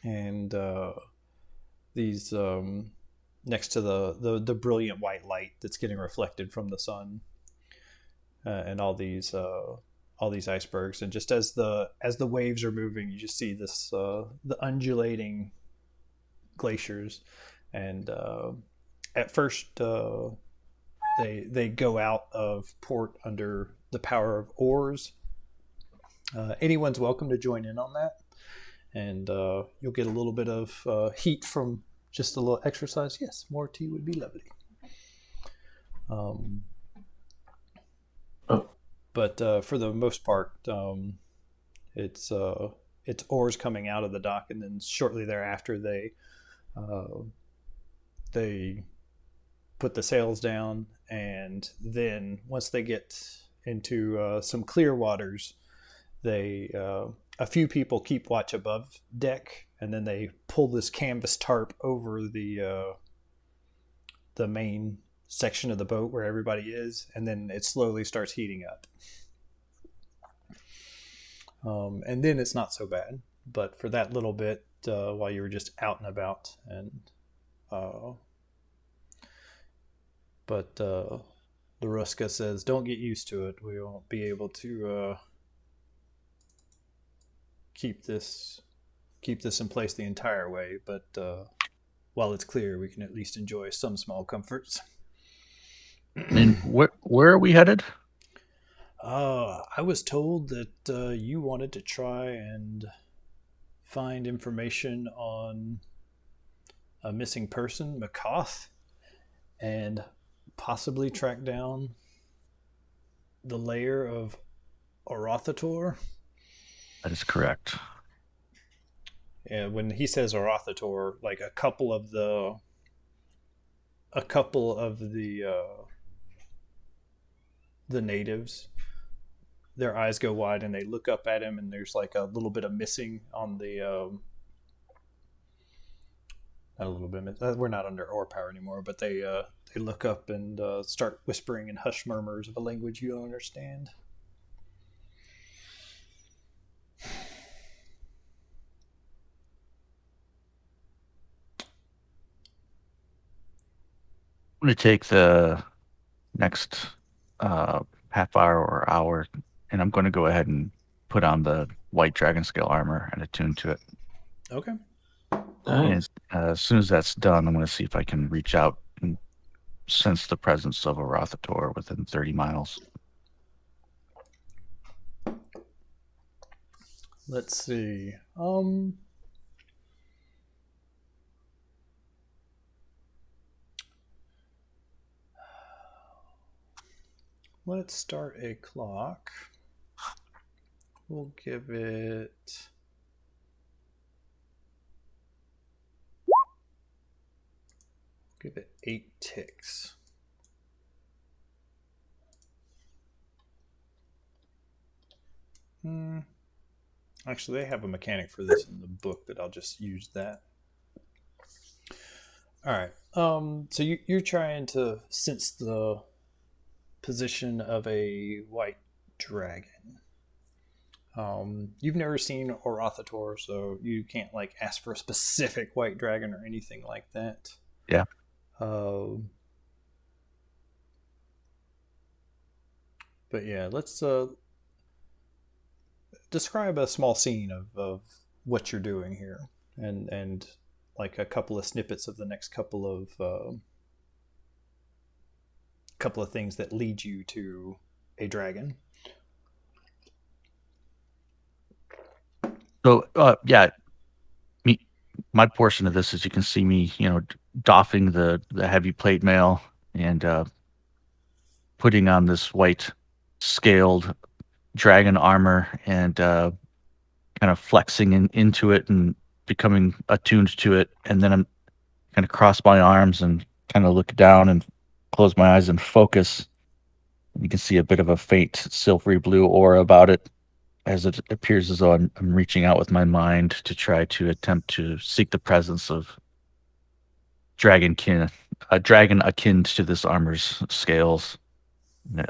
and these next to the brilliant white light that's getting reflected from the sun, and all these icebergs, and just as the waves are moving, you just see this the undulating glaciers, and at first they go out of port under the power of oars. Anyone's welcome to join in on that, and you'll get a little bit of heat from just a little exercise. Yes, more tea would be lovely. But for the most part, it's oars coming out of the dock, and then shortly thereafter they put the sails down, and then once they get into some clear waters, they a few people keep watch above deck, and then they pull this canvas tarp over the main section of the boat where everybody is, and then it slowly starts heating up. And then it's not so bad, but for that little bit while you were just out and about, and but the Ruska says, "Don't get used to it. We won't be able to keep this in place the entire way, but while it's clear, we can at least enjoy some small comforts." And where are we headed? I was told that you wanted to try and find information on a missing person, Macath, and possibly track down the lair of Arauthator. That is correct. Yeah, when he says Arauthator, like a couple of the natives, their eyes go wide and they look up at him, and there's like a little bit of missing on the not a little bit. We're not under oar power anymore, but they look up and start whispering in hushed murmurs of a language you don't understand. I'm going to take the next half hour or hour, and I'm going to go ahead and put on the white dragon scale armor and attune to it. Okay. And as soon as that's done, I'm going to see if I can reach out and sense the presence of a Arauthator within 30 miles. Let's see. let's start a clock. We'll give it 8 ticks. Actually, they have a mechanic for this in the book that I'll just use that. All right. So you're trying to sense the position of a white dragon. You've never seen Arauthator, so you can't like ask for a specific white dragon or anything like that. Yeah. But yeah, let's describe a small scene of what you're doing here, and like a couple of snippets of the next couple of things that lead you to a dragon. So, my portion of this is you can see me, doffing the heavy plate mail and putting on this white scaled dragon armor and kind of flexing into it and becoming attuned to it. And then I'm kind of cross my arms and kind of look down and close my eyes and focus. You can see a bit of a faint silvery blue aura about it, as it appears as though I'm reaching out with my mind to try to attempt to seek the presence of a dragon akin to this armor's scales.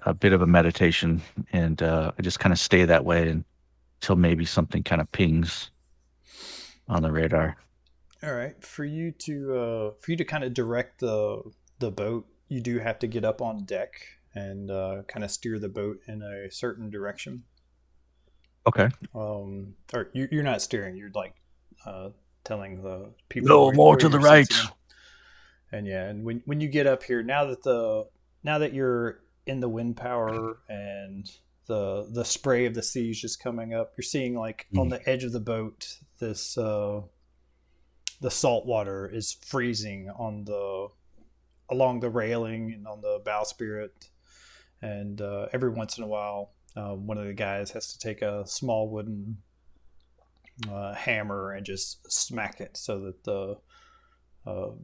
A bit of a meditation, and I just kind of stay that way until maybe something kind of pings on the radar. All right, for you to kind of direct the boat, you do have to get up on deck and kind of steer the boat in a certain direction. Okay. Or you're not steering. You're like telling the people. No, more to the right. And yeah, and when you get up here, now that you're in the wind power and the spray of the sea is just coming up, you're seeing like on the edge of the boat, this the salt water is freezing along the railing and on the bowsprit, and every once in a while, one of the guys has to take a small wooden hammer and just smack it so that the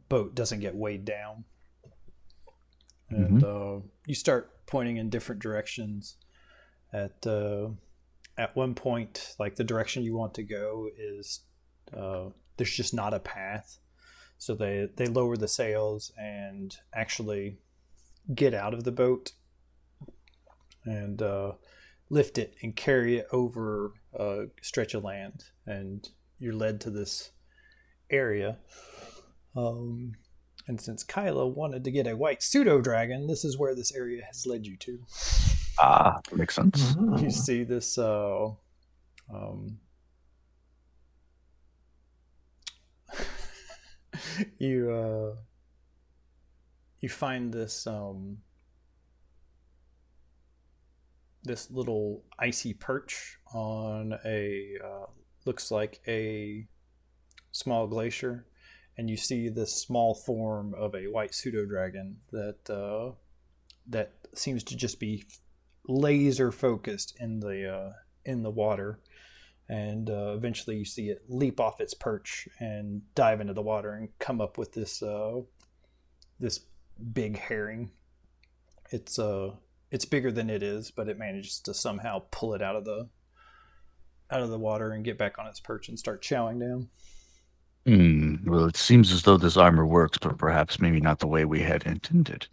boat doesn't get weighed down. And you start pointing in different directions. At one point, like the direction you want to go is there's just not a path, so they lower the sails and actually get out of the boat and lift it and carry it over a stretch of land, and you're led to this area. And since Kyla wanted to get a white pseudodragon, this is where this area has led you to. Ah, makes sense. You see this you find this this little icy perch on a looks like a small glacier, and you see this small form of a white pseudodragon that seems to just be laser focused in the water, and eventually you see it leap off its perch and dive into the water and come up with this big herring. It's bigger than it is, but it manages to somehow pull it out of the water and get back on its perch and start chowing down. Well, it seems as though this armor works, but perhaps maybe not the way we had intended.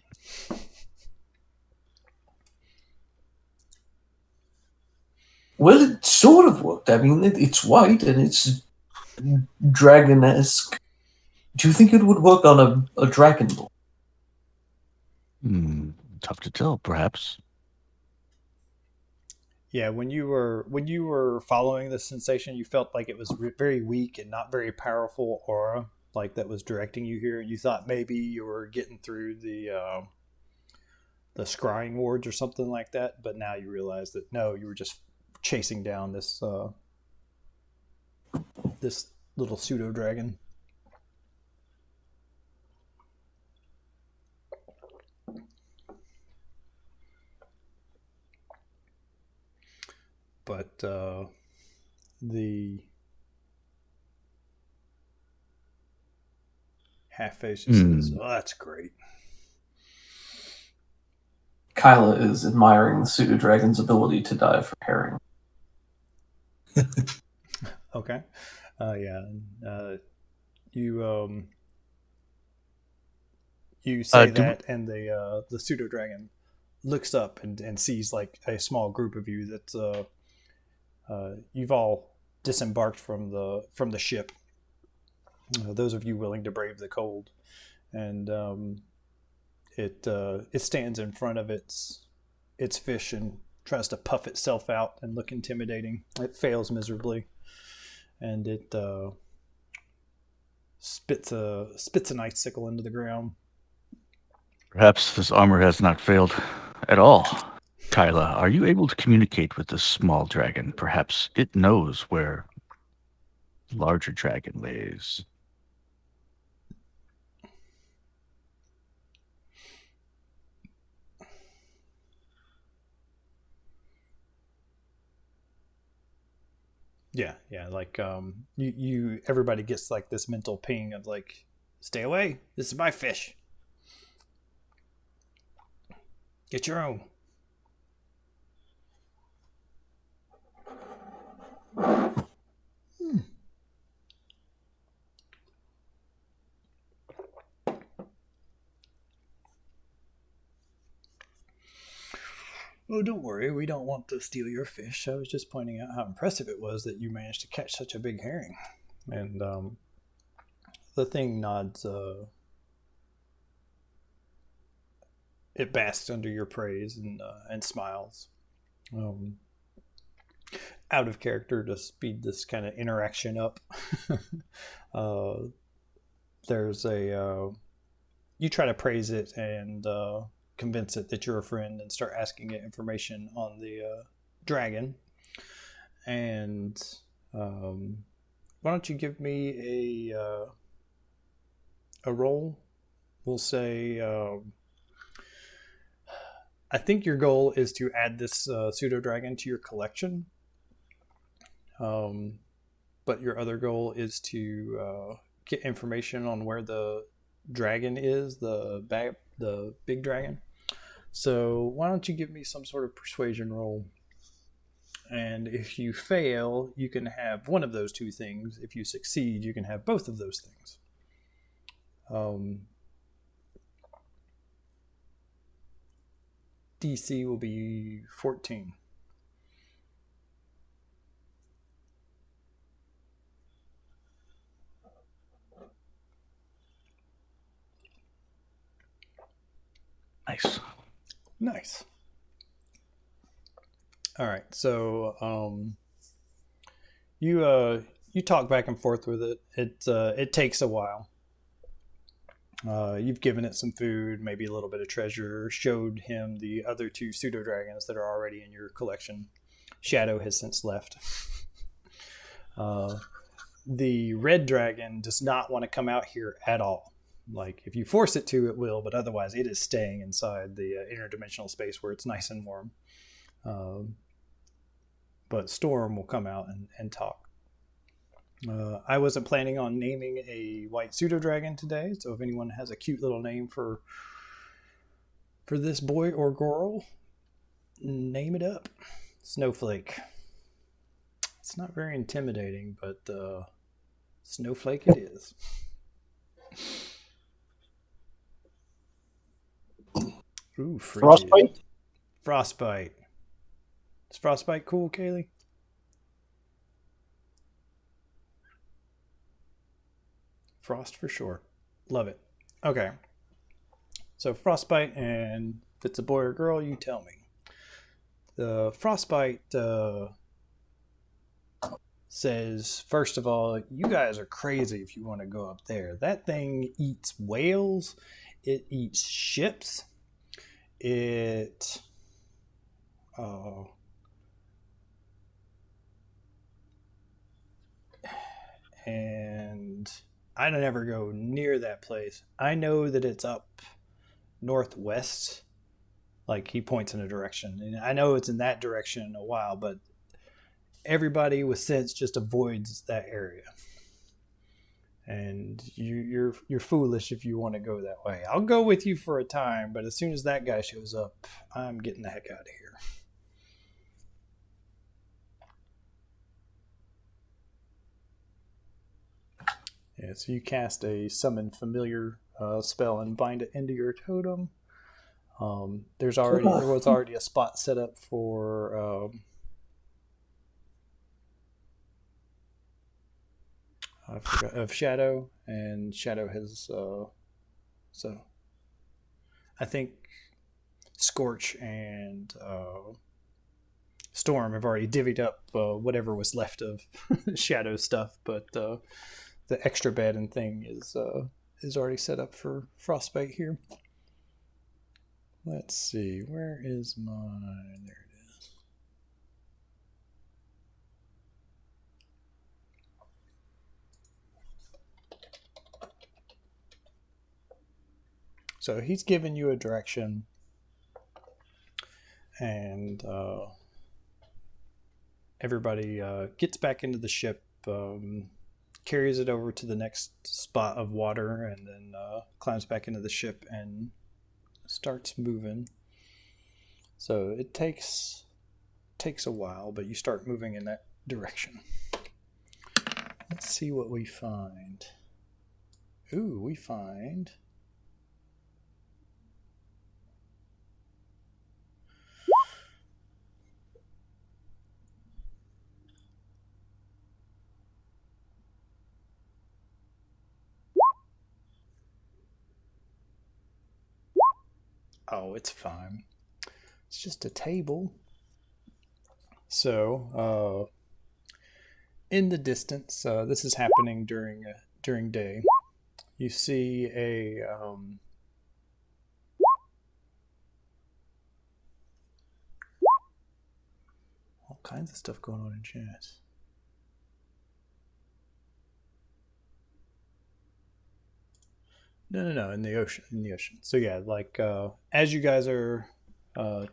Well, it sort of worked. I mean, it's white and it's dragon-esque. Do you think it would work on a dragon boat? Tough to tell, perhaps. Yeah, when you were following this sensation, you felt like it was very weak and not very powerful aura, like that was directing you here, and you thought maybe you were getting through the scrying wards or something like that. But now you realize that no, you were just chasing down this this little pseudo dragon. but the half-face just says, "Oh, that's great." Kyla is admiring the pseudodragon's ability to dive for herring. Okay. Yeah. You you say that, and the pseudodragon looks up and sees like a small group of you that you've all disembarked from the ship. Those of you willing to brave the cold, and it stands in front of its fish and tries to puff itself out and look intimidating. It fails miserably, and it spits an icicle into the ground. Perhaps this armor has not failed at all. Kyla, are you able to communicate with this small dragon? Perhaps it knows where the larger dragon lays. Yeah, like you everybody gets like this mental ping of like, stay away, this is my fish. Get your own. Oh, don't worry, we don't want to steal your fish. I was just pointing out how impressive it was that you managed to catch such a big herring. And the thing nods. It basks under your praise and smiles. Out of character to speed this kind of interaction up. There's you try to praise it and convince it that you're a friend and start asking it information on the dragon. And why don't you give me a roll? We'll say I think your goal is to add this pseudodragon to your collection. But your other goal is to get information on where the dragon is, the big dragon. So why don't you give me some sort of persuasion roll? And if you fail, you can have one of those two things. If you succeed, you can have both of those things. DC will be 14. Nice. All right, so you talk back and forth with it. It takes a while. You've given it some food, maybe a little bit of treasure, showed him the other two pseudo-dragons that are already in your collection. Shadow has since left. The red dragon does not want to come out here at all. Like, if you force it to, it will, but otherwise it is staying inside the interdimensional space where it's nice and warm. But Storm will come out and talk. I wasn't planning on naming a white pseudo-dragon today, so if anyone has a cute little name for this boy or girl, name it up. Snowflake. It's not very intimidating, but Snowflake it is. Ooh, frigid. Frostbite. Is Frostbite cool, Kaylee? Frost for sure. Love it. Okay. So Frostbite, and if it's a boy or girl, you tell me. The Frostbite says, first of all, you guys are crazy if you want to go up there. That thing eats whales. It eats ships. It... and I don't ever go near that place. I know that it's up northwest. Like, he points in a direction. And I know it's in that direction in a while, but everybody with sense just avoids that area. And you're foolish if you want to go that way. I'll go with you for a time, but as soon as that guy shows up, I'm getting the heck out of here. Yeah, so you cast a summon familiar spell and bind it into your totem. There was already a spot set up for I forgot, of Shadow, and Shadow has so I think Scorch and Storm have already divvied up whatever was left of Shadow stuff, but the extra bed and thing is already set up for Frostbite here. Let's see, where is mine? There it is. So he's given you a direction, and everybody gets back into the ship, carries it over to the next spot of water, and then climbs back into the ship and starts moving. So it takes a while, but you start moving in that direction. Let's see what we find. Ooh, we find oh, it's fine. It's just a table. So, in the distance, this is happening during day. You see all kinds of stuff going on in chat. No, in the ocean. So yeah, like as you guys are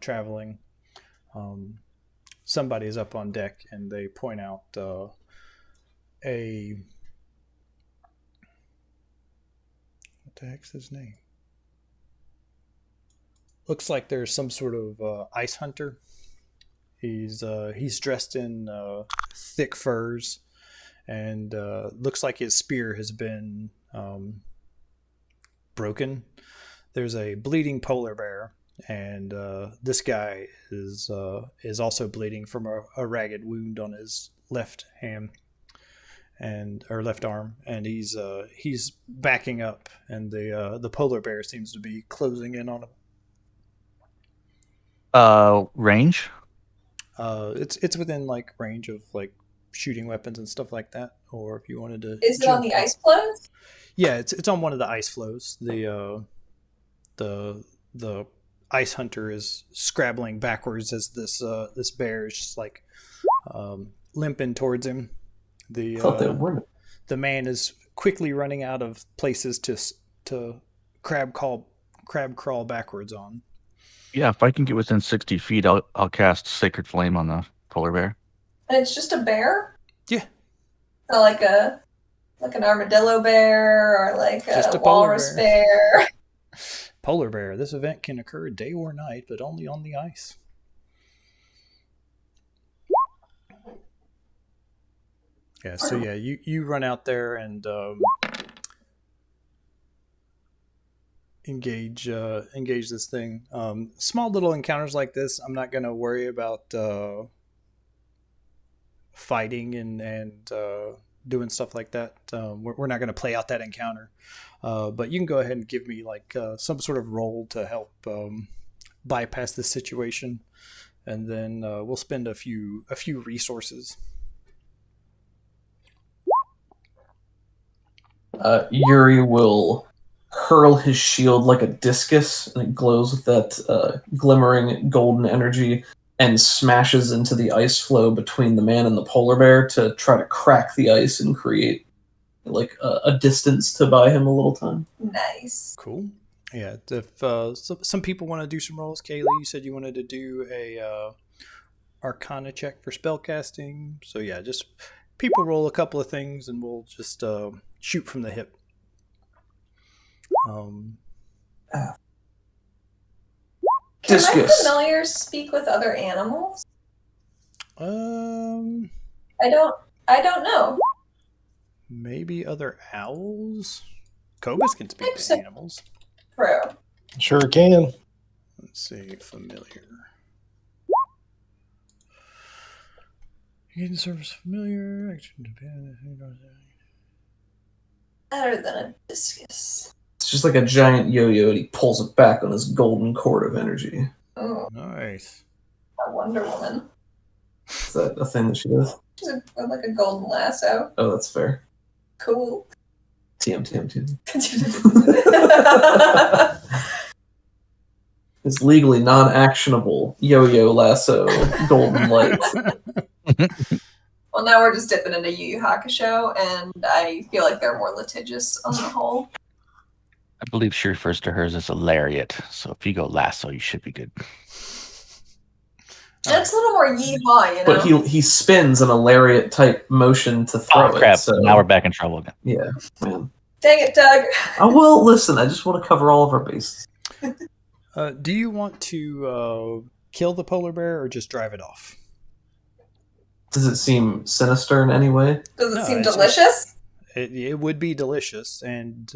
traveling, somebody is up on deck and they point out a what the heck's his name? Looks like there's some sort of ice hunter. He's dressed in thick furs, and looks like his spear has been broken. There's a bleeding polar bear, and this guy is also bleeding from a ragged wound on his left hand or left arm, and he's backing up, and the polar bear seems to be closing in on him. Range? It's within like range of like shooting weapons and stuff like that, or if you wanted to. Is it on the ice floes? Yeah, it's on one of the ice floes. The ice hunter is scrabbling backwards as this bear is just like limping towards him. The man is quickly running out of places to crab crawl backwards on. Yeah, if I can get within 60 feet, I'll cast Sacred Flame on the polar bear. And it's just a bear? Yeah. Not like an armadillo bear or like just a walrus bear. Polar bear. This event can occur day or night, but only on the ice. Yeah, so yeah, you run out there and engage this thing. Small little encounters like this, I'm not going to worry about fighting and doing stuff like that. We're not going to play out that encounter, but you can go ahead and give me like some sort of roll to help bypass this situation, and then we'll spend a few resources. Yuri will hurl his shield like a discus, and it glows with that glimmering golden energy, and smashes into the ice floe between the man and the polar bear to try to crack the ice and create like a distance to buy him a little time. Nice. Cool. Yeah, if some people want to do some rolls, Kayla, you said you wanted to do Arcana check for spellcasting. So yeah, just people roll a couple of things and we'll just shoot from the hip. Can Discus. my familiars speak with other animals? I don't know. Maybe other owls? Kobus can speak to animals. True. Sure can. Let's see, familiar. You can service familiar. Action dependent. Better than a discus. It's just like a giant yo-yo, and he pulls it back on his golden cord of energy. Oh, Nice. a Wonder Woman. Is that a thing that she does? She's like a golden lasso. Oh, that's fair. Cool. TM. It's legally non-actionable yo-yo lasso golden light. Well, now we're just dipping into Yu Yu Hakusho, and I feel like they're more litigious on the whole. I believe she refers to hers as a lariat. So if you go lasso, you should be good. That's a little more yeehaw, you know? But he spins in a lariat type motion to throw Oh, crap. it. So Now we're back in trouble again. yeah, man. Dang it, Doug. Well, listen, I just want to cover all of our bases. Do you want to kill the polar bear or just drive it off? Does it seem sinister in any way? Does it No, seem it's- delicious? It would be delicious, and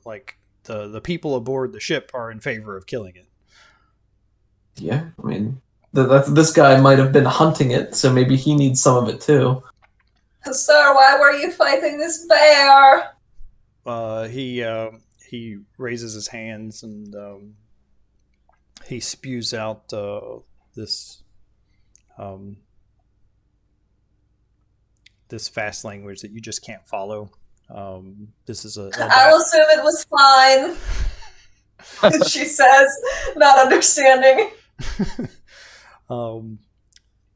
like the people aboard the ship are in favor of killing it. Yeah, I mean, this guy might have been hunting it, so maybe he needs some of it too. Sir, why were you fighting this bear? He raises his hands and he spews out this this fast language that you just can't follow. This is I'll assume it was fine. She says, not understanding.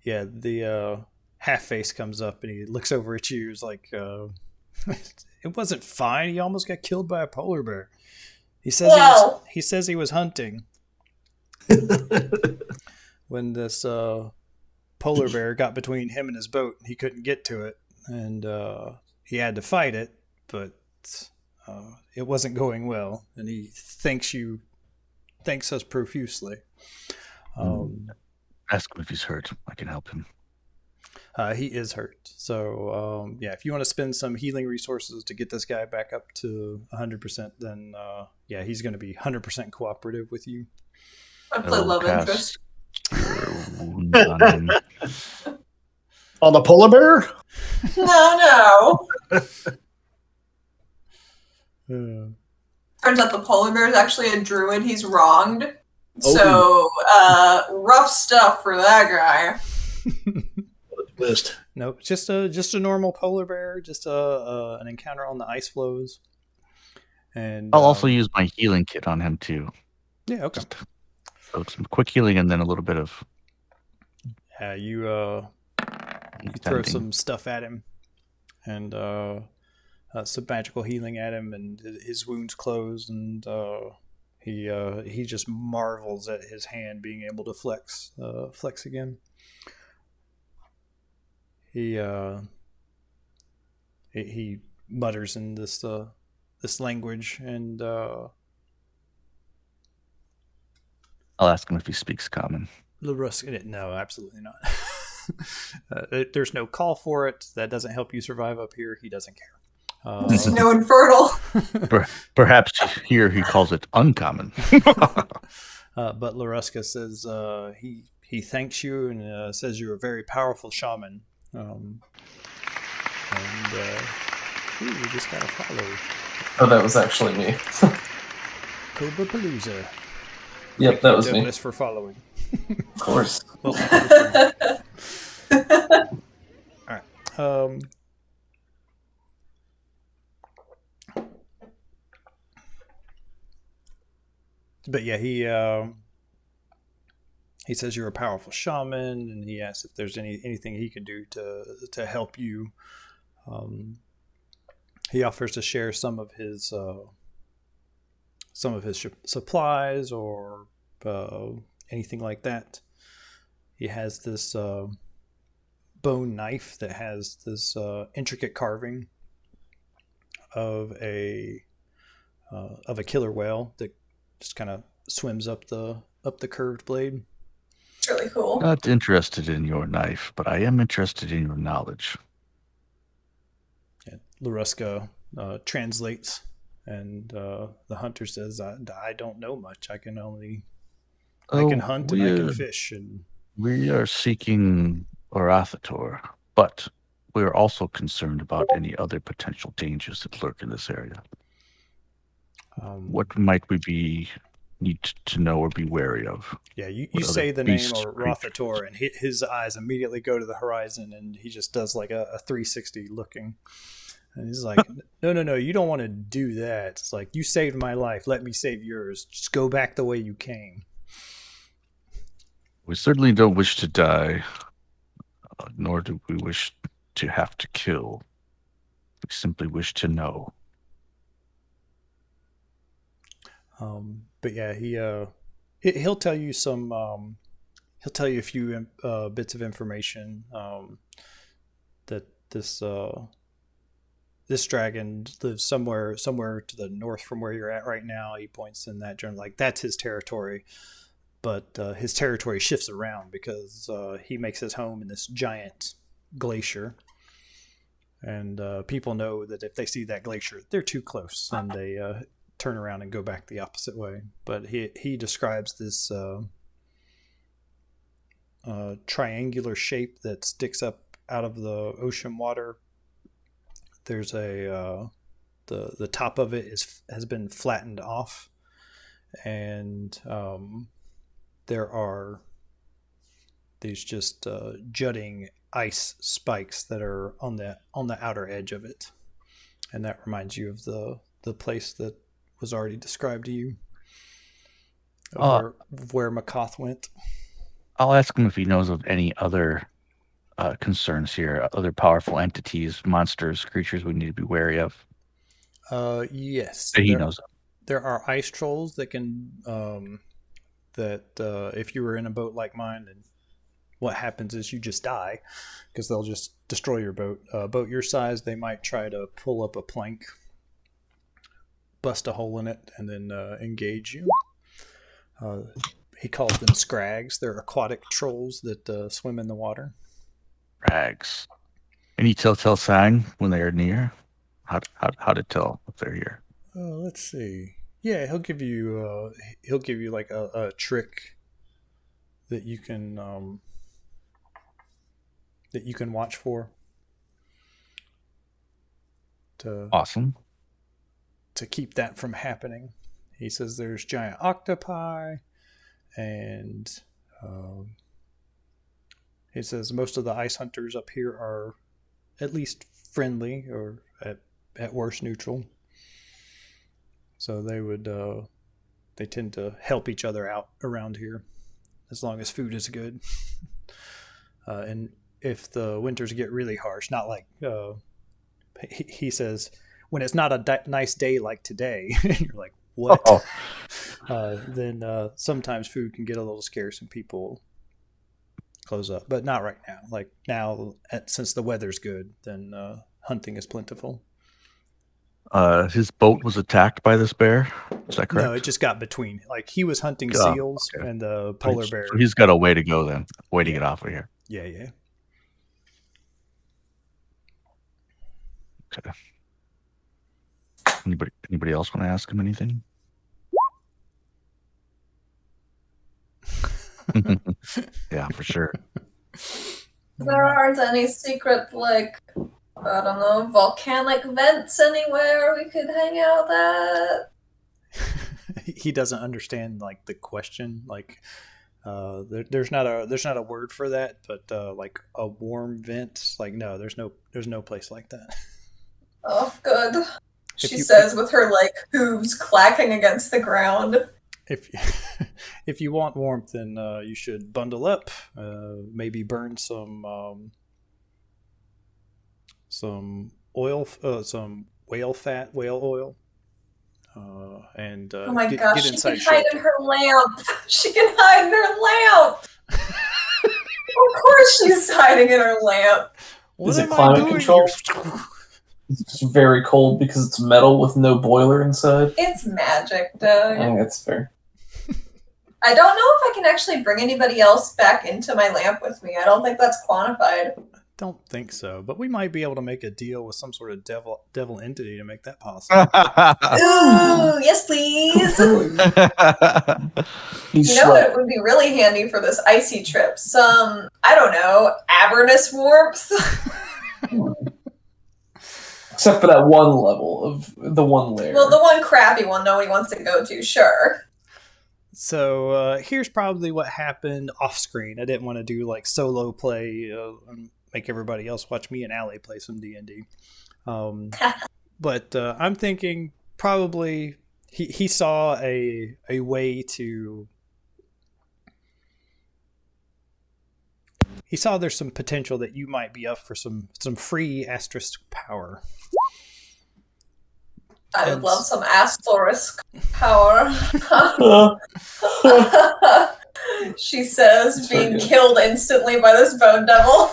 Yeah, the half face comes up and he looks over at you. He's like, "It wasn't fine. He almost got killed by a polar bear." He says he says he was hunting when this polar bear got between him and his boat. He couldn't get to it, and he had to fight it, but it wasn't going well. And he thanks us profusely. Ask him if he's hurt. I can help him. He is hurt. So, yeah, if you want to spend some healing resources to get this guy back up to 100%, then, yeah, he's going to be 100% cooperative with you. I play love interest. On the polar bear? No. Uh, Turns out the polar bear is actually a druid he's wronged. Oh. So, rough stuff for that guy. List. no, just a normal polar bear, just an encounter on the ice floes. And I'll also use my healing kit on him too. yeah, okay. So some quick healing and then a little bit of You throw some stuff at him, and some magical healing at him, and his wounds close, and he just marvels at his hand being able to flex again. He mutters in this language, and I'll ask him if he speaks common. Larusk, no, absolutely not. There's no call for it. That doesn't help you survive up here. He doesn't care. There's no infernal. Perhaps here he calls it uncommon. But Laruska says he thanks you and says you're a very powerful shaman. We just gotta follow. Oh, that was actually me. Cobra Palooza. Yep, that was me. Us for following. Of course. Well, all right. But yeah, he says you're a powerful shaman, and he asks if there's anything he can do to help you. He offers to share some of his supplies or anything like that. he has this bone knife that has this intricate carving of a killer whale that just kind of swims up the curved blade. It's really cool. Not interested in your knife, but I am interested in your knowledge. And Laruska translates, and the hunter says, I don't know much. I can hunt and I can fish. And we are seeking Arauthator, but we are also concerned about any other potential dangers that lurk in this area. What might we need to know or be wary of? Yeah, you say the name Arauthator, and his eyes immediately go to the horizon, and he just does like a 360 looking. And he's like, no, you don't want to do that. It's like, you saved my life. Let me save yours. Just go back the way you came. We certainly don't wish to die, nor do we wish to have to kill. We simply wish to know. But yeah, he'll tell you some. He'll tell you a few bits of information that this dragon lives somewhere to the north from where you're at right now. He points in that journal, like that's his territory, but his territory shifts around because he makes his home in this giant glacier, and people know that if they see that glacier, they're too close, and they turn around and go back the opposite way. But he describes this triangular shape that sticks up out of the ocean water. There's the top of it has been flattened off, and there are these just jutting ice spikes that are on the outer edge of it, and that reminds you of the place that was already described to you, where Macath went. I'll ask him if he knows of any other concerns here, other powerful entities, monsters, creatures we need to be wary of. Yes. That he knows of. There are ice trolls that can, if you were in a boat like mine, and what happens is you just die because they'll just destroy your boat. Boat your size, they might try to pull up a plank, bust a hole in it, and then engage you. He calls them scrags. They're aquatic trolls that swim in the water. Scrags. Any telltale sign when they are near? How to tell if they're here? Let's see. Yeah, he'll give you like a trick that you can watch for. Awesome. To keep that from happening. He says there's giant octopi, and he says most of the ice hunters up here are at least friendly, or at worst neutral. So they tend to help each other out around here as long as food is good. And if the winters get really harsh, not like he says, when it's not a nice day like today, and you're like, what? Then sometimes food can get a little scarce and people close up. But not right now. Like now, since the weather's good, then hunting is plentiful. His boat was attacked by this bear. Is that correct? No, it just got between. Like he was hunting seals, okay, and the polar bear. So he's got a way to go then. Way to get off of here. Yeah. Okay. Anybody else want to ask him anything? Yeah, for sure. There aren't any secret, like, I don't know, volcanic vents anywhere we could hang out at? He doesn't understand like the question. Like, there's not a word for that, but like a warm vent. Like, no, there's no place like that. Oh, good. She says with her like hooves clacking against the ground. If you want warmth, then you should bundle up. Maybe burn some oil, some whale oil. And oh my gosh, get inside. She can hide in her lamp. She can hide in her lamp. She's hiding in her lamp. What Is it am I climate doing control? here? It's very cold because it's metal with no boiler inside. It's magic, though. I think that's fair. I don't know if I can actually bring anybody else back into my lamp with me. I don't think that's quantified. Don't think so, but we might be able to make a deal with some sort of devil entity to make that possible. Ooh, yes, please. You know what would be really handy for this icy trip? Some, I don't know, avernus warmth. Except for that one level of the one lair. Well, the one crappy one nobody wants to go to, sure. So here's probably what happened off screen. I didn't want to do like solo play and make everybody else watch me and Allie play some D&D. But I'm thinking probably he saw a way to... He saw there's some potential that you might be up for some free asterisk power. I would love some asterisk power. She says, being killed instantly by this bone devil.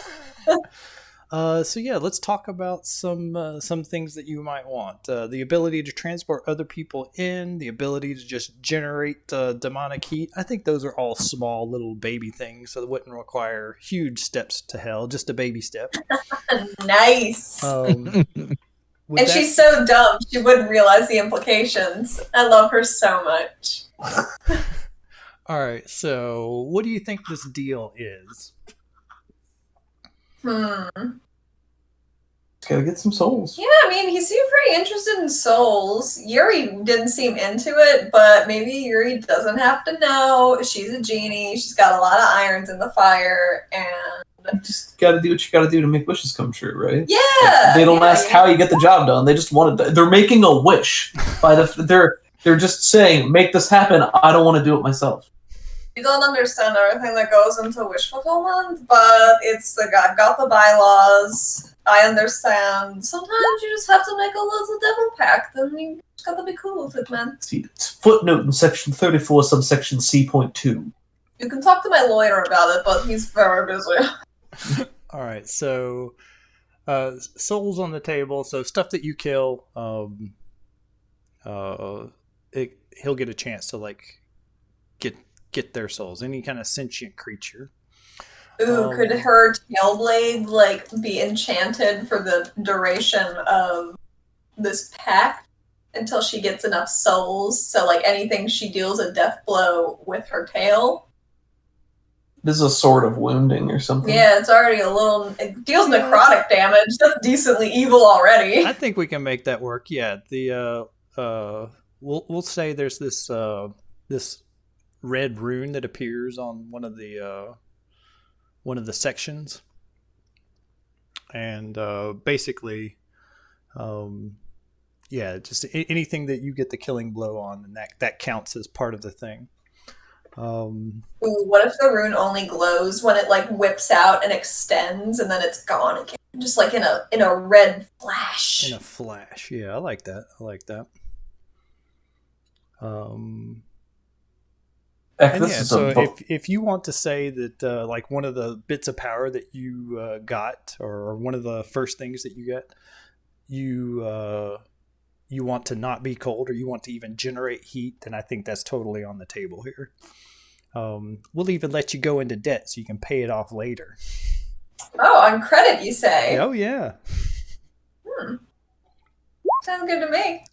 So yeah, let's talk about some things that you might want. The ability to transport other people in, the ability to just generate demonic heat. I think those are all small little baby things, so it wouldn't require huge steps to hell, just a baby step. Nice. And she's so dumb, she wouldn't realize the implications. I love her so much. All right, so what do you think this deal is? Gotta get some souls. Yeah, I mean, he seemed pretty interested in souls. Yuri didn't seem into it, but maybe Yuri doesn't have to know. She's a genie. She's got a lot of irons in the fire, and You just gotta do what you gotta do to make wishes come true, right? yeah, They don't ask how you get the job done. They just want it. They're making a wish. They're just saying, make this happen. I don't want to do it myself. You don't understand everything that goes into wish fulfillment, but it's like I've got the bylaws. I understand. Sometimes you just have to make a little devil pact, and you just gotta be cool with it, man. See, it's footnote in section 34, subsection C.2. You can talk to my lawyer about it, but he's very busy. All right, so souls on the table. So stuff that you kill, he'll get a chance to like get their souls. Any kind of sentient creature. Ooh, could her tailblade like be enchanted for the duration of this pact until she gets enough souls? So like anything she deals a death blow with her tail. This is a sword of wounding or something. Yeah, it's already it deals necrotic damage. That's decently evil already. I think we can make that work. Yeah, we'll say there's this this red rune that appears on one of the sections, and basically, just anything that you get the killing blow on, and that counts as part of the thing. Ooh, what if the rune only glows when it like whips out and extends, and then it's gone again, just like in a red flash? In a flash, yeah, I like that. So if you want to say that like one of the bits of power that you got, or one of the first things that you get, you want to not be cold, or you want to even generate heat, then I think that's totally on the table here. We'll even let you go into debt so you can pay it off later. Oh, on credit, you say? Oh, yeah. Sounds good to me.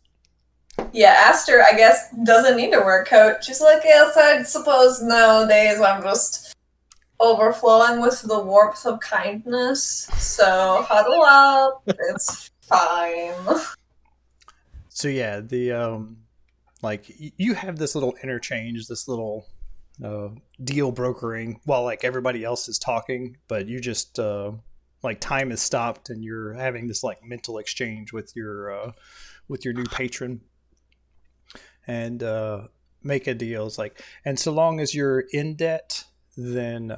Yeah, Astor, I guess, doesn't need to wear a coat. She's like, yes, I suppose nowadays I'm just overflowing with the warmth of kindness. So huddle up. It's fine. So yeah, the like you have this little interchange, this little deal brokering while like everybody else is talking, but you just like time is stopped and you're having this like mental exchange with your new patron, and make a deal. It's like, and so long as you're in debt, then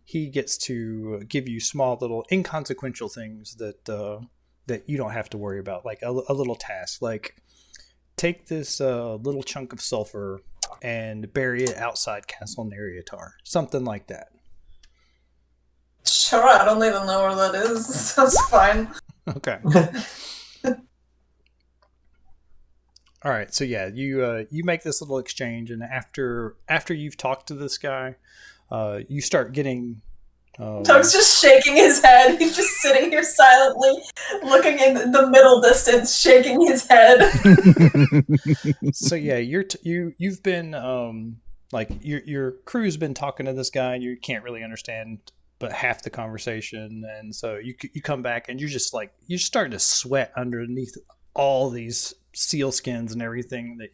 he gets to give you small little inconsequential things that you don't have to worry about, like a little task, like take this little chunk of sulfur and bury it outside Castle Arauthator, something like that. Sure, I don't even know where that is. That's fine. Okay. All right. So yeah, you make this little exchange, and after you've talked to this guy, you start getting. Doug's just shaking his head. He's just sitting here silently, looking in the middle distance, shaking his head. So yeah, you've been like your crew's been talking to this guy, and you can't really understand but half the conversation, and so you come back and you're just like you're starting to sweat underneath all these seal skins and everything that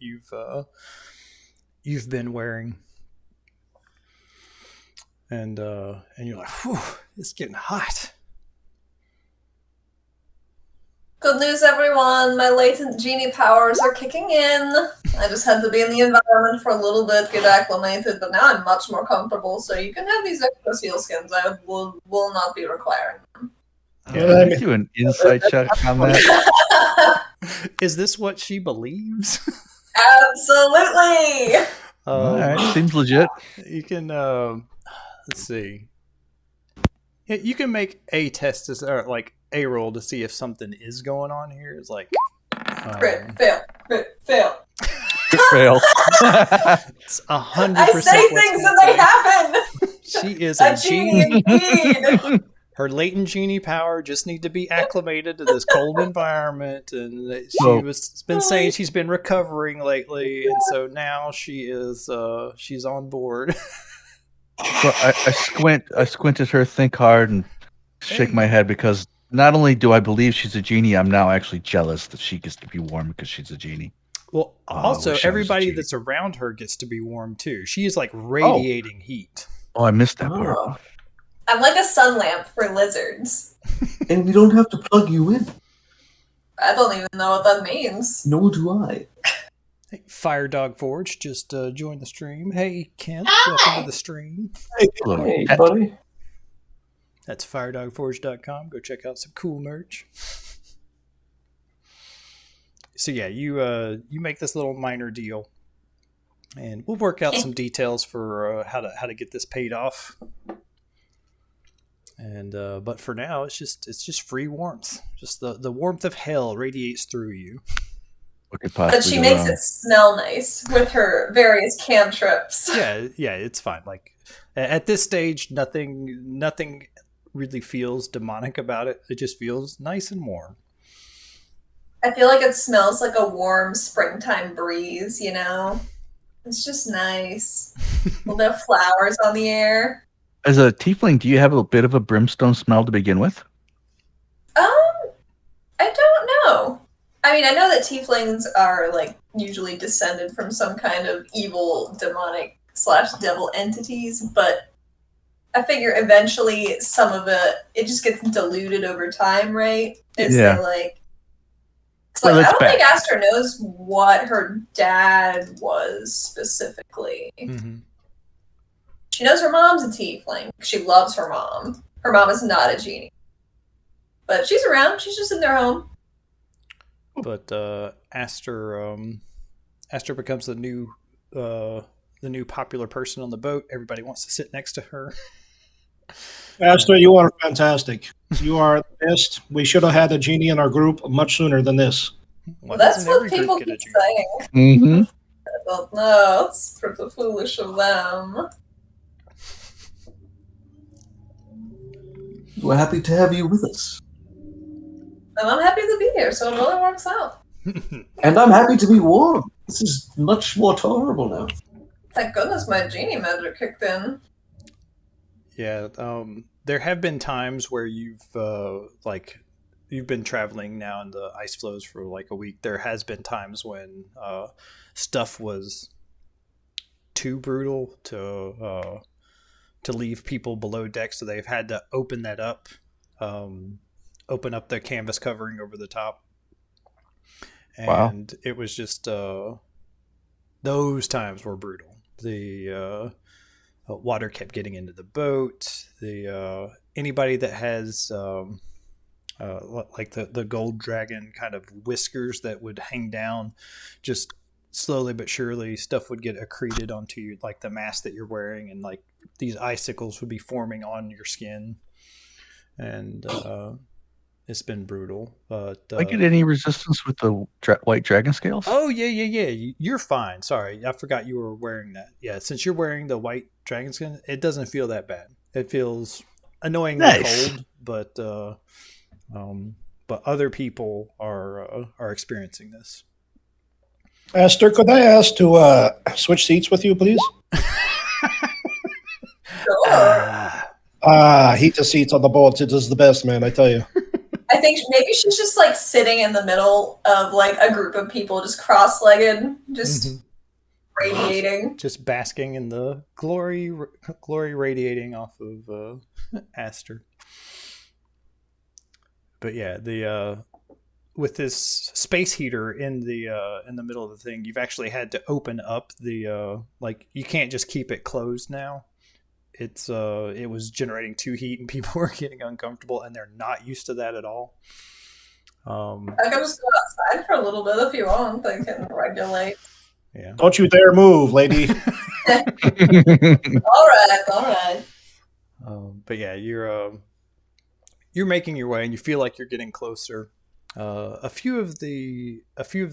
you've been wearing. And you're like, whew, it's getting hot. Good news, everyone. My latent genie powers are kicking in. I just had to be in the environment for a little bit, get acclimated, but now I'm much more comfortable, so you can have these extra seal skins. I will not be requiring them. Yeah, can do an insight check on that. Is this what she believes? Absolutely! All right, seems legit. You can, let's see. You can make a test, or like a roll to see if something is going on here. It's like... Crit, fail, crit, fail. Fail. It's 100%. I say things and they happen! She is a genie indeed! Her latent genie power just need to be acclimated to this cold environment, and she's been saying she's been recovering lately, and so now she is she's on board. So I squint at her, think hard, and shake my head because not only do I believe she's a genie, I'm now actually jealous that she gets to be warm because she's a genie. Well, also everybody that's around her gets to be warm too. She is like radiating heat. Oh, I missed that part. I'm like a sun lamp for lizards. And we don't have to plug you in. I don't even know what that means. Nor do I. Hey, Fire Dog Forge just joined the stream. Hey, Kent, welcome to the stream. Hey, buddy. That's firedogforge.com. Go check out some cool merch. So yeah, you make this little minor deal, and we'll work out some details for how to get this paid off. And but for now, it's just free warmth. Just the warmth of hell radiates through you. But she makes it smell nice with her various cantrips. Yeah, it's fine. Like at this stage, nothing really feels demonic about it. It just feels nice and warm. I feel like it smells like a warm springtime breeze, you know? It's just nice. A little bit of flowers on the air. As a tiefling, do you have a bit of a brimstone smell to begin with? I don't know. I mean, I know that tieflings are like usually descended from some kind of evil, demonic / devil entities, but I figure eventually some of it just gets diluted over time, right? As Yeah. they like. Well, I don't think Astor knows what her dad was specifically. Mm-hmm. She knows her mom's a tiefling. She loves her mom. Her mom is not a genie. But she's around. She's just in their home. But Astor becomes the new popular person on the boat. Everybody wants to sit next to her. Astor, you are fantastic. You are the best. We should have had a genie in our group much sooner than this. Well, that's what people keep saying. Mm-hmm. I don't know. It's pretty foolish of them. We're happy to have you with us. And I'm happy to be here, so it really works out. And I'm happy to be warm. This is much more tolerable now. Thank goodness my genie magic kicked in. Yeah, there have been times where you've been traveling now in the ice floes for like a week. There has been times when stuff was too brutal to leave people below deck, so they've had to open that up, open up the canvas covering over the top. And It was just those times were brutal. The water kept getting into the boat. The anybody that has like the gold dragon kind of whiskers that would hang down, just slowly but surely stuff would get accreted onto you, like the mask that you're wearing, and like these icicles would be forming on your skin. and it's been brutal. But I get any resistance with the white dragon scales? oh yeah. You're fine. Sorry, I forgot you were wearing that. Yeah, since you're wearing the white dragon skin, it doesn't feel that bad. It feels annoyingly Nice. cold, but other people are experiencing this. Astor, could I ask to switch seats with you, please? Sure. Heated seats on the boat. It is the best, man, I tell you. I think maybe she's just like sitting in the middle of like a group of people, just cross-legged, just radiating. Just basking in the glory radiating off of Astor. But yeah, the with this space heater in the middle of the thing, you've actually had to open up the like you can't just keep it closed now. It's it was generating too heat and people were getting uncomfortable and they're not used to that at all. I can just go outside for a little bit if you want. They can regulate. Yeah. Don't you dare move, lady. All right. But yeah, you're making your way and you feel like you're getting closer. A few of the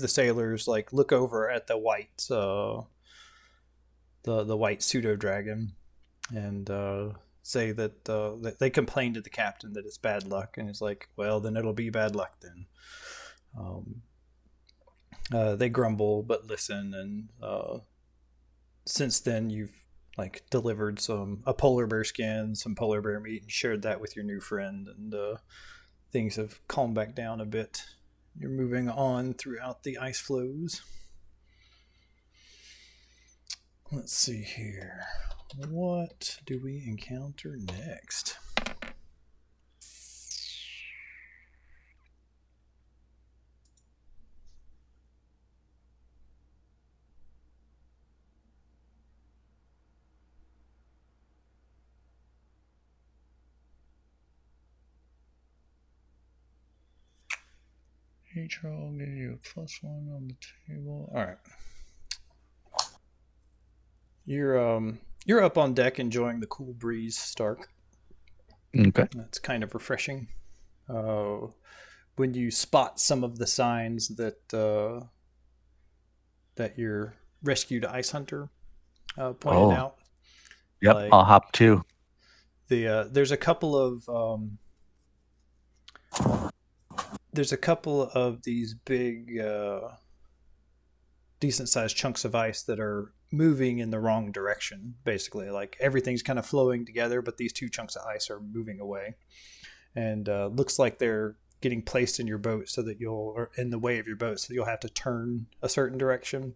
sailors like look over at the white the white pseudodragon and say that they complain to the captain that it's bad luck, and he's like, well, then it'll be bad luck then. They grumble but listen, and since then you've like delivered a polar bear skin, some polar bear meat, and shared that with your new friend, and things have calmed back down a bit. You're moving on throughout the ice floes. Let's see here. What do we encounter next? Each roll give you a +1 on the table. All right. You're up on deck enjoying the cool breeze, Stark. Okay. That's kind of refreshing. When you spot some of the signs that your rescued ice hunter pointed out. Yep, like, I'll hop too. There's a couple of these big, decent-sized chunks of ice that are moving in the wrong direction. Basically, like everything's kind of flowing together, but these two chunks of ice are moving away, and looks like they're getting placed in your boat so that or in the way of your boat, so you'll have to turn a certain direction.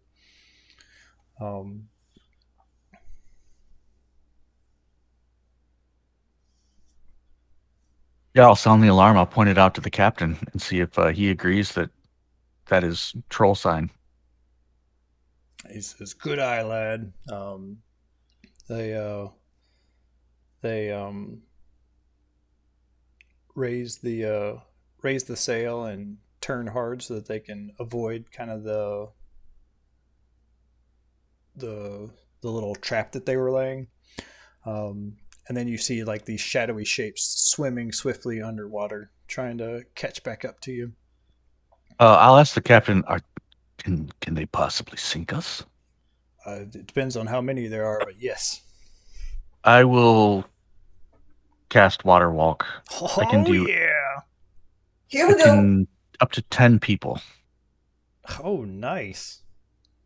Yeah, I'll sound the alarm. I'll point it out to the captain and see if he agrees that is troll sign. He says, "Good eye, lad." They raise the sail and turn hard so that they can avoid kind of the little trap that they were laying. And then you see like these shadowy shapes swimming swiftly underwater, trying to catch back up to you. I'll ask the captain, can they possibly sink us? It depends on how many there are, but yes. I will cast Water Walk. Oh, I can do yeah. Here we go. Up to 10 people. Oh, nice.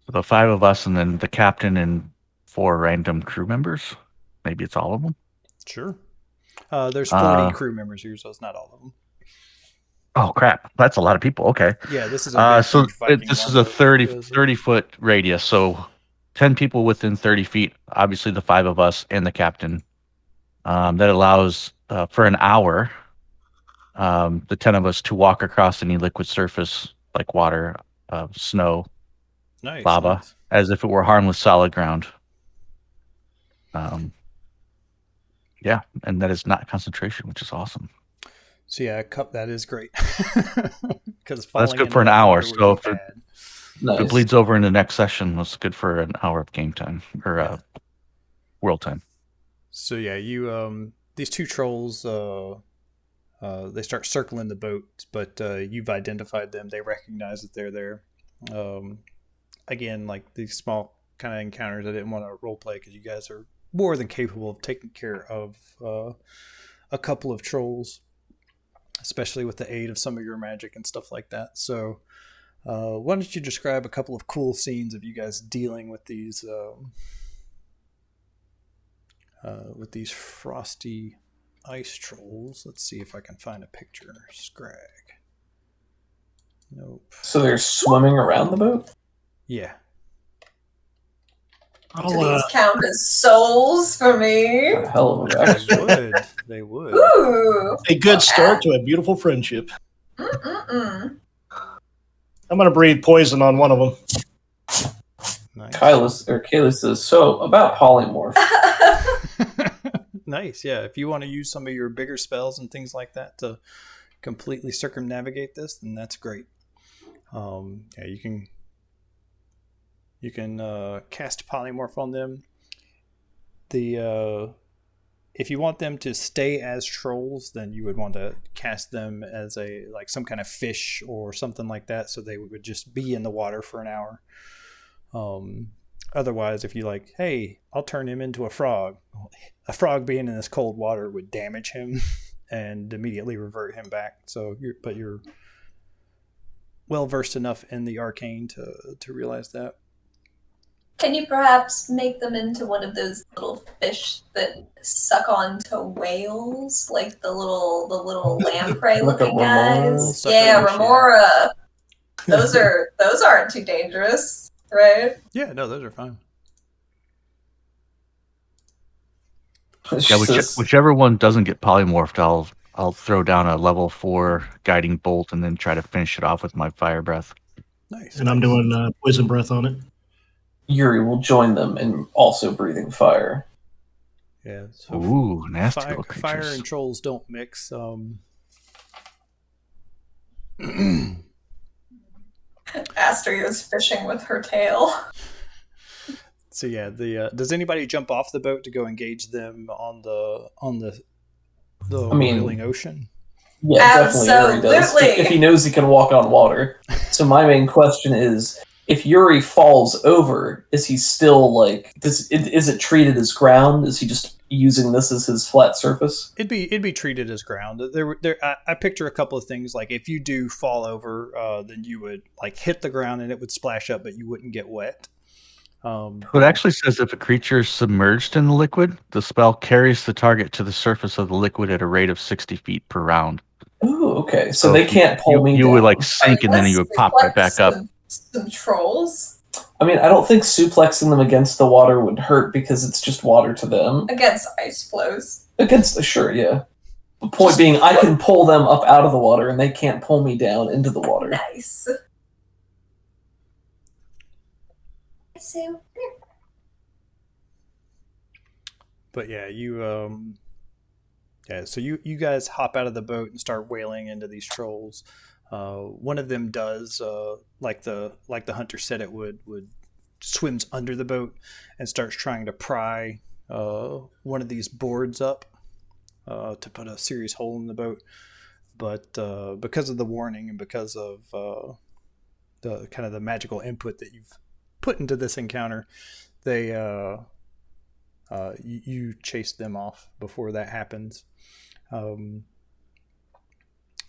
So the 5 of us and then the captain and 4 random crew members. Maybe it's all of them. Sure. There's 40 crew members here, so it's not all of them. Oh crap! That's a lot of people. Okay. Yeah, this is a this is a 30 foot radius. So 10 people within 30 feet. Obviously, the 5 of us and the captain. That allows for an hour the 10 of us to walk across any liquid surface like water, snow, lava, as if it were harmless solid ground. Yeah, and that is not concentration, which is awesome. So yeah, that is great. Because that's good for an hour. So if it bleeds over in the next session, that's good for an hour of game time or world time. So yeah, you these two trolls they start circling the boat, but you've identified them. They recognize that they're there. Again, like these small kind of encounters, I didn't want to role play because you guys are more than capable of taking care of a couple of trolls, especially with the aid of some of your magic and stuff like that. So why don't you describe a couple of cool scenes of you guys dealing with these frosty ice trolls. Let's see if I can find a picture. Scrag. Nope. So they're swimming around the boat? Yeah. Do these count as souls for me? A hell of a They backstory. would. They would. Ooh. A good start to a beautiful friendship. Mm-mm-mm. I'm going to breathe poison on one of them. Nice. Kayla says, so about polymorph. Nice. Yeah. If you want to use some of your bigger spells and things like that to completely circumnavigate this, then that's great. Yeah, you can cast polymorph on them. If you want them to stay as trolls, then you would want to cast them as some kind of fish or something like that, so they would just be in the water for an hour. Otherwise, if you like, hey, I'll turn him into a frog. A frog being in this cold water would damage him and immediately revert him back. So, you're well versed enough in the arcane to realize that. Can you perhaps make them into one of those little fish that suck onto whales, like the little lamprey Like a looking remora? guys? Yeah, remora. Those aren't too dangerous, right? Yeah, no, those are fine. Yeah, whichever one doesn't get polymorphed, I'll throw down a level 4 guiding bolt and then try to finish it off with my fire breath. Nice. And I'm doing poison breath on it. Yuri will join them in also breathing fire. Yeah. So Ooh, nasty little fire creatures. and trolls don't mix. Astor is fishing with her tail. So yeah, does anybody jump off the boat to go engage them on the boiling ocean? Yeah, definitely Yuri does. Absolutely. If he knows he can walk on water. So my main question is, if Yuri falls over, is he still like? Is it treated as ground? Is he just using this as his flat surface? It'd be treated as ground. I picture a couple of things, like if you do fall over, then you would like hit the ground and it would splash up, but you wouldn't get wet. It actually says if a creature is submerged in the liquid, the spell carries the target to the surface of the liquid at a rate of 60 feet per round. Ooh, okay. So they can't pull me down. You would like sink and then you would pop right back up. Some trolls I mean, I don't think suplexing them against the water would hurt because it's just water to them. against ice flows. Sure, yeah. The point being, I can pull them up out of the water and they can't pull me down into the water. Nice. So But yeah, so you guys hop out of the boat and start wailing into these trolls. One of them does, like the hunter said it would swims under the boat and starts trying to pry one of these boards up to put a serious hole in the boat. But because of the warning and because of the kind of the magical input that you've put into this encounter, they you chase them off before that happens.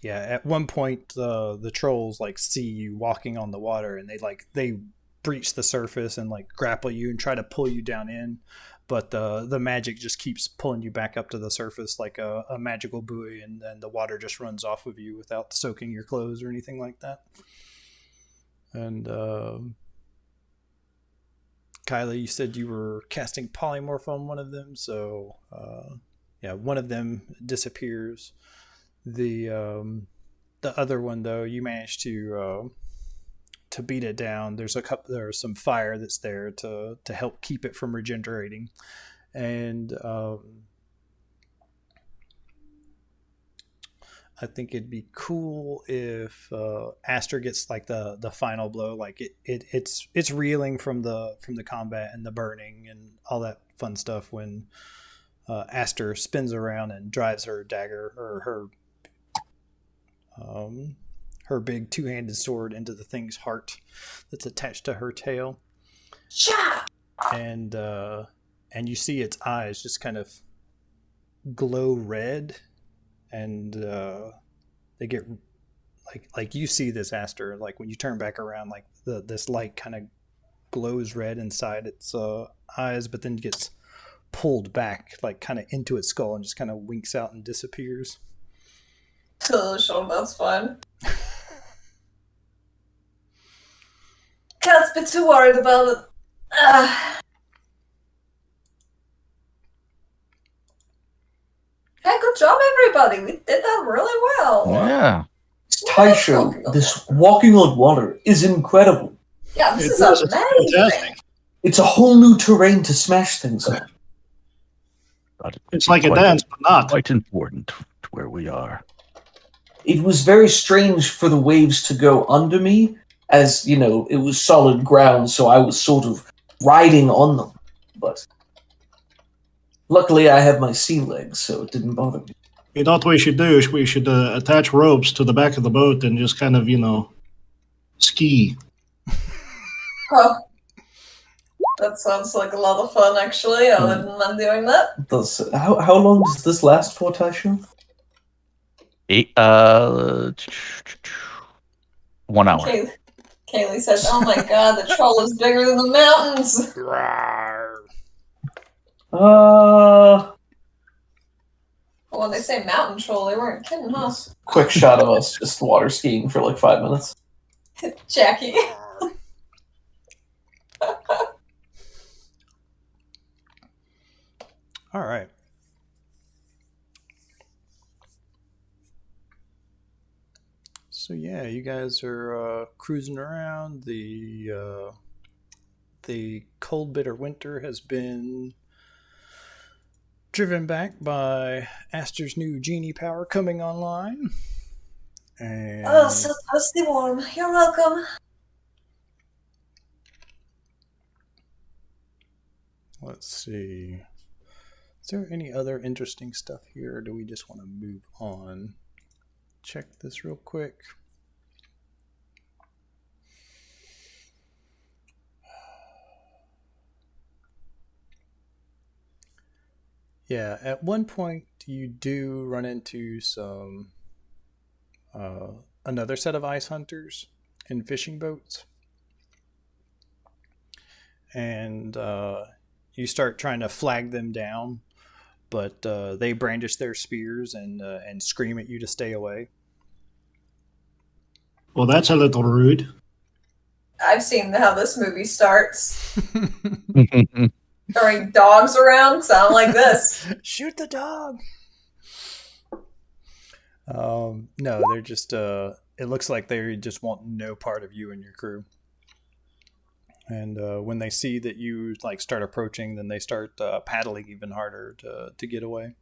At one point the trolls like see you walking on the water and they breach the surface and like grapple you and try to pull you down in, but the magic just keeps pulling you back up to the surface like a magical buoy, and then the water just runs off of you without soaking your clothes or anything like that. And Kyla, you said you were casting polymorph on one of them, so one of them disappears. The other one, though, you managed to beat it down. There's some fire that's there to help keep it from regenerating, and I think it'd be cool if Astor gets like the final blow. Like it's reeling from the combat and the burning and all that fun stuff when Astor spins around and drives her dagger or her her big two-handed sword into the thing's heart that's attached to her tail. Cha! And you see its eyes just kind of glow red, and they get like you see this, Astor, like when you turn back around, like this light kind of glows red inside its eyes, but then gets pulled back like kind of into its skull and just kind of winks out and disappears. Sure, that's fine. Can't be too worried about it. Hey, good job, everybody. We did that really well. Yeah. Taisho, this walking on water is incredible. Yeah, this is It's amazing. fantastic. It's a whole new terrain to smash things on. But It's like a dance, but not. quite important to where we are. It was very strange for the waves to go under me, as, you know, it was solid ground, so I was sort of riding on them. But luckily I have my sea legs, so it didn't bother me. You know what we should do? We should attach ropes to the back of the boat and just kind of, ski. Huh. That sounds like a lot of fun, actually. I wouldn't mind doing that. How long does this last for, Taisho? 1 hour. Kaylee says, "Oh my god, the troll is bigger than the mountains." Well, when they say mountain troll, they weren't kidding, huh? Quick shot of us just water skiing for like 5 minutes. Jackie. All right. So yeah, you guys are cruising around. The cold, bitter winter has been driven back by Astor's new genie power coming online. And Oh, so toasty warm. You're welcome. let's see. Is there any other interesting stuff here, or do we just want to move on? Check this real quick. Yeah, at one point you do run into some another set of ice hunters in fishing boats, and you start trying to flag them down, but they brandish their spears and scream at you to stay away. Well, that's a little rude. I've seen how this movie starts. Throwing dogs around sound like this. Shoot the dog. No, they're just it looks like they just want no part of you and your crew. And when they see that you like start approaching, then they start paddling even harder to get away.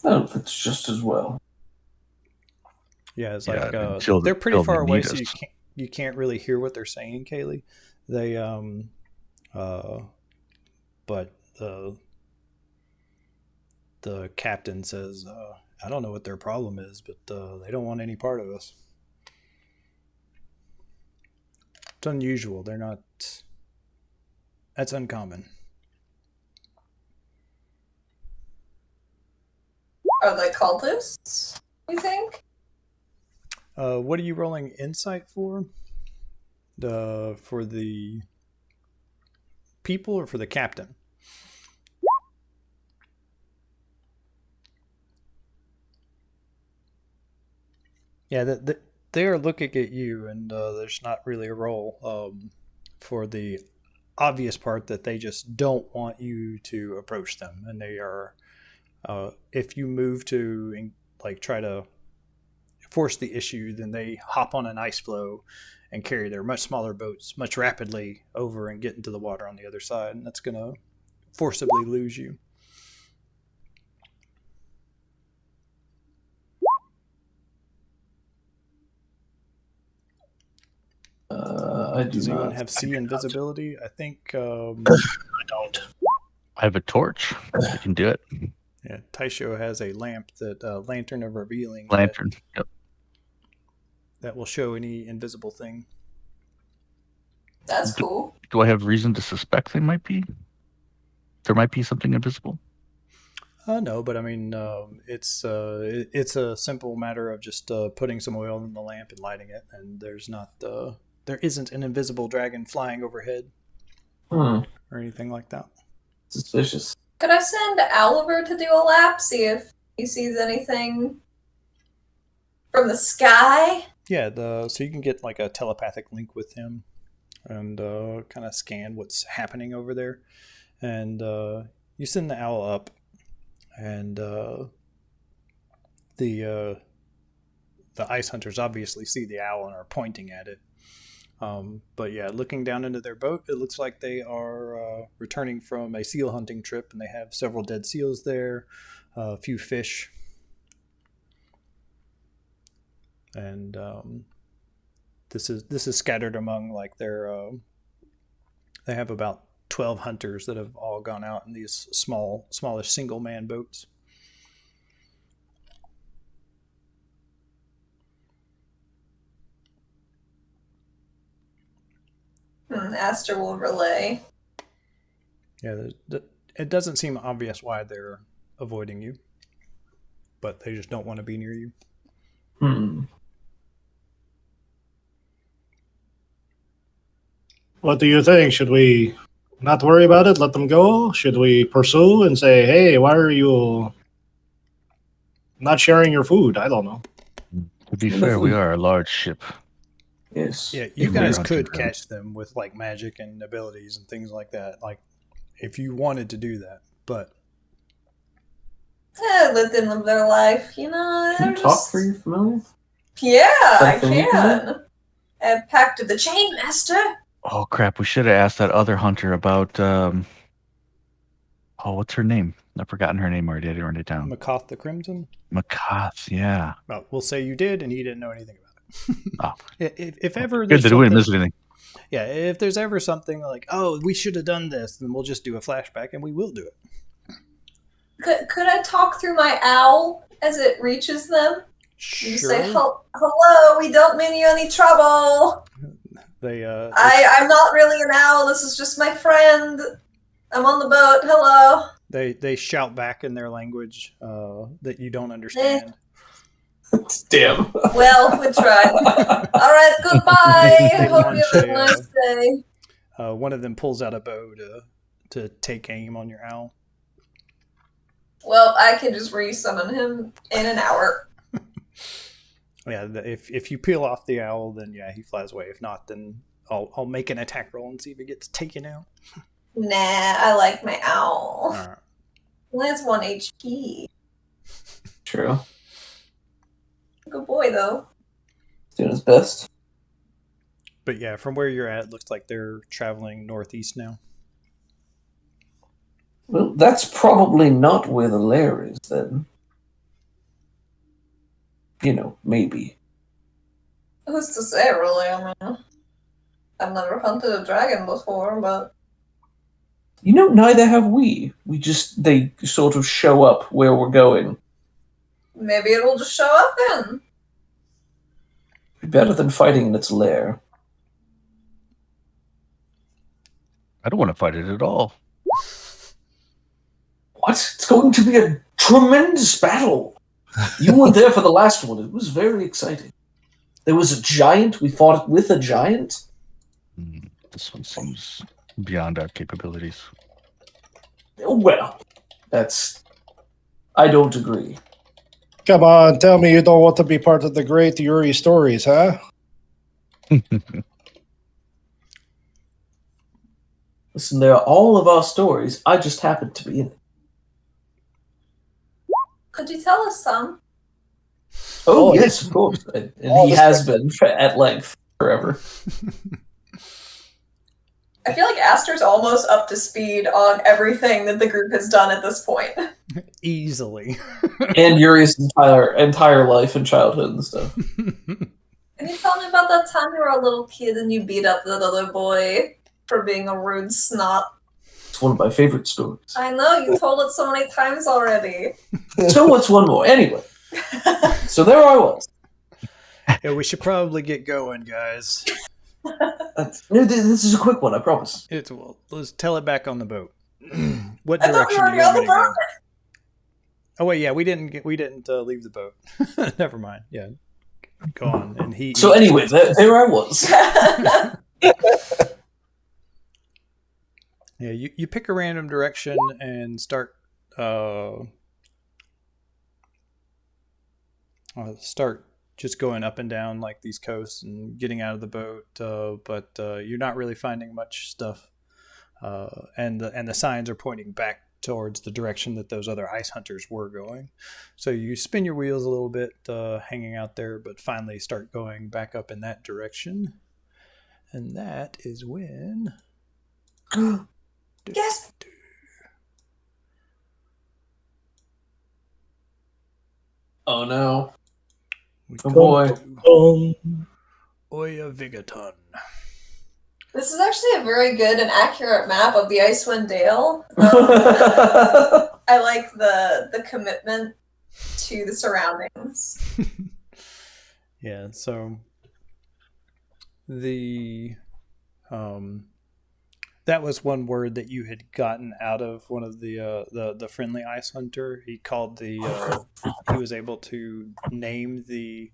Oh, that's just as well. Yeah, it's Yeah, like until they're pretty they far away, need so us. you can't really hear what they're saying, Kaylee. They but the captain says, I don't know what their problem is, but they don't want any part of us. It's unusual. They're not. That's uncommon. Are they cultists, you think? What are you rolling insight for? For the people or for the captain? Yeah, they are looking at you, and there's not really a roll for the obvious part that they just don't want you to approach them, and they are if you move to like try to force the issue, then they hop on an ice floe and carry their much smaller boats much rapidly over and get into the water on the other side, and that's going to forcibly lose you. Does anyone have sea invisibility? I think I don't. I have a torch. I can do it. Yeah, Taisho has a lamp that lantern of revealing Lantern. Yep. that will show any invisible thing. That's cool. Do I have reason to suspect there might be something invisible? No, but I mean, it's a simple matter of just putting some oil in the lamp and lighting it, and there isn't an invisible dragon flying overhead or anything like that. Suspicious. Could I send Oliver to do a lap, see if he sees anything from the sky? Yeah, so you can get like a telepathic link with him and kind of scan what's happening over there, and you send the owl up. And the ice hunters obviously see the owl and are pointing at it. But yeah, looking down into their boat, it looks like they are returning from a seal hunting trip, and they have several dead seals there, a few fish, and this is scattered among like their. They have about 12 hunters that have all gone out in these smallish single-man boats. Astor will relay. Yeah, it doesn't seem obvious why they're avoiding you, but they just don't want to be near you. What do you think? Should we not worry about it? Let them go? Should we pursue and say, hey, why are you not sharing your food? I don't know. To be fair, we are a large ship. Yes. Yeah, you If guys we're could hunting them. catch them with like magic and abilities and things like that, like if you wanted to do that. But Let them live their life, you know. Can They're you talk just... for you familiar? Yeah, I Something you can can. I've packed the chain master. Oh crap! We should have asked that other hunter about. What's her name? I've forgotten her name already. I didn't write it down. Macath the Crimson? Macath, yeah. Well, we'll say you did, and he didn't know anything about it. Oh. If ever Good there's that we didn't something, miss anything. yeah, if there's ever something like, oh, we should have done this, then we'll just do a flashback, and we will do it. Could I talk through my owl as it reaches them? Sure. You say, hello, we don't mean you any trouble. I'm not really an owl, this is just my friend. I'm on the boat, hello. They shout back in their language that you don't understand. Damn. Well, we tried. Alright, goodbye. They Hope you have a launch nice day. One of them pulls out a bow to take aim on your owl. Well, I can just re-summon him in an hour. Yeah, if you peel off the owl, then yeah, he flies away. If not, then I'll make an attack roll and see if it gets taken out. Nah, I like my owl. Alright. Well, it's 1 HP. True. Good boy, though. Doing his best. But yeah, from where you're at, it looks like they're traveling northeast now. Well, that's probably not where the lair is, then. You know, maybe. Who's to say, really? I mean, I've never hunted a dragon before, but... You know, neither have we. They sort of show up where we're going. Maybe it'll just show up then. Be better than fighting in its lair. I don't want to fight it at all. What? It's going to be a tremendous battle. You were there for the last one. It was very exciting. There was a giant. We fought with a giant. This one seems beyond our capabilities. Well, I don't agree. Come on, tell me you don't want to be part of the great Yuri stories, huh? Listen, they're all of our stories. I just happen to be in it. Could you tell us some? Oh, yes, of course. And he has been at length forever. I feel like Astor's almost up to speed on everything that the group has done at this point. Easily. And Yuri's entire life and childhood and stuff. Can you tell me about that time you were a little kid and you beat up that other boy for being a rude snot? It's one of my favorite stories. I know, you told it so many times already. So what's one more? Anyway. So there I was. Yeah, we should probably get going, guys. No, this is a quick one, I promise. Let's tell it back on the boat. What I thought we direction were do you on want me the to boat. go? Oh wait, yeah, we didn't leave the boat. Never mind. Yeah, go on. And So anyway, there I was. Yeah, you pick a random direction and start just going up and down like these coasts and getting out of the boat, but you're not really finding much stuff. And the signs are pointing back towards the direction that those other ice hunters were going. So you spin your wheels a little bit, hanging out there, but finally start going back up in that direction. And that is when... Yes. Oh no. We Oh boy. Oya Vigaton. This is actually a very good and accurate map of the Icewind Dale. I like the commitment to the surroundings. Yeah, so that was one word that you had gotten out of one of the friendly ice hunter. He called he was able to name the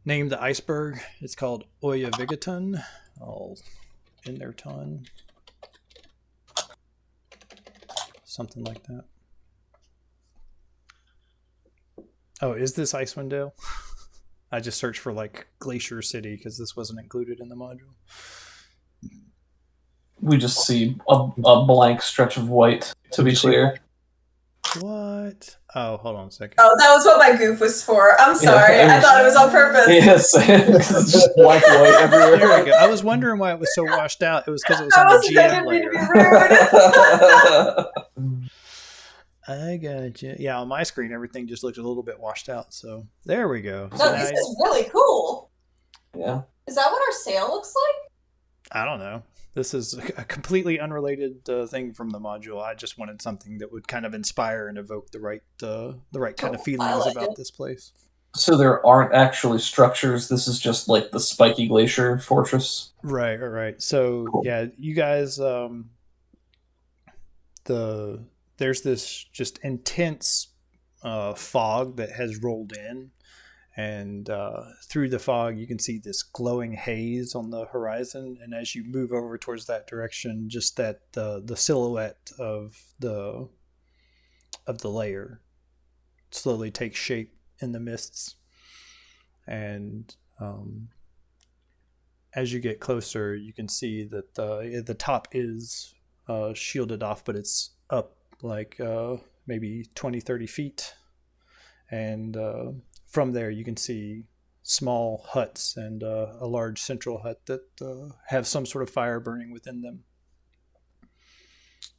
iceberg. It's called Oya Vigaton. All in their ton. Something like that. Oh, is this Icewind Dale? I just searched for like Glacier City because this wasn't included in the module. We just see a blank stretch of white, to be clear. What? Oh, hold on a second. Oh, that was what my goof was for. I'm sorry. Yeah, I thought it was on purpose. Yes, it's just blank white everywhere. There we go. I was wondering why it was so washed out. It was because it was on the GM layer. I got you. Yeah, on my screen, everything just looked a little bit washed out. So there we go. So No, this is really cool. Yeah. Is that what our sail looks like? I don't know. This is a completely unrelated thing from the module. I just wanted something that would kind of inspire and evoke the right kind of feelings about this place. So there aren't actually structures. This is just like the spiky glacier fortress. Right. So yeah, you guys, there's this just intense fog that has rolled in, and through the fog you can see this glowing haze on the horizon. And as you move over towards that direction, just that the silhouette of the lair slowly takes shape in the mists. And as you get closer, you can see that the top is shielded off, but it's up like maybe 20-30 feet. And from there you can see small huts and a large central hut that have some sort of fire burning within them.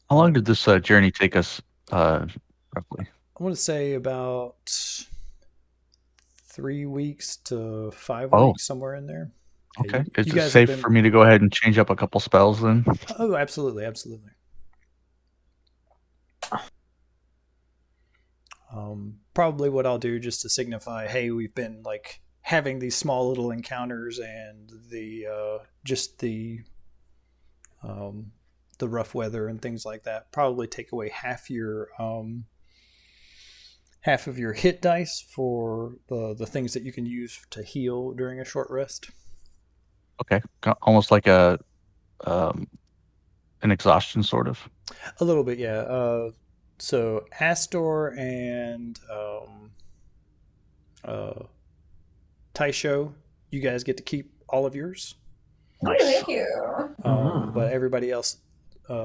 How long did this journey take us, roughly? I want to say about 3 weeks to 5 weeks, somewhere in there. Okay. Is it safe for me to go ahead and change up a couple spells then? Oh, absolutely. Probably what I'll do, just to signify, hey, we've been like having these small little encounters, and the rough weather and things like that probably take away half of your hit dice for the things that you can use to heal during a short rest. Okay, almost like an exhaustion sort of. A little bit, yeah. So Astor and Taisho, you guys get to keep all of yours. Nice. Thank you. But everybody else,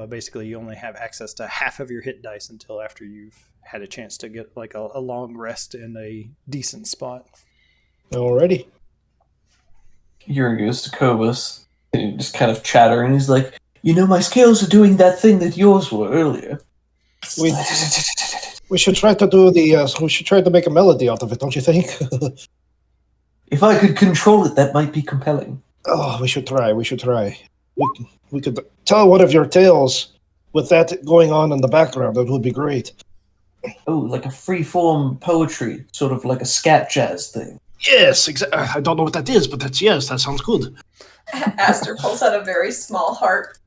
basically, you only have access to half of your hit dice until after you've had a chance to get like a long rest in a decent spot. Alrighty. Here goes to Kobus, and he just kind of chattering. He's like, my scales are doing that thing that yours were earlier. We should try to do we should try to make a melody out of it, don't you think? If I could control it, that might be compelling. Oh, we should try. We could tell one of your tales with that going on in the background. That would be great. Oh, like a free-form poetry, sort of like a scat jazz thing. Yes, I don't know what that is, but that sounds good. Astor pulls out a very small harp.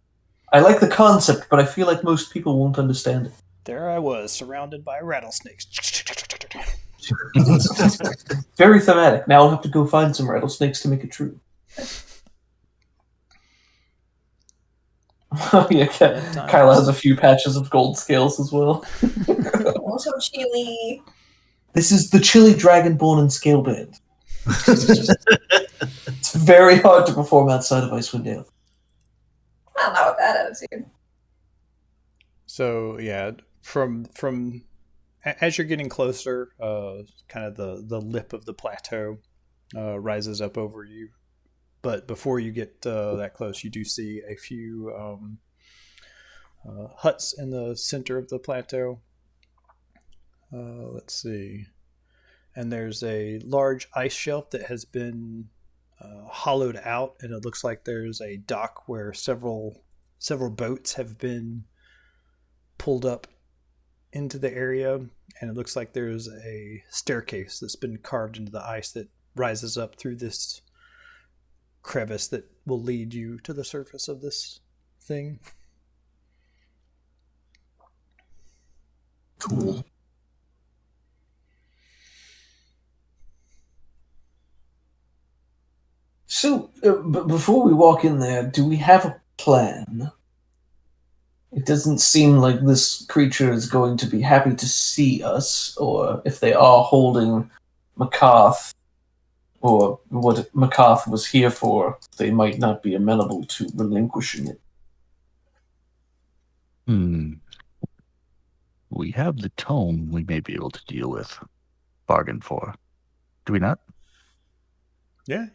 I like the concept, but I feel like most people won't understand it. There I was, surrounded by rattlesnakes. Very thematic. Now I'll have to go find some rattlesnakes to make it true. Oh yeah, Kyla has a few patches of gold scales as well. Also chili. This is the chili dragonborn and scale band. It's very hard to perform outside of Icewind Dale. Well, not with that attitude. So yeah, from as you're getting closer, kind of the lip of the plateau rises up over you. But before you get that close, you do see a few huts in the center of the plateau. Let's see. And there's a large ice shelf that has been hollowed out, and it looks like there's a dock where several boats have been pulled up into the area, and it looks like there's a staircase that's been carved into the ice that rises up through this crevice that will lead you to the surface of this thing. Cool. So, before we walk in there, do we have a plan? It doesn't seem like this creature is going to be happy to see us, or if they are holding Macath, or what Macath was here for, they might not be amenable to relinquishing it. We have the tome we may be able to deal with. Bargain for. Do we not? Yeah.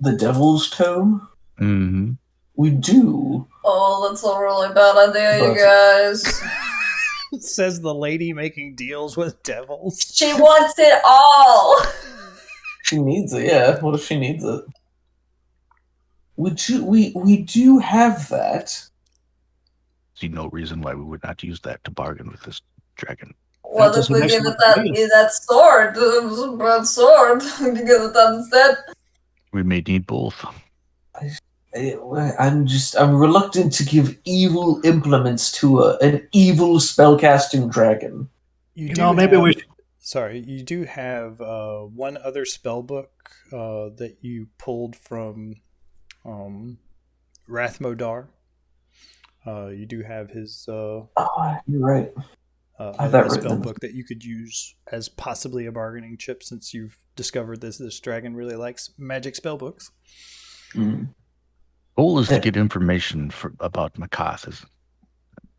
The Devil's Tome? Mm-hmm. We do. Oh, that's a really bad idea, you guys. Says the lady making deals with devils. She wants it all. She needs it, yeah. What if she needs it? We do have that. See no reason why we would not use that to bargain with this dragon. What if we give it that sword? That sword. We give it that instead. We may need both. I'm reluctant to give evil implements to an evil spellcasting dragon. You do have one other spell book that you pulled from Rathmodar. You do have his you're right. a spell book that you could use as possibly a bargaining chip, since you've discovered this dragon really likes magic spell books. Mm. Goal is to get information about Macath.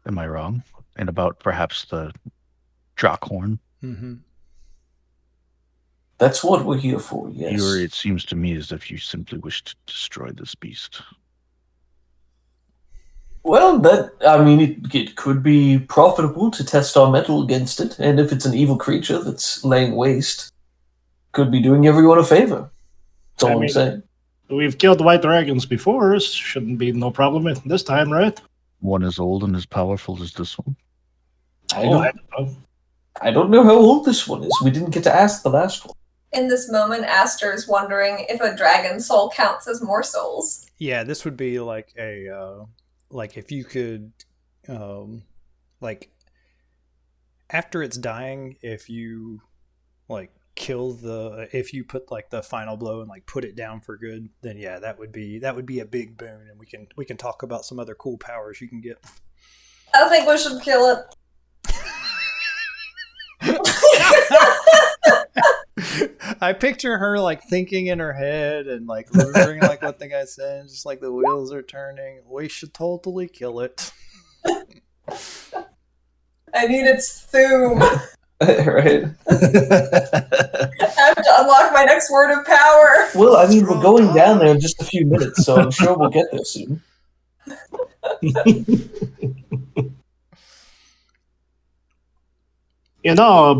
Am I wrong? And about perhaps the Drackhorn. Mm-hmm. That's what we're here for, yes. It seems to me as if you simply wish to destroy this beast. Well, it could be profitable to test our metal against it, and if it's an evil creature that's laying waste, could be doing everyone a favor. That's all I'm saying. We've killed white dragons before, shouldn't be no problem this time, right? One as old and as powerful as this one. I don't know how old this one is. We didn't get to ask the last one. In this moment, Astor is wondering if a dragon soul counts as more souls. Yeah, this would be like a like if you could like after it's dying, if you like if you put like the final blow and like put it down for good, then yeah, that would be a big boon, and we can talk about some other cool powers you can get. I think we should kill it. I picture her like thinking in her head and like remembering like what the guy said, just like the wheels are turning. We should totally kill it. I need its Thum. Right. I have to unlock my next word of power. Well, I mean, we're going down there in just a few minutes, so I'm sure we'll get there soon.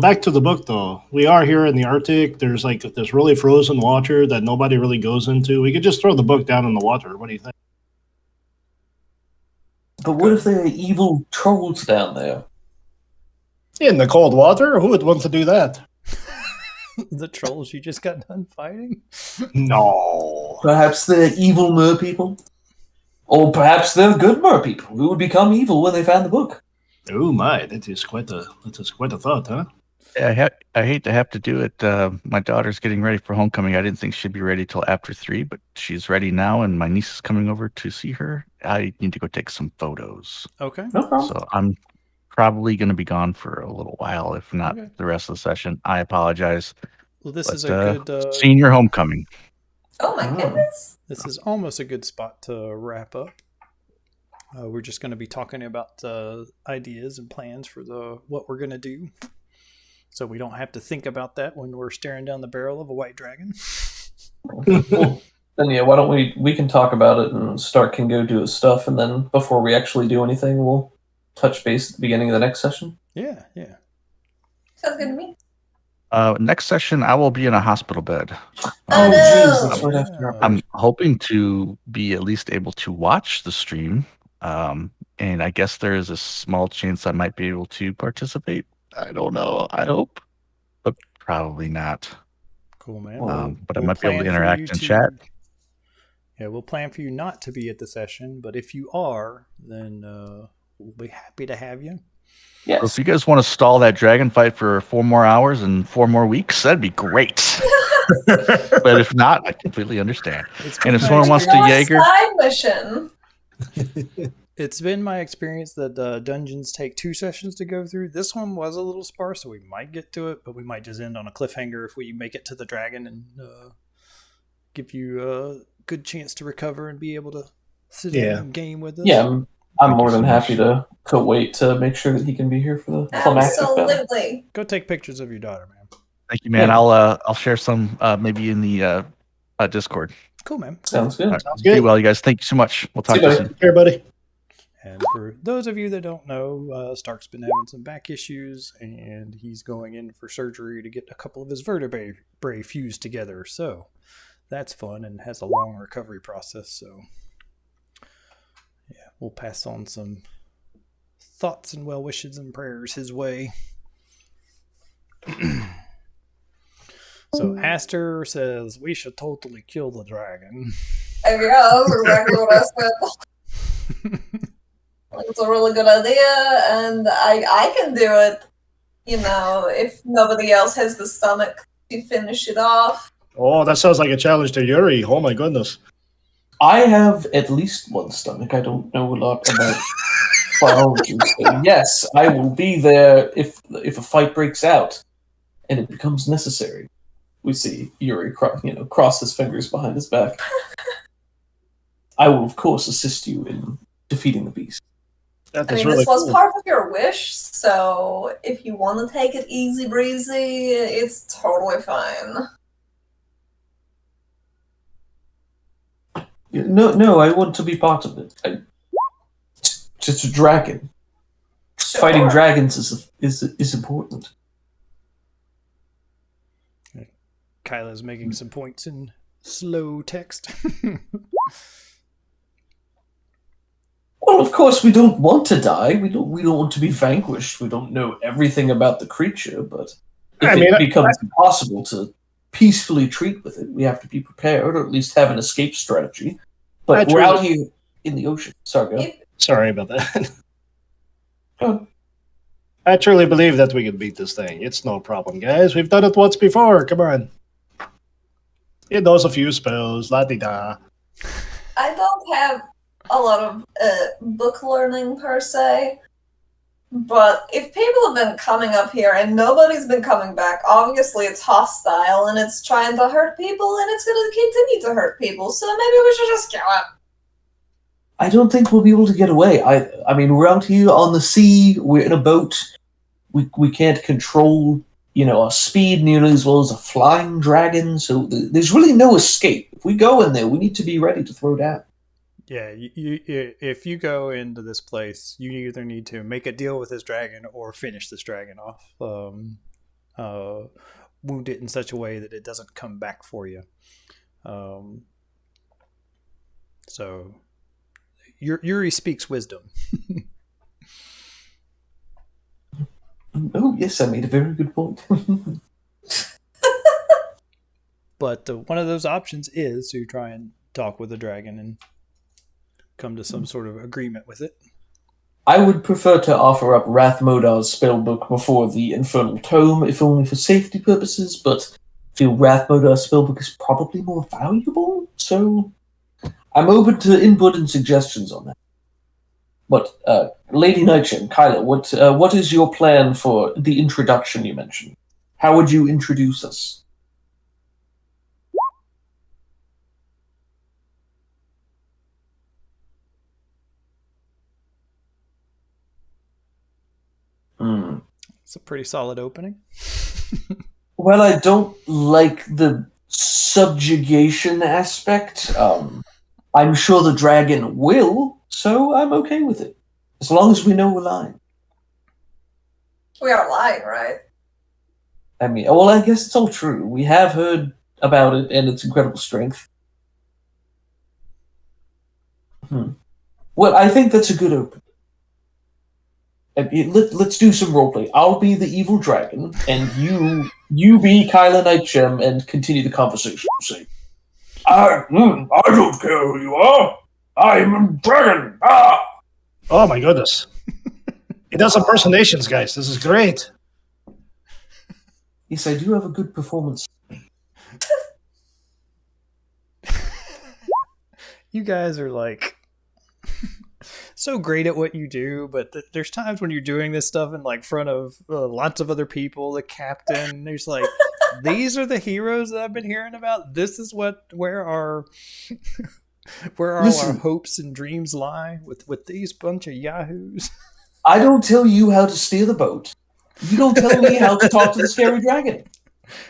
Back to the book though. We are here in the Arctic. There's like this really frozen water that nobody really goes into. We could just throw the book down in the water. What do you think? But what if there are evil trolls down there? In the cold water? Who would want to do that? The trolls you just got done fighting? No. Perhaps they're evil mer people? Or perhaps they're good mer people who would become evil when they found the book. Oh my, that is quite a thought, huh? I hate to have to do it. My daughter's getting ready for homecoming. I didn't think she'd be ready till after 3, but she's ready now, and my niece is coming over to see her. I need to go take some photos. Okay. No problem. So I'm probably going to be gone for a little while, if not Okay. the rest of the session. I apologize. Well, this But, is a good senior homecoming. Oh my goodness. This is almost a good spot to wrap up. We're just going to be talking about ideas and plans for what we're going to do. So we don't have to think about that when we're staring down the barrel of a white dragon. Well, then yeah, why don't we can talk about it and Stark can go do his stuff, and then before we actually do anything, we'll touch base at the beginning of the next session. Yeah. Sounds good to me. Next session, I will be in a hospital bed. Oh, jeez, no. that's right after our I'm hoping to be at least able to watch the stream. And I guess there is a small chance I might be able to participate. I don't know. I hope, but probably not. Cool, man. But I We'll might be able to plan for interact you and chat. Yeah, we'll plan for you not to be at the session, but if you are, then we'll be happy to have you. Yes. So if you guys want to stall that dragon fight for 4 more hours and 4 more weeks, that'd be great. But if not, I completely understand. And if someone wants to Jaeger, side mission. It's been my experience that dungeons take 2 sessions to go through. This one was a little sparse, so we might get to it, but we might just end on a cliffhanger if we make it to the dragon and give you a good chance to recover and be able to sit in and game with us. Yeah, I'm Thank more you so than happy much. to wait to make sure that he can be here for the climactic battle. Absolutely. Go take pictures of your daughter, man. thank you, man. Yeah. I'll share some maybe in the Discord. Cool, man. Sounds good. All right. Sounds Be good. well, you guys. Thank you so much. We'll talk See to you, you buddy. soon. Here, buddy. And for those of you that don't know, Stark's been having some back issues, and he's going in for surgery to get a couple of his vertebrae fused together. So that's fun and has a long recovery process. So yeah, we'll pass on some thoughts and well wishes and prayers his way. So Astor says we should totally kill the dragon. Yeah, that's exactly what I said. It's a really good idea, and I can do it, if nobody else has the stomach to finish it off. Oh, that sounds like a challenge to Yuri. Oh my goodness. I have at least one stomach. I don't know a lot about biology. So yes, I will be there if a fight breaks out and it becomes necessary. We see Yuri cross his fingers behind his back. I will, of course, assist you in defeating the beast. That I is mean, really this was cool. part of your wish, so if you want to take it easy breezy, it's totally fine. No, I want to be part of it. It's a dragon. Sure. Fighting dragons is important. Kyla's making some points in slow text. Well, of course, we don't want to die. We don't want to be vanquished. We don't know everything about the creature, but if it becomes impossible to peacefully treat with it, we have to be prepared, or at least have an escape strategy. But we're out here in the ocean. Sorry, go. Sorry about that. Oh. I truly believe that we can beat this thing. It's no problem, guys. We've done it once before. Come on. It knows a few spells. La-di-da. I don't have a lot of book learning per se, but if people have been coming up here and nobody's been coming back, obviously it's hostile and it's trying to hurt people and it's going to continue to hurt people, so maybe we should just kill it. I don't think we'll be able to get away. I mean, we're out here on the sea. We're in a boat. We can't control, our speed nearly as well as a flying dragon. So there's really no escape. If we go in there, we need to be ready to throw down. Yeah, if you go into this place, you either need to make a deal with this dragon or finish this dragon off. Wound it in such a way that it doesn't come back for you. So Yuri speaks wisdom. Oh, yes, I made a very good point. But one of those options is to try and talk with the dragon and come to some sort of agreement with it. I would prefer to offer up Rathmodar's spellbook before the Infernal Tome, if only for safety purposes, but I feel Rathmodar's spellbook is probably more valuable, so I'm open to input and suggestions on that. But, Lady Nightshade, Kyla, what is your plan for the introduction you mentioned? How would you introduce us? It's a pretty solid opening. Well, I don't like the subjugation aspect. I'm sure the dragon will, so I'm okay with it. As long as we know we're lying. We are lying, right? I mean, well, I guess it's all true. We have heard about it and its incredible strength. Well, I think that's a good open. Let's do some roleplay. I'll be the evil dragon, and you be Kyla Nightgem and continue the conversation. Say, I don't care who you are. I'm a dragon. Ah! Oh my goodness. He does impersonations, guys. This is great. Yes, I do have a good performance. You guys are like so great at what you do, but there's times when you're doing this stuff in like front of lots of other people, the captain. There's like, these are the heroes that I've been hearing about. This is where our our hopes and dreams lie with these bunch of yahoos. I don't tell you how to steer the boat. You don't tell me how to talk to the scary dragon.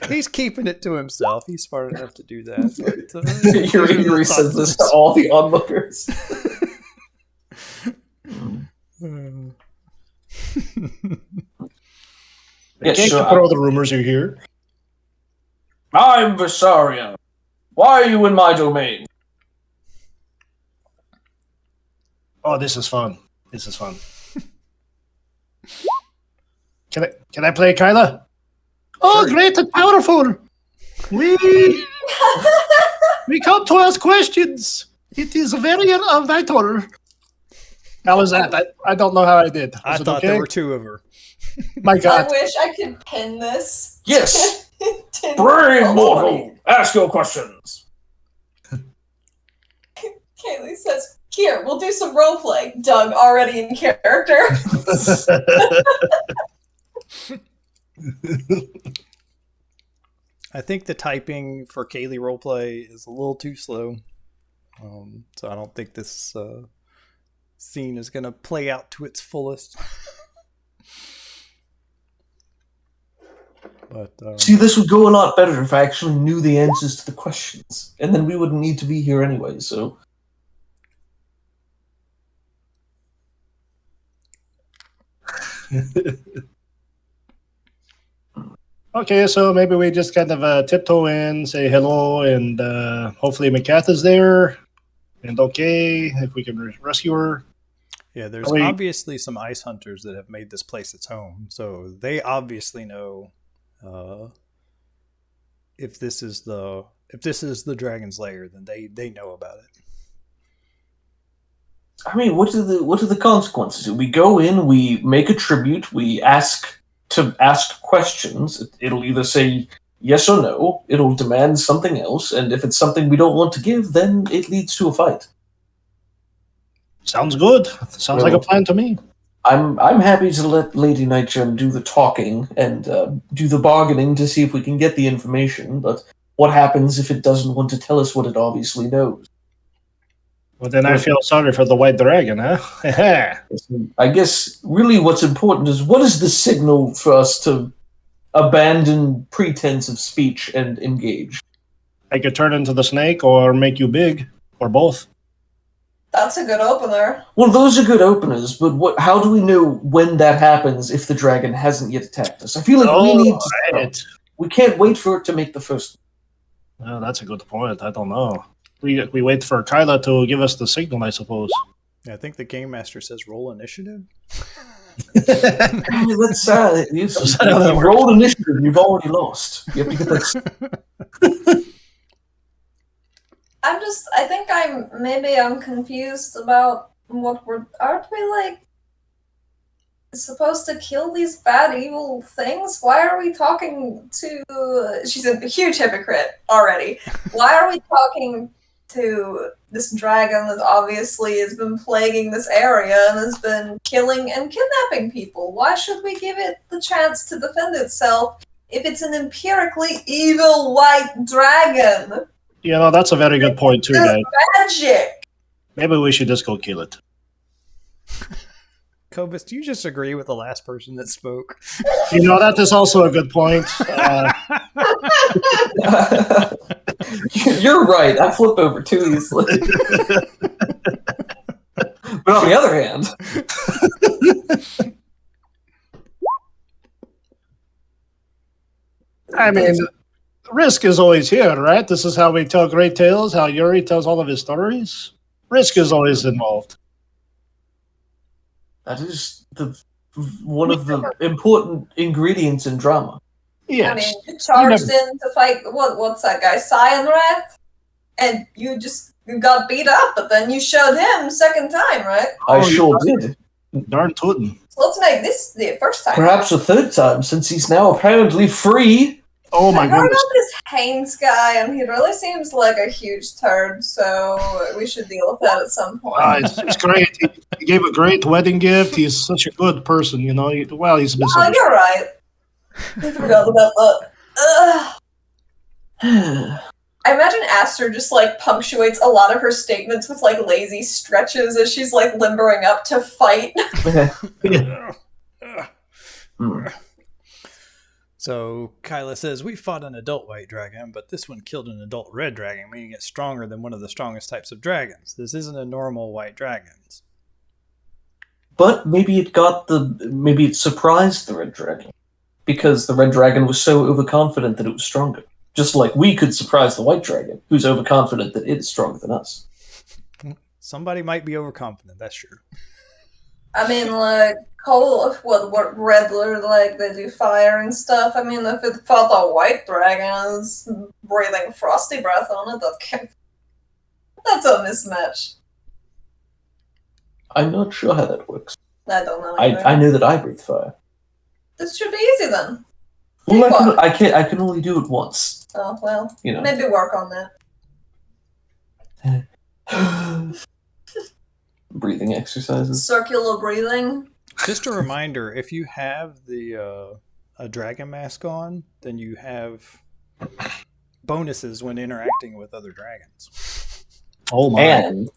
He's keeping it to himself. He's smart enough to do that. But, Yuri says this to all the onlookers. You can't control the rumors you hear. I'm Visaria. Why are you in my domain? Oh, this is fun. This is fun. Can I play Kyla? Oh, sure. Great and powerful. We come to ask questions. It is very vital. How was that? I don't know how I did. I thought there were two of her. My God. I wish I could pin this. Yes. Brave mortal, ask your questions. Kaylee says, here, we'll do some roleplay. Doug, already in character. I think the typing for Kaylee roleplay is a little too slow. So I don't think this scene is going to play out to its fullest. But see, this would go a lot better if I actually knew the answers to the questions. And then we wouldn't need to be here anyway, so... Okay, so maybe we just kind of tiptoe in, say hello, and hopefully Macath is there. And okay, if we can rescue her. Yeah, there's obviously some ice hunters that have made this place its home. So they obviously know if this is the dragon's lair, then they know about it. I mean, what are the consequences? We go in, we make a tribute, we ask questions. It'll either say yes or no. It'll demand something else, and if it's something we don't want to give, then it leads to a fight. Sounds good. Sounds like a plan to me. I'm happy to let Lady Nightgem do the talking and do the bargaining to see if we can get the information, but what happens if it doesn't want to tell us what it obviously knows? Well, then I feel sorry for the white dragon, huh? I guess really what's important is what is the signal for us to abandon pretense of speech and engage? I could turn into the snake or make you big, or both. That's a good opener. Well, those are good openers, but how do we know when that happens if the dragon hasn't yet attacked us? I feel like we need to... We can't wait for it to make the first... Well, that's a good point. I don't know. We wait for Kyla to give us the signal, I suppose. Yeah, I think the game master says roll initiative. Let's Is that how that you works? rolled initiative, you've already lost. You have to get that. I think I'm confused about aren't we like supposed to kill these bad evil things? Why are we talking to, she's a huge hypocrite already. Why are we talking to this dragon that obviously has been plaguing this area and has been killing and kidnapping people? Why should we give it the chance to defend itself if it's an empirically evil white dragon? You know, that's a very good point too, guys. Magic! Maybe we should just go kill it. Kobus, do you just agree with the last person that spoke? You know, that is also a good point. You're right. I flip over too easily. But on the other hand, I mean, risk is always here, right? This is how we tell great tales, how Yuri tells all of his stories. Risk is always involved. that is one of the important ingredients in drama. Yes. I mean, you charged in to fight, what's that guy, Cyanrath? And you got beat up, but then you showed him second time, right? I sure did. Darn tootin'. So let's make this the first time. Perhaps a third time, since he's now apparently free. Oh my I heard goodness. about this Haynes guy, and he really seems like a huge turd, so we should deal with that at some point. It's great. He gave a great wedding gift. He's such a good person, you know. He's Oh, misunderstood. you're right. I forgot about that. Ugh. I imagine Astor just like punctuates a lot of her statements with like lazy stretches as she's like limbering up to fight. So Kyla says, we fought an adult white dragon, but this one killed an adult red dragon, making it stronger than one of the strongest types of dragons. This isn't a normal white dragon. But maybe it surprised the red dragon. Because the red dragon was so overconfident that it was stronger. Just like we could surprise the white dragon, who's overconfident that it is stronger than us. Somebody might be overconfident, that's true. I mean, like, what Redler, like, they do fire and stuff. I mean, if it fought a white dragon is breathing frosty breath on it, that's a mismatch. I'm not sure how that works. I don't know. either. I know that I breathe fire. This should be easy then. Well, I can only do it once. Oh, well, You know. maybe work on that. Breathing exercises. Circular breathing. Just a reminder, if you have the a dragon mask on, then you have bonuses when interacting with other dragons. Oh my.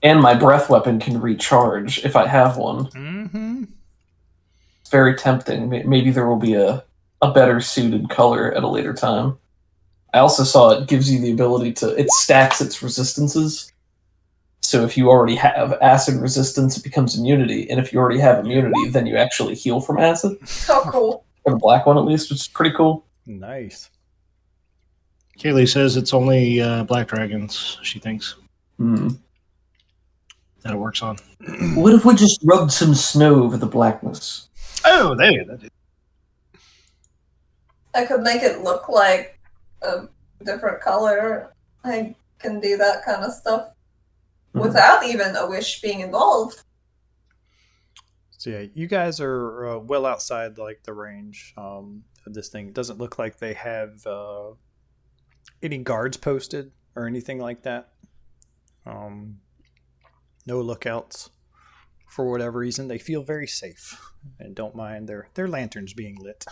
And my breath weapon can recharge if I have one. Mm-hmm. It's very tempting. Maybe there will be a better suited color at a later time. I also saw it gives you the ability it stacks its resistances. So if you already have acid resistance, it becomes immunity. And if you already have immunity, then you actually heal from acid. Oh, cool. For the black one, at least, which is pretty cool. Nice. Kaylee says it's only black dragons, she thinks, that it works on. What if we just rubbed some snow over the blackness? Oh, there. That is. I could make it look like a different color. I can do that kind of stuff without even a wish being involved. So yeah, you guys are well outside like the range of this thing. It doesn't look like they have any guards posted or anything like that. No lookouts. For whatever reason, they feel very safe and don't mind their lanterns being lit.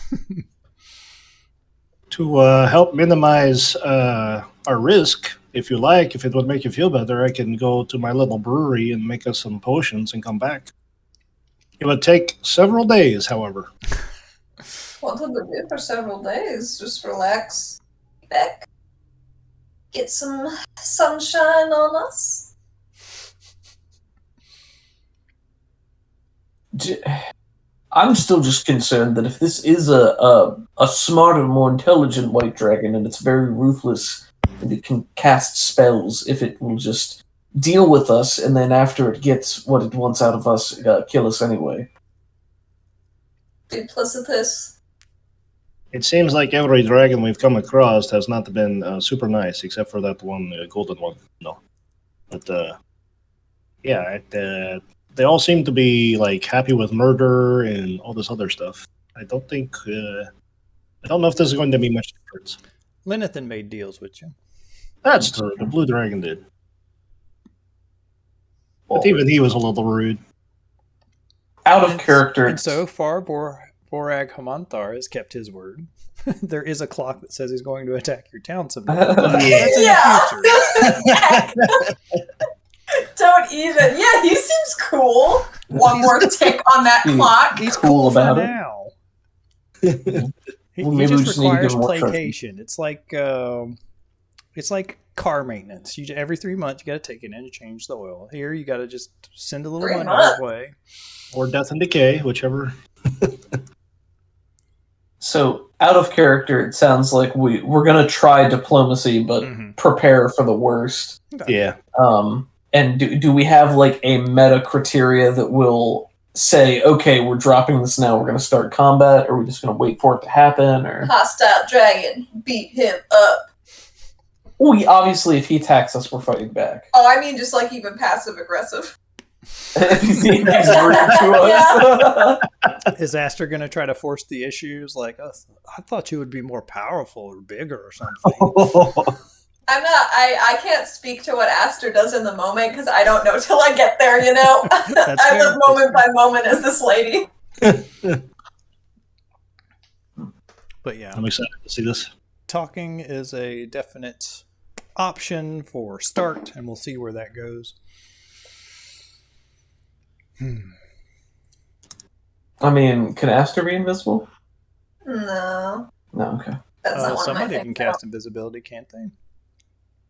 To help minimize our risk, if you like, if it would make you feel better, I can go to my little brewery and make us some potions and come back. It would take several days, however. What would we do for several days? Just relax, back, get some sunshine on us. I'm still just concerned that if this is a smarter, more intelligent white dragon and it's very ruthless and it can cast spells, if it will just deal with us, and then after it gets what it wants out of us, kill us anyway. Duplicitous. It seems like every dragon we've come across has not been super nice, except for that one golden one. No, but yeah, they all seem to be like happy with murder and all this other stuff. I don't think. I don't know if this is going to be much difference. Linathan made deals with you. That's true. The blue dragon did, Well, but even he was a little rude. out of character. And so far, Borag Hamanthar has kept his word. There is a clock that says he's going to attack your town someday. But that's in the future. Don't even. Yeah, he seems cool. One more tick on that clock. He's Cool cool about for it. now. He Well, maybe we just just need to give requires him more trust. placation. It's like car maintenance. Every 3 months you got to take it in and change the oil. Here you got to just send a little 3 money his months? way. Or death and decay, whichever. So, out of character, it sounds like we're going to try diplomacy, but Mhm. prepare for the worst. Yeah. And do we have like a meta criteria that will say, okay, we're dropping this now, we're going to start combat, or are we just going to wait for it to happen? Or Hostile dragon. Beat him up. obviously, if he attacks us, we're fighting back. Oh, I mean just like even passive aggressive. If he's rude to us. Is Astor going to try to force the issues? Like, I thought you would be more powerful or bigger or something. I'm not. I can't speak to what Astor does in the moment because I don't know till I get there. You know, That's I fair. live moment by moment as this lady. But yeah, I'm excited to see this. talking is a definite option for start, and we'll see where that goes. I mean, can Astor be invisible? No, No, okay. that's not one of my Somebody things. can cast invisibility, can't they?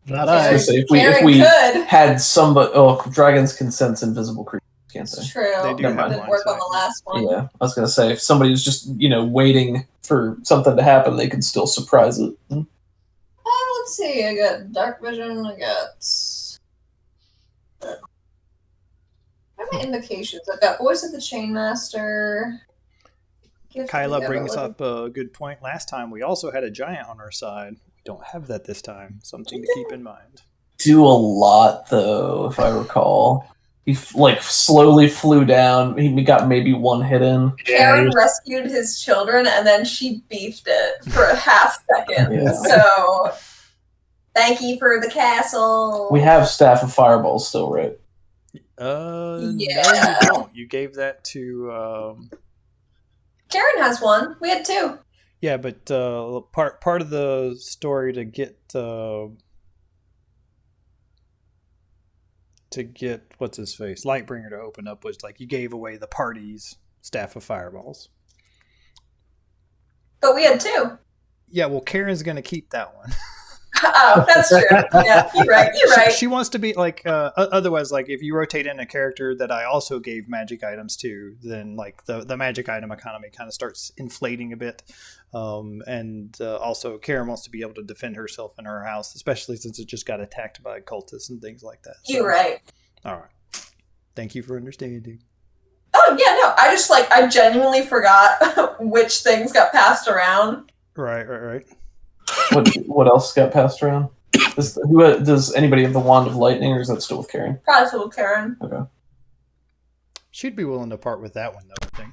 Not I I. was gonna say, Karen if we could. had somebody, dragons can sense invisible creatures, can't they? It's true. They do have Didn't line work on sight. the last one. Yeah, I was gonna say if somebody was just waiting for something to happen, they could still surprise it. Let's see. I got dark vision. I got. What are my invocations? I've got voice of the chainmaster. Gift of Kyla the brings Everliving. up a good point. Last time we also had a giant on our side. We don't have that this time. Something to keep in mind. Do a lot though, if I recall. He slowly flew down. He got maybe one hit in. Karen Yeah, rescued his children and then she beefed it for a half second. Yeah. So, thank you for the castle. We have Staff of Fireball still, right? No, Yeah. you don't. You gave that to. Karen has one. We had two. Yeah, but part of the story to get what's his face Lightbringer to open up was like you gave away the party's staff of fireballs. But we had two. Yeah, well, Karen's gonna keep that one. Oh, that's true. Yeah, you're right. You're right. She wants to be like otherwise, like if you rotate in a character that I also gave magic items to, then like the magic item economy kind of starts inflating a bit. And also Karen wants to be able to defend herself in her house, especially since it just got attacked by cultists and things like that. So, You're right. all right. Thank you for understanding. Oh, yeah, no. I genuinely forgot which things got passed around. Right. What else got passed around? Does anybody have the Wand of Lightning, or is that still with Karen? Probably still with Karen. Okay. She'd be willing to part with that one, though, I think.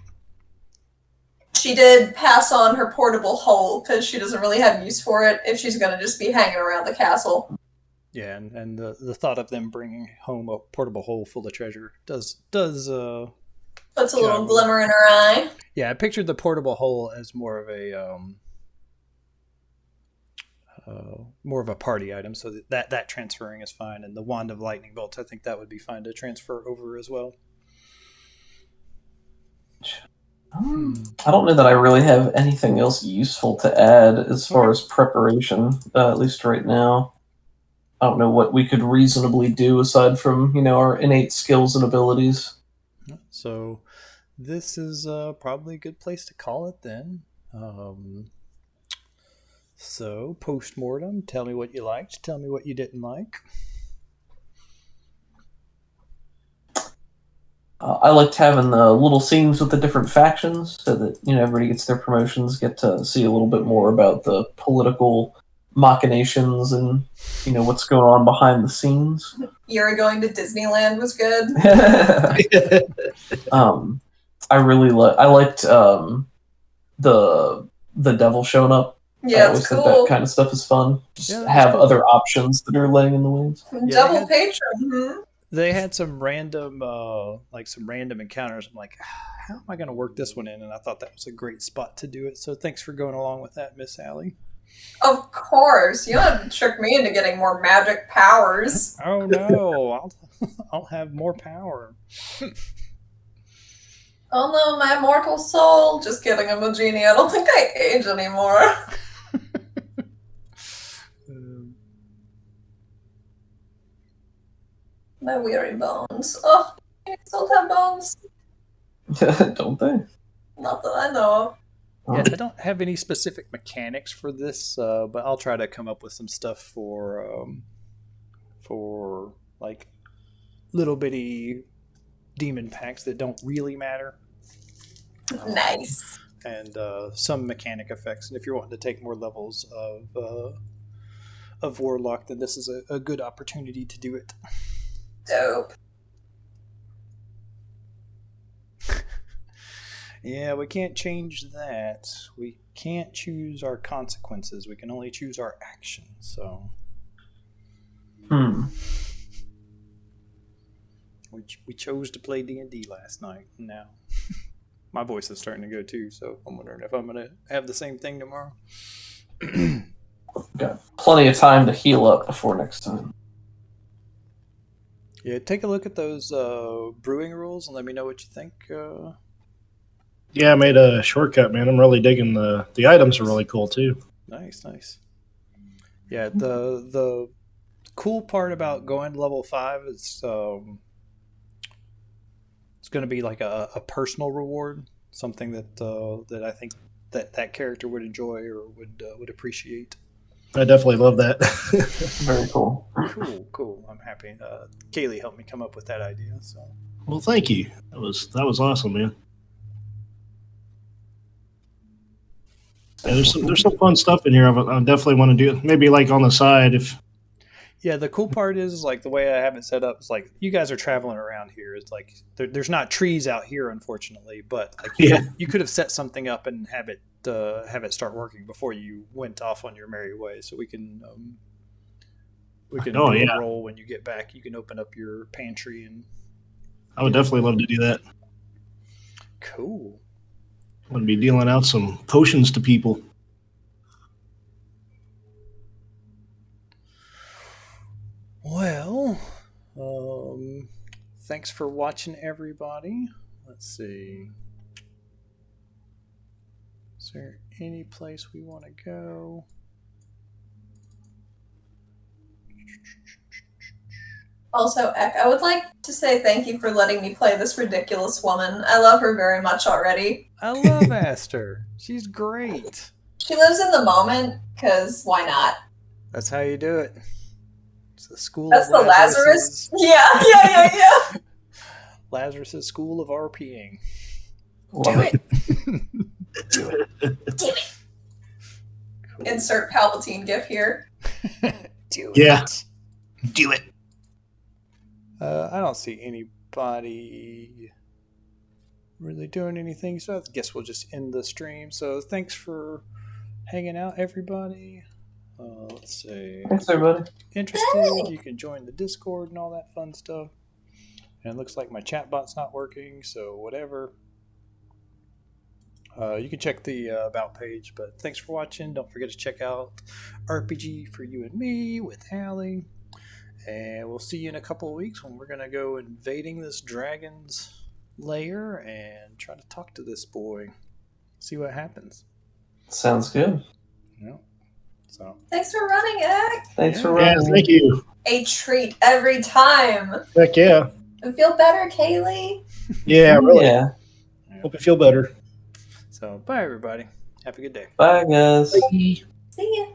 She did pass on her portable hole because she doesn't really have use for it if she's going to just be hanging around the castle. Yeah, and the thought of them bringing home a portable hole full of treasure does Puts a little Yeah. glimmer in her eye. Yeah, I pictured the portable hole as more of a party item, so that transferring is fine. And the Wand of Lightning Bolts, I think that would be fine to transfer over as well. I don't know that I really have anything else useful to add as far as preparation, at least right now. I don't know what we could reasonably do aside from, our innate skills and abilities. So this is probably a good place to call it then. So post-mortem, tell me what you liked, tell me what you didn't like. I liked having the little scenes with the different factions, so that everybody gets their promotions, get to see a little bit more about the political machinations and what's going on behind the scenes. You're going to Disneyland was good. I liked the devil showing up. Yeah, I always think that kind of stuff is fun. Just have cool. other options that are laying in the wings. Double patron. They had some random encounters. I'm like, how am I going to work this one in? And I thought that was a great spot to do it. So thanks for going along with that, Miss Allie. Of course, you don't have to trick me into getting more magic powers. Oh no, I'll have more power. Oh no, my mortal soul. Just kidding, I'm a genie. I don't think I age anymore. My weary bones. Oh, I still have bones. Don't they? Not that I know of. Yeah, I don't have any specific mechanics for this, but I'll try to come up with some stuff for like little bitty demon packs that don't really matter. Nice. And some mechanic effects. And if you're wanting to take more levels of Warlock, then this is a good opportunity to do it. Dope. Yeah, we can't change that. We can't choose our consequences. We can only choose our actions. So, we chose to play D&D last night. Now, my voice is starting to go too. So I'm wondering if I'm gonna have the same thing tomorrow. Got plenty of time to heal up before next time. Yeah, take a look at those brewing rules and let me know what you think. Yeah, I made a shortcut, man. I'm really digging the items are really cool too. Nice. Yeah, the cool part about going to level 5 is it's going to be like a personal reward, something that I think that character would enjoy or would appreciate. I definitely love that. Very cool. Cool. I'm happy. Kaylee helped me come up with that idea. So. Well, thank you. That was awesome, man. Yeah, there's some fun stuff in here. I definitely want to do maybe like on the side if. Yeah, the cool part is like the way I have it set up is like you guys are traveling around here. It's like there's not trees out here, unfortunately, but like you could have set something up and have it working before you went off on your merry way. So we can roll when you get back. You can open up your pantry and. I would definitely love to do that. Cool. I'm going to be dealing out some potions to people. Well, thanks for watching, everybody. Let's see. Is there any place we want to go? Also, Ek, I would like to say thank you for letting me play this ridiculous woman. I love her very much already. I love Astor. She's great. She lives in the moment, because why not? That's how you do it. It's the school That's of the Lazarus? Yeah. Lazarus' school of RPing. Do it. Do it. Cool. Insert Palpatine gif here. Do it. Yeah. Do it. I don't see anybody really doing anything, so I guess we'll just end the stream. So thanks for hanging out, everybody. Let's see. Thanks, everybody. Interested? You can join the Discord and all that fun stuff. And it looks like my chatbot's not working, so whatever. You can check the About page, but thanks for watching. Don't forget to check out RPG for You and Me with Allie. And we'll see you in a couple of weeks when we're going to go invading this dragon's lair and try to talk to this boy. See what happens. Sounds good. Yeah. So. Thanks for running, Ek. Thanks for running. Yeah, thank you. A treat every time. Heck yeah. You feel better, Kaylee? Yeah, really. Yeah. Hope you feel better. So, bye, everybody. Have a good day. Bye, guys. Bye. See ya.